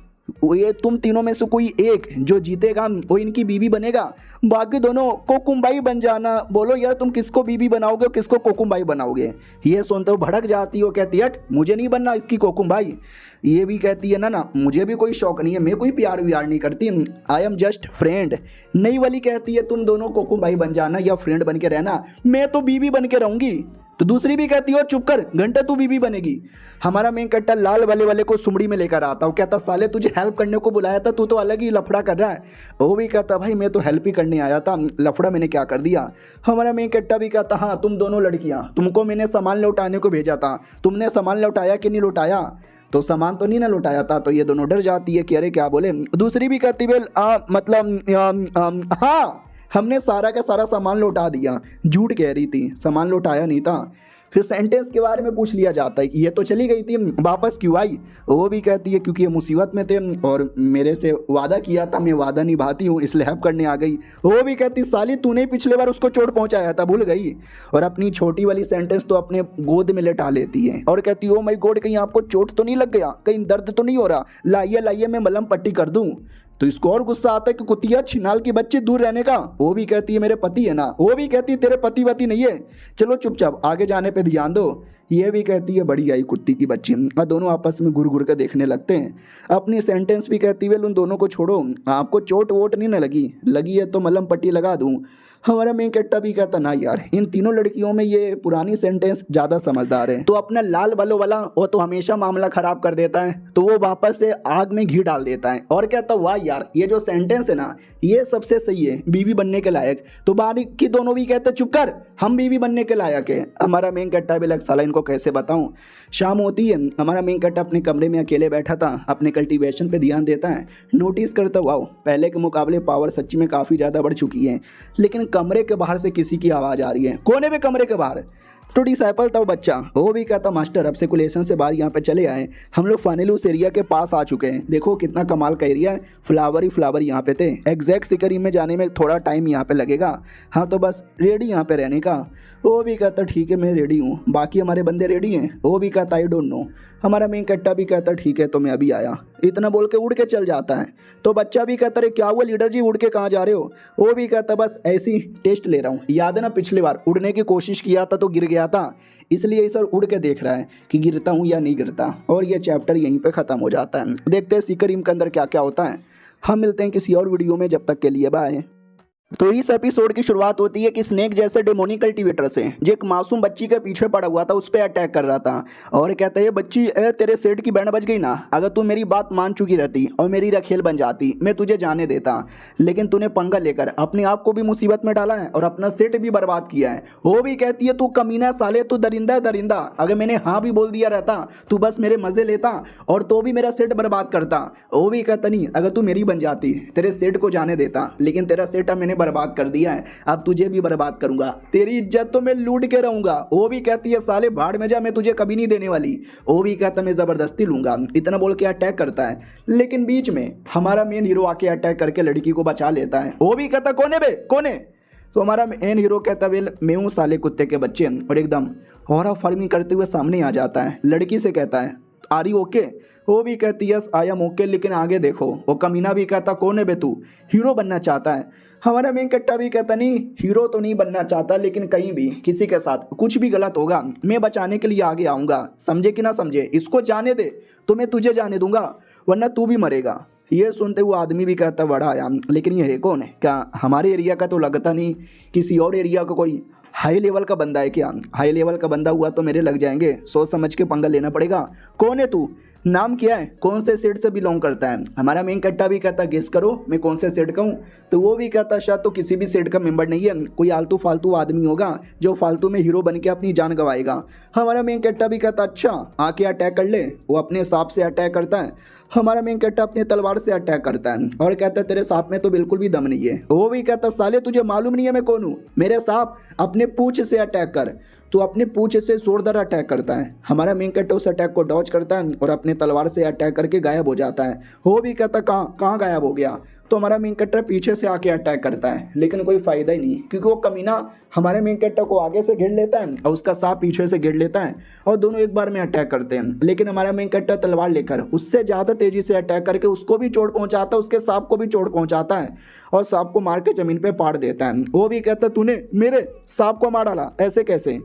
ये तुम तीनों में से कोई एक जो जीतेगा वो इनकी बीवी बनेगा, बाकी दोनों कोकुम्बाई बन जाना। बोलो यार तुम किसको बीवी बनाओगे और किसको कोकुम्बाई बनाओगे। ये सुनते हो भड़क जाती हो, कहती है मुझे नहीं बनना इसकी कोकुम्बाई। ये भी कहती है ना मुझे भी कोई शौक नहीं है, मैं कोई प्यार व्यार नहीं करती, आई एम जस्ट फ्रेंड। नई वाली कहती है तुम दोनों कोकुम्बाई बन जाना या फ्रेंड बन के रहना, मैं तो बीवी बन के रहूंगी। तो दूसरी भी कहती हो चुप कर घंटा तू बीबी बनेगी। हमारा मेन कट्टा लाल वाले को सुमड़ी में लेकर आता हूँ, कहता साले तुझे हेल्प करने को बुलाया था, तू तो अलग ही लफड़ा कर रहा है। वो भी कहता भाई मैं तो हेल्प ही करने आया था, लफड़ा मैंने क्या कर दिया। हमारा मेन कट्टा भी कहता हाँ तुम दोनों लड़कियाँ, तुमको मैंने सामान लौटाने को भेजा था, तुमने सामान लौटाया कि नहीं लौटाया। तो सामान तो नहीं ना लुटाया था। तो ये दोनों डर जाती है कि अरे क्या बोले। दूसरी भी कहती है मतलब हाँ हमने सारा का सारा सामान लौटा दिया। झूठ कह रही थी, सामान लौटाया नहीं था। फिर सेंटेंस के बारे में पूछ लिया जाता है कि ये तो चली गई थी, वापस क्यों आई। वो भी कहती है क्योंकि ये मुसीबत में थे और मेरे से वादा किया था, मैं वादा निभाती हूँ इसलिए हेल्प करने आ गई। वो भी कहती साली तूने पिछले बार उसको चोट पहुंचाया था, भूल गई। और अपनी छोटी वाली सेंटेंस तो अपने गोद में लेटा लेती है और कहती ओ माय गॉड कहीं आपको चोट तो नहीं लग गया, कहीं दर्द तो नहीं हो रहा, लाइए लाइए मैं मलहम पट्टी कर दूं। तो इसको और गुस्सा आता है कि कुतिया छिनाल की बच्ची दूर रहने का। वो भी कहती है मेरे पति है ना। वो भी कहती है तेरे पति वती नहीं है, चलो चुपचाप आगे जाने पे ध्यान दो। ये भी कहती है बड़ी आई कुत्ती की बच्ची। और दोनों आपस में घुर घुर कर देखने लगते हैं। अपनी सेंटेंस भी कहती है उन दोनों को छोड़ो, आपको चोट वोट नहीं ना लगी है तो मलहम पट्टी लगा दूं। हमारा मेन कट्टा भी कहता ना यार इन तीनों लड़कियों में ये पुरानी सेंटेंस ज़्यादा समझदार है। तो अपना लाल बलो वाला वो तो हमेशा मामला खराब कर देता है, तो वो वापस से आग में घी डाल देता है और कहता वाह यार ये जो सेंटेंस है ना ये सबसे सही है, बीवी बनने के लायक। तो बाकी दोनों भी कहते चुप कर, हम बीवी बनने के लायक है। हमारा मेन कट्टा भी लग साला इनको कैसे बताऊं। शाम होती है, हमारा मेन कट्टा अपने कमरे में अकेले बैठा था, अपने कल्टीवेशन पे ध्यान देता है। नोटिस करता वाह पहले के मुकाबले पावर सच्ची में काफ़ी ज़्यादा बढ़ चुकी है। लेकिन कमरे के बाहर से किसी की आवाज़ आ रही है, कोने पे कमरे के बाहर। तो डिसाइपल था वो बच्चा, वो भी कहता मास्टर अब सेकुलेशन से बाहर यहाँ पे चले आए, हम लोग फाइनली उस एरिया के पास आ चुके हैं। देखो कितना कमाल का एरिया है, फ्लावर ही फ्लावर यहाँ पे थे। एग्जैक्ट सिकरी में जाने में थोड़ा टाइम यहाँ पे लगेगा, हाँ तो बस रेडी यहाँ पे रहने का। वो भी कहता ठीक है मैं रेडी हूँ, बाकी हमारे बंदे रेडी हैं। वो भी कहता आई डोंट नो। हमारा मेन कट्टा भी कहता ठीक है तो मैं अभी आया, इतना बोल के उड़ के चल जाता है। तो बच्चा भी कहता अरे क्या हुआ लीडर जी उड़ के कहाँ जा रहे हो। वो भी कहता बस ऐसे ही टेस्ट ले रहा हूँ, याद है ना पिछली बार उड़ने की कोशिश किया था तो गिर गया था, इसलिए इस बार उड़ के देख रहा है कि गिरता हूँ या नहीं गिरता। और ये चैप्टर यहीं पे ख़त्म हो जाता है। देखते हैं सीकरीम के अंदर क्या क्या होता है। हम मिलते हैं किसी और वीडियो में, जब तक के लिए बाय। तो इस एपिसोड की शुरुआत होती है कि स्नेक जैसे डेमोनिक कल्टीवेटर से जो एक मासूम बच्ची के पीछे पड़ा हुआ था उस पर अटैक कर रहा था और कहता है बच्ची तेरे सेठ की बैंड बज गई ना, अगर तू मेरी बात मान चुकी रहती और मेरी रखेल बन जाती मैं तुझे जाने देता, लेकिन तूने पंगा लेकर अपने आप को भी मुसीबत में डाला है और अपना सेठ भी बर्बाद किया है। वो भी कहती है तू कमीना साले, तू दरिंदा है दरिंदा, अगर मैंने हाँ भी बोल दिया रहता तू बस मेरे मजे लेता और तो भी मेरा सेठ बर्बाद करता। वो भी कहता नहीं अगर तू मेरी बन जाती तेरे सेठ को जाने देता, लेकिन तेरा सेठ मैंने बर्बाद कर दिया है, अब तुझे भी बर्बाद करूंगा, तेरी इज्जत तो मैं लूट के रहूंगा। वो भी कहती है साले भाड़ में जा, मैं तुझे कभी नहीं देने वाली। वो भी कहता मैं जबरदस्ती लूंगा, इतना बोल के अटैक करता है। लेकिन बीच में हमारा मेन हीरो आके अटैक करके लड़की को बचा लेता है। वो भी कहता कोने बे कोने। तो हमारा मेन हीरो कहता वेल मैं हूँ साले कुत्ते के बच्चे, और एकदम हॉरर फार्मिंग करते हुए सामने आ जाता है। लड़की से कहता है आर यू ओके। वो भी कहती यस आई एम ओके, लेकिन आगे देखो। वो कमीना भी कहता कौन है बे तू, हीरो बनना चाहता है। हमारा मेन कट्टा भी कहता नहीं हीरो तो नहीं बनना चाहता, लेकिन कहीं भी किसी के साथ कुछ भी गलत होगा मैं बचाने के लिए आगे आऊँगा, समझे कि ना समझे, इसको जाने दे तो मैं तुझे जाने दूंगा वरना तू भी मरेगा। ये सुनते हुए आदमी भी कहता बड़ा आया, लेकिन ये है कौन है, क्या हमारे एरिया का तो लगता नहीं, किसी और एरिया का कोई हाई लेवल का बंदा है क्या। हाई लेवल का बंदा हुआ तो मेरे लग जाएंगे, सोच समझ के पंगा लेना पड़ेगा। कौन है तू, नाम क्या है, कौन से सेट से बिलोंग करता है। हमारा मेन कट्टा भी कहता गेस करो मैं कौन से सेट का हूँ। तो वो भी कहता शायद तो किसी भी सेट का मेंबर नहीं है, कोई आलतू फालतू आदमी होगा जो फालतू में हीरो बन के अपनी जान गंवाएगा। हमारा मेन कट्टा भी कहता अच्छा आके अटैक कर ले। वो अपने सांप से अटैक करता है। हमारा मेन कट्टा अपने तलवार से अटैक करता है और कहता है तेरे सांप में तो बिल्कुल भी दम नहीं है। वो भी कहता साले तुझे मालूम नहीं है मैं कौन हूँ, मेरे सांप अपने पूंछ से अटैक कर। तो अपने पूंछ से जोरदार अटैक करता है। हमारा मेन कट्टा उस अटैक को डॉज करता है और अपने तलवार से अटैक करके गायब हो जाता है। वो भी कहता कहाँ गायब हो गया। तो हमारा मेन कट्टा पीछे से आके अटैक करता है, लेकिन कोई फ़ायदा ही नहीं, क्योंकि वो कमीना हमारे मेन कट्टा को आगे से घेर लेता है और उसका सांप पीछे से घेर लेता है और दोनों एक बार में अटैक करते हैं। लेकिन हमारा मेन कट्टा तलवार लेकर उससे ज़्यादा तेज़ी से अटैक करके उसको भी चोट पहुँचाता है, उसके सांप को भी चोट पहुँचाता है और सांप को मार के ज़मीन पर पाड़ देता है। वो भी कहता तूने मेरे सांप को मार डाला, ऐसे कैसे।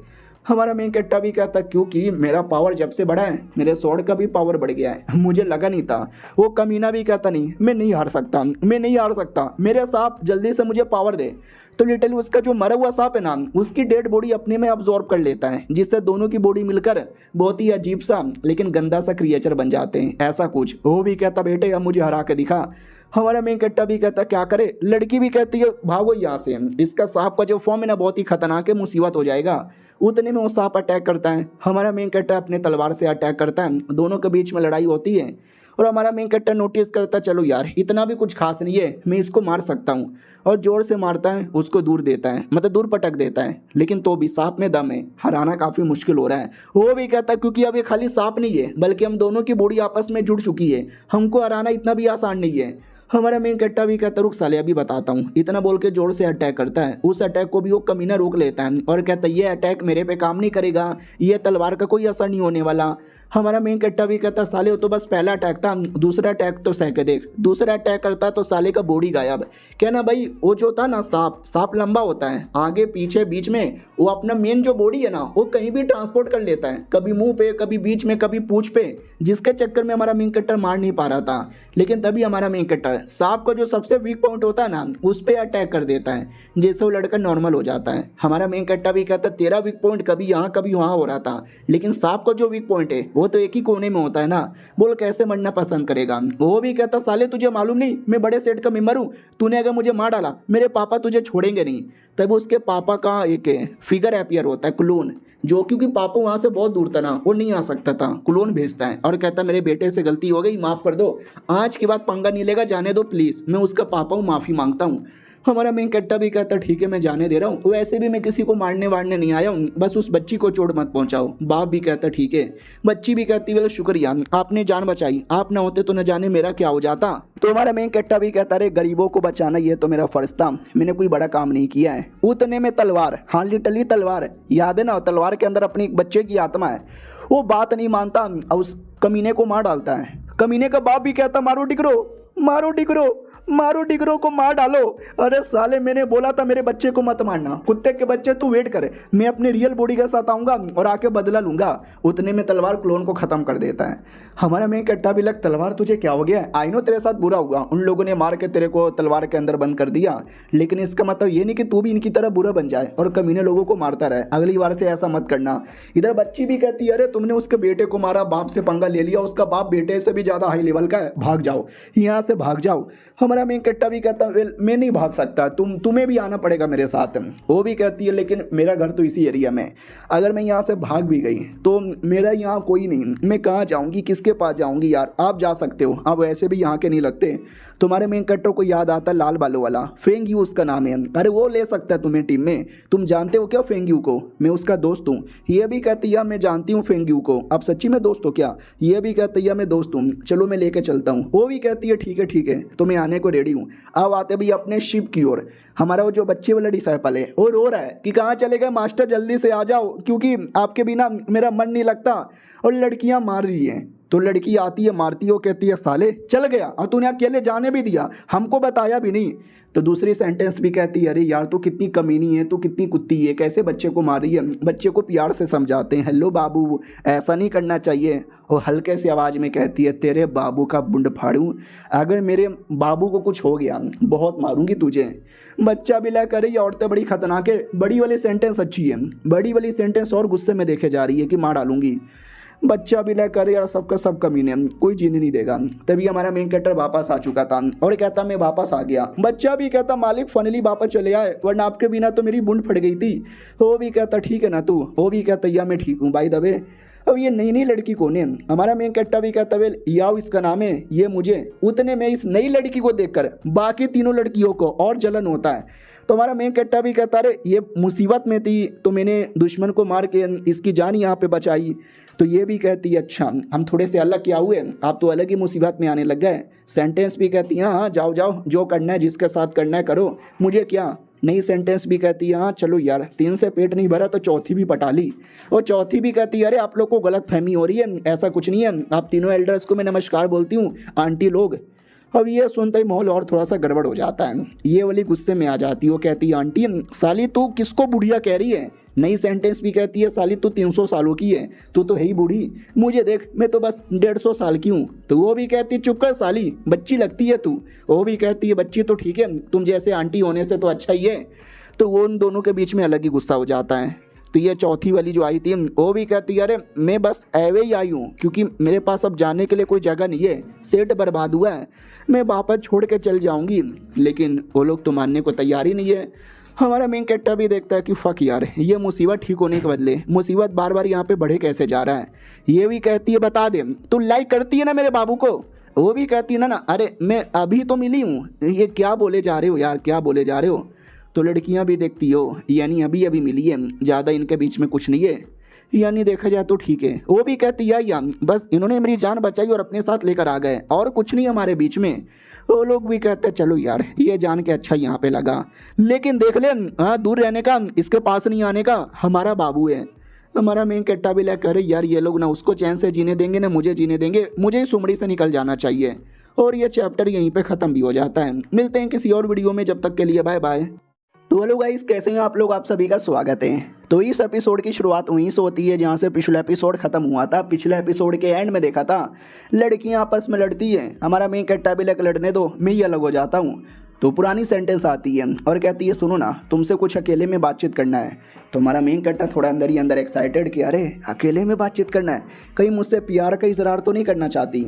हमारा मेन कट्टा भी कहता क्योंकि मेरा पावर जब से बढ़ा है मेरे स्वॉर्ड का भी पावर बढ़ गया है, मुझे लगा नहीं था। वो कमीना भी कहता नहीं मैं नहीं हार सकता, मैं नहीं हार सकता, मेरे सांप जल्दी से मुझे पावर दे। तो लिटरली उसका जो मरा हुआ सांप है ना उसकी डेड बॉडी अपने में अब्जॉर्ब कर लेता है, जिससे दोनों की बॉडी मिलकर बहुत ही अजीब सा लेकिन गंदा सा क्रिएचर बन जाते हैं, ऐसा कुछ। वो भी कहता बेटे अब मुझे हरा के दिखा। हमारा मेन कट्टा भी कहता क्या करे। लड़की भी कहती है भागो यहाँ से, इसका सांप का जो फॉर्म है ना बहुत ही खतरनाक है, मुसीबत हो जाएगा। उतने में वो सांप अटैक करता है। हमारा मेन कैरेक्टर अपने तलवार से अटैक करता है, दोनों के बीच में लड़ाई होती है और हमारा मेन कैरेक्टर नोटिस करता है चलो यार इतना भी कुछ खास नहीं है, मैं इसको मार सकता हूँ, और जोर से मारता है, उसको दूर देता है, मतलब दूर पटक देता है। लेकिन तो भी सांप में दम है, हराना काफ़ी मुश्किल हो रहा है। वो भी कहता है क्योंकि अब ये खाली सांप नहीं है बल्कि हम दोनों की बॉडी आपस में जुड़ चुकी है, हमको हराना इतना भी आसान नहीं है। हमारा मेन कैरेक्टर भी कहता है रुक साले अभी बताता हूँ, इतना बोल के जोर से अटैक करता है। उस अटैक को भी वो कमीना रोक लेता है और कहता है ये अटैक मेरे पे काम नहीं करेगा, ये तलवार का कोई असर नहीं होने वाला। हमारा मेन कैरेक्टर भी कहता साले वो तो बस पहला अटैक था, दूसरा अटैक तो सह के देख। दूसरा अटैक करता तो साले का बॉडी गायब। कहना भाई वो जो था ना सांप लंबा होता है, आगे पीछे बीच में, वो अपना मेन जो बॉडी है ना वो कहीं भी ट्रांसपोर्ट कर लेता है, कभी मुंह पे, कभी बीच में, कभी पूंछ पे, जिसके चक्कर में हमारा मेन कैरेक्टर मार नहीं पा रहा था। लेकिन तभी हमारा मेन कैरेक्टर सांप का जो सबसे वीक पॉइंट होता है ना उस पर अटैक कर देता है, जिससे वो लड़का नॉर्मल हो जाता है। हमारा मेन कैरेक्टर भी कहता है तेरा वीक पॉइंट कभी यहाँ कभी वहाँ हो रहा था, लेकिन सांप का जो वीक पॉइंट है वो तो एक ही कोने में होता है ना, बोल कैसे मरना पसंद करेगा। वो भी कहता साले तुझे मालूम नहीं मैं बड़े सेठ का मेंबर हूँ, तूने अगर मुझे मार डाला मेरे पापा तुझे छोड़ेंगे नहीं। तब उसके पापा का एक फिगर अपीयर होता है, क्लोन, जो क्योंकि पापा वहाँ से बहुत दूर था ना वो नहीं आ सकता था, क्लोन भेजता है और कहता मेरे बेटे से गलती हो गई, माफ़ कर दो, आज के बाद पंगा नहीं लेगा, जाने दो प्लीज़, मैं उसका पापा हूँ, माफ़ी मांगता हूँ। हमारा मेन कैरेक्टर भी कहता ठीक है मैं जाने दे रहा हूँ, वैसे भी मैं किसी को मारने वारने नहीं आया हूँ, बस उस बच्ची को चोट मत पहुँचाओ। बाप भी कहता ठीक है, बच्ची भी कहती बोले शुक्रिया आपने जान बचाई, आप ना होते तो न जाने मेरा क्या हो जाता। तो हमारा मेन कैरेक्टर भी कहता अरे गरीबों को बचाना ये तो मेरा फर्ज था, मैंने कोई बड़ा काम नहीं किया है। उतने में तलवार, हाँ लिटरली तलवार, याद है ना, तलवार के अंदर अपनी एक बच्चे की आत्मा है, वो बात नहीं मानता और उस कमीने को मार डालता है। कमीने का बाप भी कहता मारो डिगरो, मारो डिगरो, मारो डिगरो को मार डालो। अरे साले मैंने बोला था मेरे बच्चे को मत मारना, कुत्ते के बच्चे तू वेट करे, मैं अपने रियल बॉडी के साथ आऊँगा और आके बदला लूँगा। उतने में तलवार क्लोन को ख़त्म कर देता है। हमारा मेन कैरेक्टर भी लग तलवार तुझे क्या हो गया, आई नो तेरे साथ बुरा हुआ, उन लोगों ने मार के तेरे को तलवार के अंदर बंद कर दिया, लेकिन इसका मतलब ये नहीं कि तू भी इनकी तरह बुरा बन जाए और कमीने लोगों को मारता रहे, अगली बार से ऐसा मत करना। इधर बच्ची भी कहती है अरे तुमने उसके बेटे को मारा, बाप से पंगा ले लिया, उसका बाप बेटे से भी ज़्यादा हाई लेवल का है, भाग जाओ यहाँ से, भाग जाओ। हमारा मेन कैरेक्टर भी कहता है मैं नहीं भाग सकता, तुम्हें भी आना पड़ेगा मेरे साथ। वो भी कहती है लेकिन मेरा घर तो इसी एरिया में, अगर मैं यहाँ से भाग भी गई तो मेरा यहाँ कोई नहीं, मैं कहाँ जाऊँगी, किसके पास जाऊँगी यार, आप जा सकते हो, आप वैसे भी यहाँ के नहीं लगते। तुम्हारे मेन कैरेक्टर को याद आता है लाल बालों वाला, फेंग यू उसका नाम है, अरे वो ले सकता है तुम्हें टीम में, तुम जानते हो क्या फेंग यू को, मैं उसका दोस्त हूँ। ये भी कहती है मैं जानती हूँ फेंग यू को, अब सच्ची में दोस्त हो क्या, ये भी कहती है मैं दोस्त हूँ, चलो मैं लेके चलता हूँ। वो भी कहती है ठीक है तो मैं आने को रेडी हूँ। अब आते भी अपने शिप की ओर, हमारा वो जो बच्चे वाला डिसाइपल है वो रो रहा है कि कहाँ चले गए मास्टर, जल्दी से आ जाओ क्योंकि आपके बिना मेरा मन नहीं लगता, और लड़कियाँ मार रही हैं। तो लड़की आती है मारती है, वो कहती है साले चल गया और तूने अकेले जाने भी दिया, हमको बताया भी नहीं। तो दूसरी सेंटेंस भी कहती है अरे यार तू कितनी कमीनी है, तू कितनी कुत्ती है, कैसे बच्चे को मार रही है। बच्चे को प्यार से समझाते हैं हेलो बाबू ऐसा नहीं करना चाहिए, और हल्के से आवाज़ में कहती है तेरे बाबू का बुंड फाड़ूं, अगर मेरे बाबू को कुछ हो गया बहुत मारूंगी तुझे। बच्चा भी ला कर, ये औरतें बड़ी खतरनाक है, बड़ी वाली सेंटेंस अच्छी है, बड़ी वाली सेंटेंस और गुस्से में देखे जा रही है कि मार डालूंगी। बच्चा भी ले कर यार सबका सब कमीने, कोई जीने नहीं देगा। तभी हमारा मेन कैरेक्टर वापस आ चुका था और कहता मैं वापस आ गया। बच्चा भी कहता मालिक फाइनली वापस चले आए, वरना आपके बिना तो मेरी बुंड फट गई थी। वो भी कहता ठीक है ना तू, वो भी कहता या मैं ठीक हूँ बाय द वे। अब ये नई नई लड़की कौन है, हमारा मेन कैरेक्टर भी कहता है याओ इसका नाम है, ये मुझे। उतने में इस नई लड़की को देखकर बाकी तीनों लड़कियों को और जलन होता है। तो हमारा मेन कैरेक्टर भी कहता है ये मुसीबत में थी तो मैंने दुश्मन को मार के इसकी जान यहाँ पे बचाई। तो ये भी कहती है अच्छा हम थोड़े से अलग क्या हुए, आप तो अलग ही मुसीबत में आने लग गए। सेंटेंस भी कहती है हाँ जाओ जाओ जो करना है जिसके साथ करना है करो, मुझे क्या। नई सेंटेंस भी कहती है हाँ चलो यार 3 से पेट नहीं भरा तो चौथी भी पटा ली। और चौथी भी कहती है अरे आप लोग को गलत फहमी हो रही है, ऐसा कुछ नहीं है, आप तीनों एल्डर्स को मैं नमस्कार बोलती हूँ आंटी लोग। अब ये सुनते ही माहौल और थोड़ा सा गड़बड़ हो जाता है, ये वाली गुस्से में आ जाती है। वो कहती है आंटी साली तू किसको बुढ़िया कह रही है। नई सेंटेंस भी कहती है साली तू 300 सालों की है, तू तो है ही बूढ़ी, मुझे देख मैं तो बस 150 साल की हूँ। तो वो भी कहती है चुप कर साली बच्ची लगती है तू। वो भी कहती है बच्ची तो ठीक है, तुम जैसे आंटी होने से तो अच्छा ही है। तो वो उन दोनों के बीच में अलग ही गुस्सा हो जाता है। तो ये चौथी वाली जो आई थी वो भी कहती है अरे मैं बस एवे ही आई हूँ क्योंकि मेरे पास अब जाने के लिए कोई जगह नहीं है, सेट बर्बाद हुआ है, मैं वापस छोड़ के चल जाऊँगी। लेकिन वो लोग तो मानने को तैयार ही नहीं है। हमारा मेन कैरेक्टर भी देखता है कि फक यार, ये मुसीबत ठीक होने के बदले मुसीबत बार बार यहाँ पे बढ़े कैसे जा रहा है। ये भी कहती है बता दे तू लाइक करती है ना मेरे बाबू को। वो भी कहती है ना ना अरे मैं अभी तो मिली हूँ, ये क्या बोले जा रहे हो यार, क्या बोले जा रहे हो। तो लड़कियाँ भी देखती हो यानी अभी अभी मिली है, ज़्यादा इनके बीच में कुछ नहीं है, यानी देखा जाए तो ठीक है। वो भी कहती है या बस इन्होंने मेरी जान बचाई और अपने साथ लेकर आ गए और कुछ नहीं हमारे बीच में। वो लोग भी कहते हैं चलो यार ये जान के अच्छा यहाँ पे लगा, लेकिन देख ले हाँ दूर रहने का, इसके पास नहीं आने का, हमारा बाबू है। हमारा मेन कट्टा भी लगा, अरे यार ये लोग ना उसको चैन से जीने देंगे ना मुझे जीने देंगे, मुझे ही सुमड़ी से निकल जाना चाहिए। और ये चैप्टर यहीं पे ख़त्म भी हो जाता है। मिलते हैं किसी और वीडियो में, जब तक के लिए बाय बाय। तो हेलो गाइस, कैसे हैं आप लोग, आप सभी का स्वागत है। तो इस एपिसोड की शुरुआत वहीं से होती है जहाँ से पिछला एपिसोड खत्म हुआ था। पिछले एपिसोड के एंड में देखा था लड़कियां आपस में लड़ती हैं, हमारा मेन कट्टा भी लड़ने दो मैं ही अलग हो जाता हूँ। तो पुरानी सेंटेंस आती है और कहती है सुनो ना तुमसे कुछ अकेले में बातचीत करना है। तो हमारा मेन कट्टा थोड़ा अंदर ही अंदर एक्साइटेड कि अरे अकेले में बातचीत करना है, कहीं मुझसे प्यार का इजहार तो नहीं करना चाहती।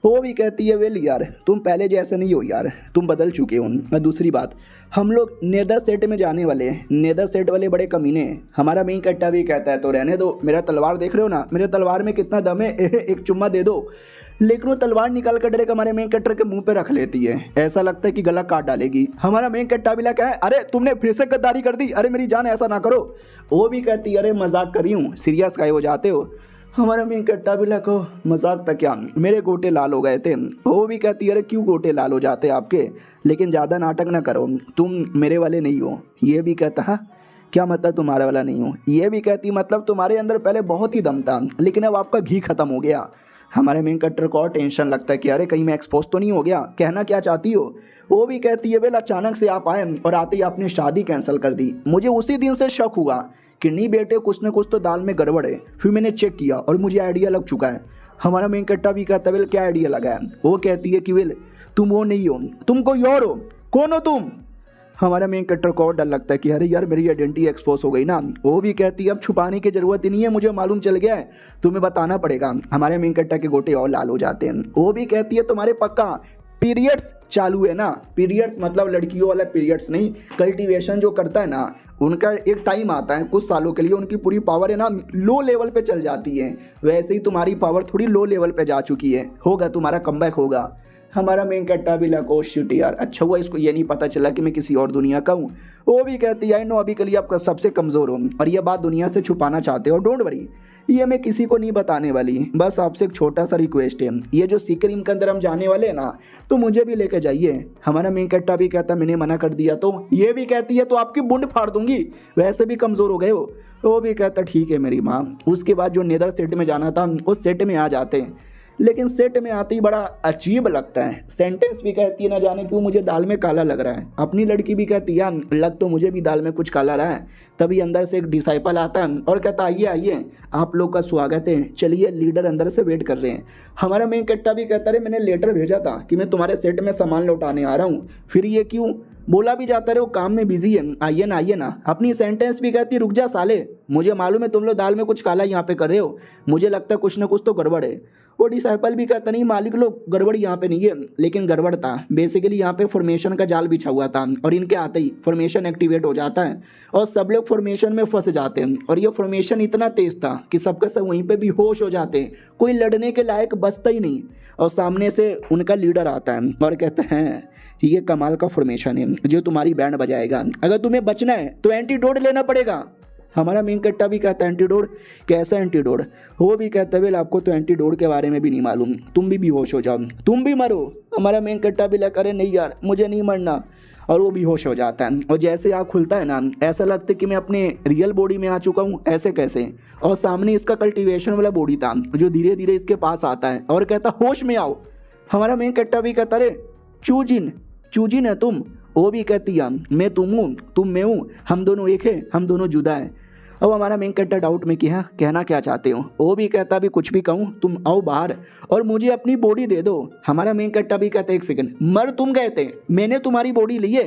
वो भी कहती है वेल यार तुम पहले जैसे नहीं हो यार, तुम बदल चुके हो। और दूसरी बात हम लोग नेदर सेट में जाने वाले हैं, नेदर सेट वाले बड़े कमीने हैं। हमारा मेन कट्टा भी कहता है तो रहने दो, मेरा तलवार देख रहे हो ना, मेरे तलवार में कितना दम है, एक चुम्मा दे दो। लेकिन वो तलवार निकाल कर डायरेक्ट हमारे मेन कट्टर के मुंह पे रख लेती है, ऐसा लगता है कि गला काट डालेगी। हमारा मेन कट्टा भी लगा है अरे तुमने फिर से गद्दारी कर दी, अरे मेरी जान ऐसा ना करो। वो भी कहती है अरे मजाक करी हूँ, सीरियस काहे हो जाते हो। हमारा मेन कट्टा भी लगा मजाक तक क्या, मेरे गोटे लाल हो गए थे। वो भी कहती है अरे क्यों गोटे लाल हो जाते आपके, लेकिन ज़्यादा नाटक ना करो, तुम मेरे वाले नहीं हो। ये भी कहता है क्या मतलब तुम्हारे वाला नहीं हो। ये भी कहती मतलब तुम्हारे अंदर पहले बहुत ही दम था लेकिन अब आपका घी खत्म हो गया। हमारे मेन कट्टर को और टेंशन लगता है कि अरे कहीं मैं एक्सपोज तो नहीं हो गया, कहना क्या चाहती हो। वो भी कहती है वेल अचानक से आप आए और आते ही आपने शादी कैंसिल कर दी, मुझे उसी दिन से शक हुआ कि नहीं बेटे कुछ न कुछ तो दाल में गड़बड़ है। फिर मैंने चेक किया और मुझे आइडिया लग चुका है। हमारा मेन कट्टा भी कहता है वेल क्या आइडिया लगा है। वो कहती है कि वेल तुम वो नहीं हो, तुम कोई और हो, कौन हो तुम। हमारा मेन कट्टर को और डर लगता है कि अरे यार मेरी आइडेंटिटी एक्सपोज हो गई ना। वो भी कहती है अब छुपाने की जरूरत ही नहीं है, मुझे मालूम चल गया है, तुम्हें बताना पड़ेगा। हमारे मेन कट्टर के गोटे और लाल हो जाते हैं। वो भी कहती है तुम्हारे पक्का पीरियड्स चालू है ना। पीरियड्स मतलब लड़कियों वाला पीरियड्स नहीं, कल्टीवेशन जो करता है ना उनका एक टाइम आता है कुछ सालों के लिए, उनकी पूरी पावर है ना लो लेवल पे चल जाती है। वैसे ही तुम्हारी पावर थोड़ी लो लेवल पे जा चुकी है, होगा तुम्हारा कमबैक होगा। हमारा मेन कट्टा भी लगा ओ शिट यार, अच्छा हुआ इसको ये नहीं पता चला कि मैं किसी और दुनिया का हूँ। वो भी कहती है आई नो अभी के लिए आप सबसे कमज़ोर हो और ये बात दुनिया से छुपाना चाहते हो, डोंट वरी ये मैं किसी को नहीं बताने वाली, बस आपसे एक छोटा सा रिक्वेस्ट है, ये जो सीक्रेट के अंदर हम जाने वाले हैं ना तो मुझे भी लेके जाइए। हमारा मेन कट्टा भी कहता मैंने मना कर दिया तो। ये भी कहती है तो आपकी बुंड फाड़ दूंगी, वैसे भी कमज़ोर हो गए हो। वो भी कहता ठीक है मेरी माँ। उसके बाद जो नेदर सेट में जाना था उस सेट में आ जाते हैं, लेकिन सेट में आते ही बड़ा अजीब लगता है। सेंटेंस भी कहती है ना जाने क्यों मुझे दाल में काला लग रहा है। अपनी लड़की भी कहती है लग तो मुझे भी दाल में कुछ काला रहा है। तभी अंदर से एक डिसाइपल आता है और कहता आइए आइए आप लोग का स्वागत है, चलिए लीडर अंदर से वेट कर रहे हैं। हमारा मेन कट्टा भी कहता है मैंने लेटर भेजा था कि मैं तुम्हारे सेट में सामान लौटाने आ रहा हूँ, फिर ये क्यों। बोला भी जाता रहे वो काम में बिजी है, आइए ना। अपनी सेंटेंस भी कहती रुक जा साले, मुझे मालूम है तुम लोग दाल में कुछ काला यहाँ पे कर रहे हो, मुझे लगता है कुछ ना कुछ तो गड़बड़ है। वो डिसाइपल भी कहता नहीं मालिक लोग गड़बड़ यहाँ पे नहीं है, लेकिन गड़बड़ था बेसिकली यहाँ पे फॉर्मेशन का जाल बिछा हुआ था और इनके आते ही फॉर्मेशन एक्टिवेट हो जाता है और सब लोग फॉर्मेशन में फंस जाते हैं। और ये फॉर्मेशन इतना तेज था कि सबके सब वहीं पे बेहोश हो जाते हैं, कोई लड़ने के लायक बचता ही नहीं। और सामने से उनका लीडर आता है और कहते हैं ये कमाल का फॉर्मेशन है जो तुम्हारी बैंड बजाएगा, अगर तुम्हें बचना है तो एंटीडोट लेना पड़ेगा। हमारा मेन कट्टा भी कहता है एंटीडोट, कैसा एंटीडोट। वो भी कहता है वेल आपको तो एंटीडोट के बारे में भी नहीं मालूम, तुम भी बेहोश हो जाओ, तुम भी मरो। हमारा मेन कट्टा भी लगा अरे नहीं यार मुझे नहीं मरना, और वो बेहोश हो जाता है। और जैसे आँख खुलता है ना ऐसा लगता है कि मैं अपने रियल बॉडी में आ चुका हूँ, ऐसे कैसे। और सामने इसका कल्टीवेशन वाला बॉडी था जो धीरे धीरे इसके पास आता है और कहता होश में आओ। हमारा मेन कट्टा भी कहता अरे चूजिन है तुम। वो भी कहती है मैं तुम हूँ तुम मैं हूँ, हम दोनों एक है हम दोनों जुदा है। अब हमारा मेन कट्टा डाउट में कि हाँ कहना क्या चाहते हो। वो भी कहता भी कुछ भी कहूँ तुम आओ बाहर और मुझे अपनी बॉडी दे दो। हमारा मेन कट्टा भी कहता एक सेकंड मर तुम गए थे, मैंने तुम्हारी बॉडी ली है,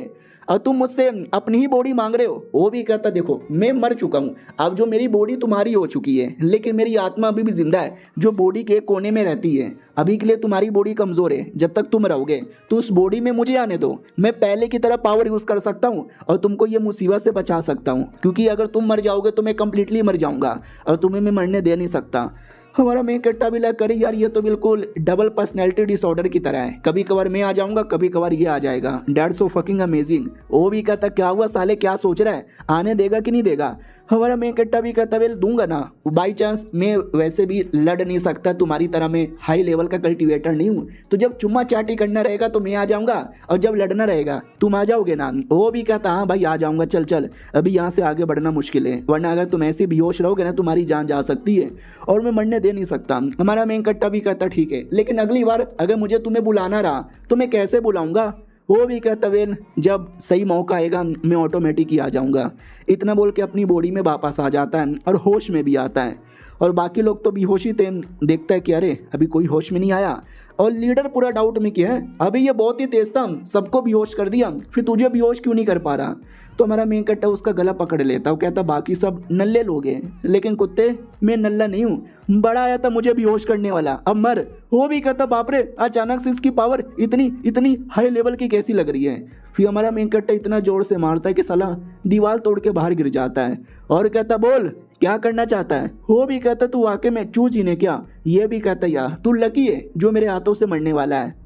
और तुम मुझसे अपनी ही बॉडी मांग रहे हो। वो भी कहता देखो मैं मर चुका हूँ, अब जो मेरी बॉडी तुम्हारी हो चुकी है, लेकिन मेरी आत्मा अभी भी जिंदा है जो बॉडी के कोने में रहती है। अभी के लिए तुम्हारी बॉडी कमज़ोर है, जब तक तुम रहोगे तो उस बॉडी में मुझे आने दो, मैं पहले की तरह पावर यूज़ कर सकता हूँ और तुमको ये मुसीबत से बचा सकता हूँ, क्योंकि अगर तुम मर जाओगे तो मैं कंप्लीटली मर जाऊँगा और तुम्हें मैं मरने दे नहीं सकता। हमारा मेन कट्टा भी लग करी यार ये तो बिल्कुल डबल पर्सनैलिटी डिसऑर्डर की तरह है, कभी कभार मैं आ जाऊंगा कभी कभार ये आ जाएगा। That's so fucking amazing. वो भी कहता क्या हुआ साले, क्या सोच रहा है, आने देगा कि नहीं देगा। हमारा मेन कट्टा भी कहता वेल दूंगा ना, बाई चांस मैं वैसे भी लड़ नहीं सकता तुम्हारी तरह, मैं हाई लेवल का कल्टिवेटर नहीं हूँ, तो जब चुम्मा चाटी करना रहेगा तो मैं आ जाऊँगा और जब लड़ना रहेगा तुम आ जाओगे ना। वो भी कहता हाँ भाई आ जाऊँगा, चल चल अभी यहाँ से आगे बढ़ना मुश्किल है, वरना अगर तुम ऐसे बेहोश रहोगे ना तुम्हारी जान जा सकती है और मैं मरने दे नहीं सकता। हमारा मेन कट्टा भी कहता ठीक है, लेकिन अगली बार अगर मुझे तुम्हें बुलाना रहा तो मैं कैसे बुलाऊंगा। वो भी कहता वेल जब सही मौका आएगा मैं ऑटोमेटिक ही आ जाऊंगा। इतना बोल के अपनी बॉडी में वापस आ जाता है और होश में भी आता है, और बाकी लोग तो बेहोश ही थे। देखता है कि अरे अभी कोई होश में नहीं आया, और लीडर पूरा डाउट में किया है अभी ये बहुत ही तेज था, सबको बेहोश कर दिया, फिर तुझे बेहोश क्यों नहीं कर पा रहा। तो हमारा मेन कट्टा उसका गला पकड़ लेता, वो कहता बाकी सब नल्ले लोग हैं, लेकिन कुत्ते मैं नल्ला नहीं हूँ, बड़ा आया था मुझे बेहोश करने वाला, अब मर। वो भी कहता बाप रे अचानक से इसकी पावर इतनी इतनी हाई लेवल की कैसी लग रही है। फिर हमारा मेन कट्टा इतना जोर से मारता है कि साला दीवार तोड़ के बाहर गिर जाता है, और कहता बोल क्या करना चाहता है। वो भी कहता तू वाकई में चूज ही ने क्या। ये भी कहता यार तू लकी है जो मेरे हाथों से मरने वाला है।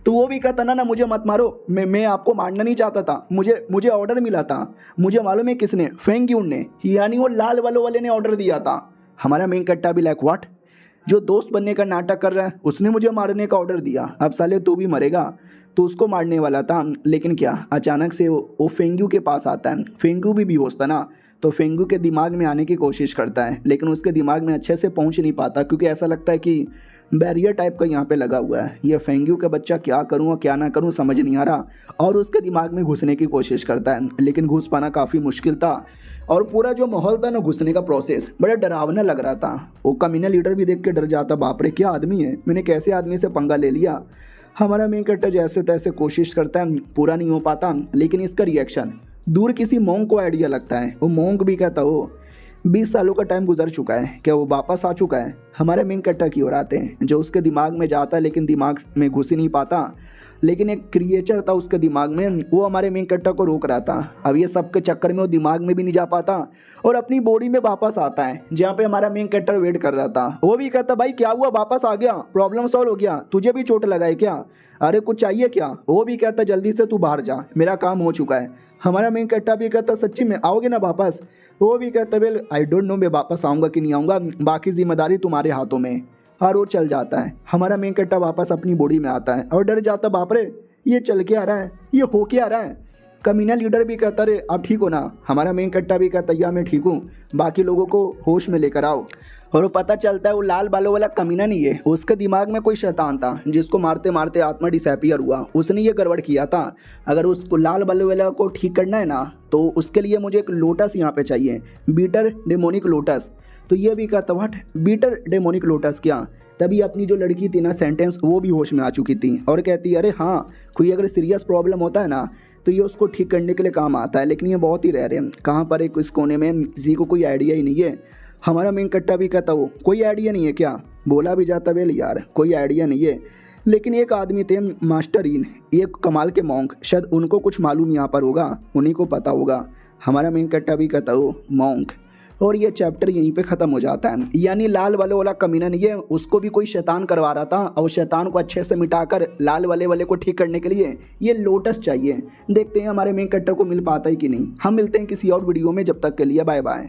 तो वो भी कहता ना मुझे मत मारो, मैं आपको मारना नहीं चाहता था, मुझे ऑर्डर मिला था, मुझे मालूम है किसने, फेंग यून ने, यानी वो लाल वाले ने ऑर्डर दिया था। हमारा मेन कट्टा भी लाइक व्हाट, जो दोस्त बनने का नाटक कर रहा है उसने मुझे मारने का ऑर्डर दिया, अब साले तू भी मरेगा। तो उसको मारने वाला था, लेकिन क्या अचानक से वो फेंगू के पास आता है। फेंगू भी बेहोश था ना, तो फेंगू के दिमाग में आने की कोशिश करता है, लेकिन उसके दिमाग में अच्छे से पहुंच नहीं पाता, क्योंकि ऐसा लगता है कि बैरियर टाइप का यहाँ पे लगा हुआ है। ये फेंगू का बच्चा क्या करूँ और क्या ना करूँ समझ नहीं आ रहा, और उसके दिमाग में घुसने की कोशिश करता है, लेकिन घुस पाना काफ़ी मुश्किल था, और पूरा जो माहौल था ना घुसने का प्रोसेस बड़ा डरावना लग रहा था। वो कमीना लीडर भी देख के डर जाता, बाप रे क्या आदमी है, मैंने कैसे आदमी से पंगा ले लिया। हमारा मेन कट्टा जैसे तैसे कोशिश करता है, पूरा नहीं हो पाता, लेकिन इसका रिएक्शन दूर किसी मोंग को आइडिया लगता है। वो मोंग भी कहता हो 20 सालों का टाइम गुजर चुका है, क्या वो वापस आ चुका है। हमारे मेन कट्टा की ओर आते हैं, जो उसके दिमाग में जाता है लेकिन दिमाग में घुस ही नहीं पाता, लेकिन एक क्रिएचर था उसके दिमाग में, वो हमारे मेन कट्टा को रोक रहा था। अब ये सब के चक्कर में वो दिमाग में भी नहीं जा पाता और अपनी बॉडी में वापस आता है, जहाँ पे हमारा मेन कट्टा वेट कर रहा था। वो भी कहता भाई क्या हुआ, वापस आ गया, प्रॉब्लम सॉल्व हो गया, तुझे भी चोट लगा है क्या, अरे कुछ चाहिए क्या। वो भी कहता जल्दी से तू बाहर जा, मेरा काम हो चुका है। हमारा मेन कट्टा भी कहता सच्ची में आओगे ना वापस। वो भी कहता वेल आई डोंट नो मैं वापस आऊँगा कि नहीं आऊँगा, बाकी जिम्मेदारी तुम्हारे हाथों में। और वो चल जाता है। हमारा मेन कट्टा वापस अपनी बॉडी में आता है और डर जाता, बाप रे ये चल के आ रहा है, ये हो के आ रहा है। कमीना लीडर भी कहता रे आप ठीक हो ना। हमारा मेन कट्टा भी कहता या मैं ठीक हूँ, बाकी लोगों को होश में लेकर आओ। और वो पता चलता है वो लाल बालों वाला कमीना नहीं है, उसके दिमाग में कोई शैतान था जिसको मारते मारते आत्मा डिसअपीयर हुआ, उसने ये गड़बड़ किया था। अगर उसको लाल बालों वाला को ठीक करना है ना, तो उसके लिए मुझे एक लोटस यहाँ पे चाहिए, बीटर डेमोनिक लोटस। तो ये भी कहता व्हाट, बीटर डेमोनिक लोटस क्या। तभी अपनी जो लड़की थी ना सेंटेंस, वो भी होश में आ चुकी थी और कहती अरे हाँ कोई अगर सीरियस प्रॉब्लम होता है ना तो ये उसको ठीक करने के लिए काम आता है, लेकिन ये बहुत ही रेयर है, कहाँ पर एक इस कोने में किसी को कोई आइडिया ही नहीं है। हमारा मेन कट्टा भी कहता वो कोई आइडिया नहीं है क्या। बोला भी जाता वेल यार कोई आइडिया नहीं है, लेकिन एक आदमी थे मास्टर इन, एक कमाल के मॉन्क, शायद उनको कुछ मालूम यहाँ पर होगा, उन्हीं को पता होगा। हमारा मेन कट्टा भी कहता वो मॉन्क। और ये चैप्टर यहीं पे ख़त्म हो जाता है। यानी लाल वाला कमीना नहीं है, उसको भी कोई शैतान करवा रहा था और शैतान को अच्छे से मिटाकर लाल वाले को ठीक करने के लिए ये लोटस चाहिए। देखते हैं हमारे मेन कट्टर को मिल पाता है कि नहीं। हम मिलते हैं किसी और वीडियो में, जब तक के लिए बाय बाय।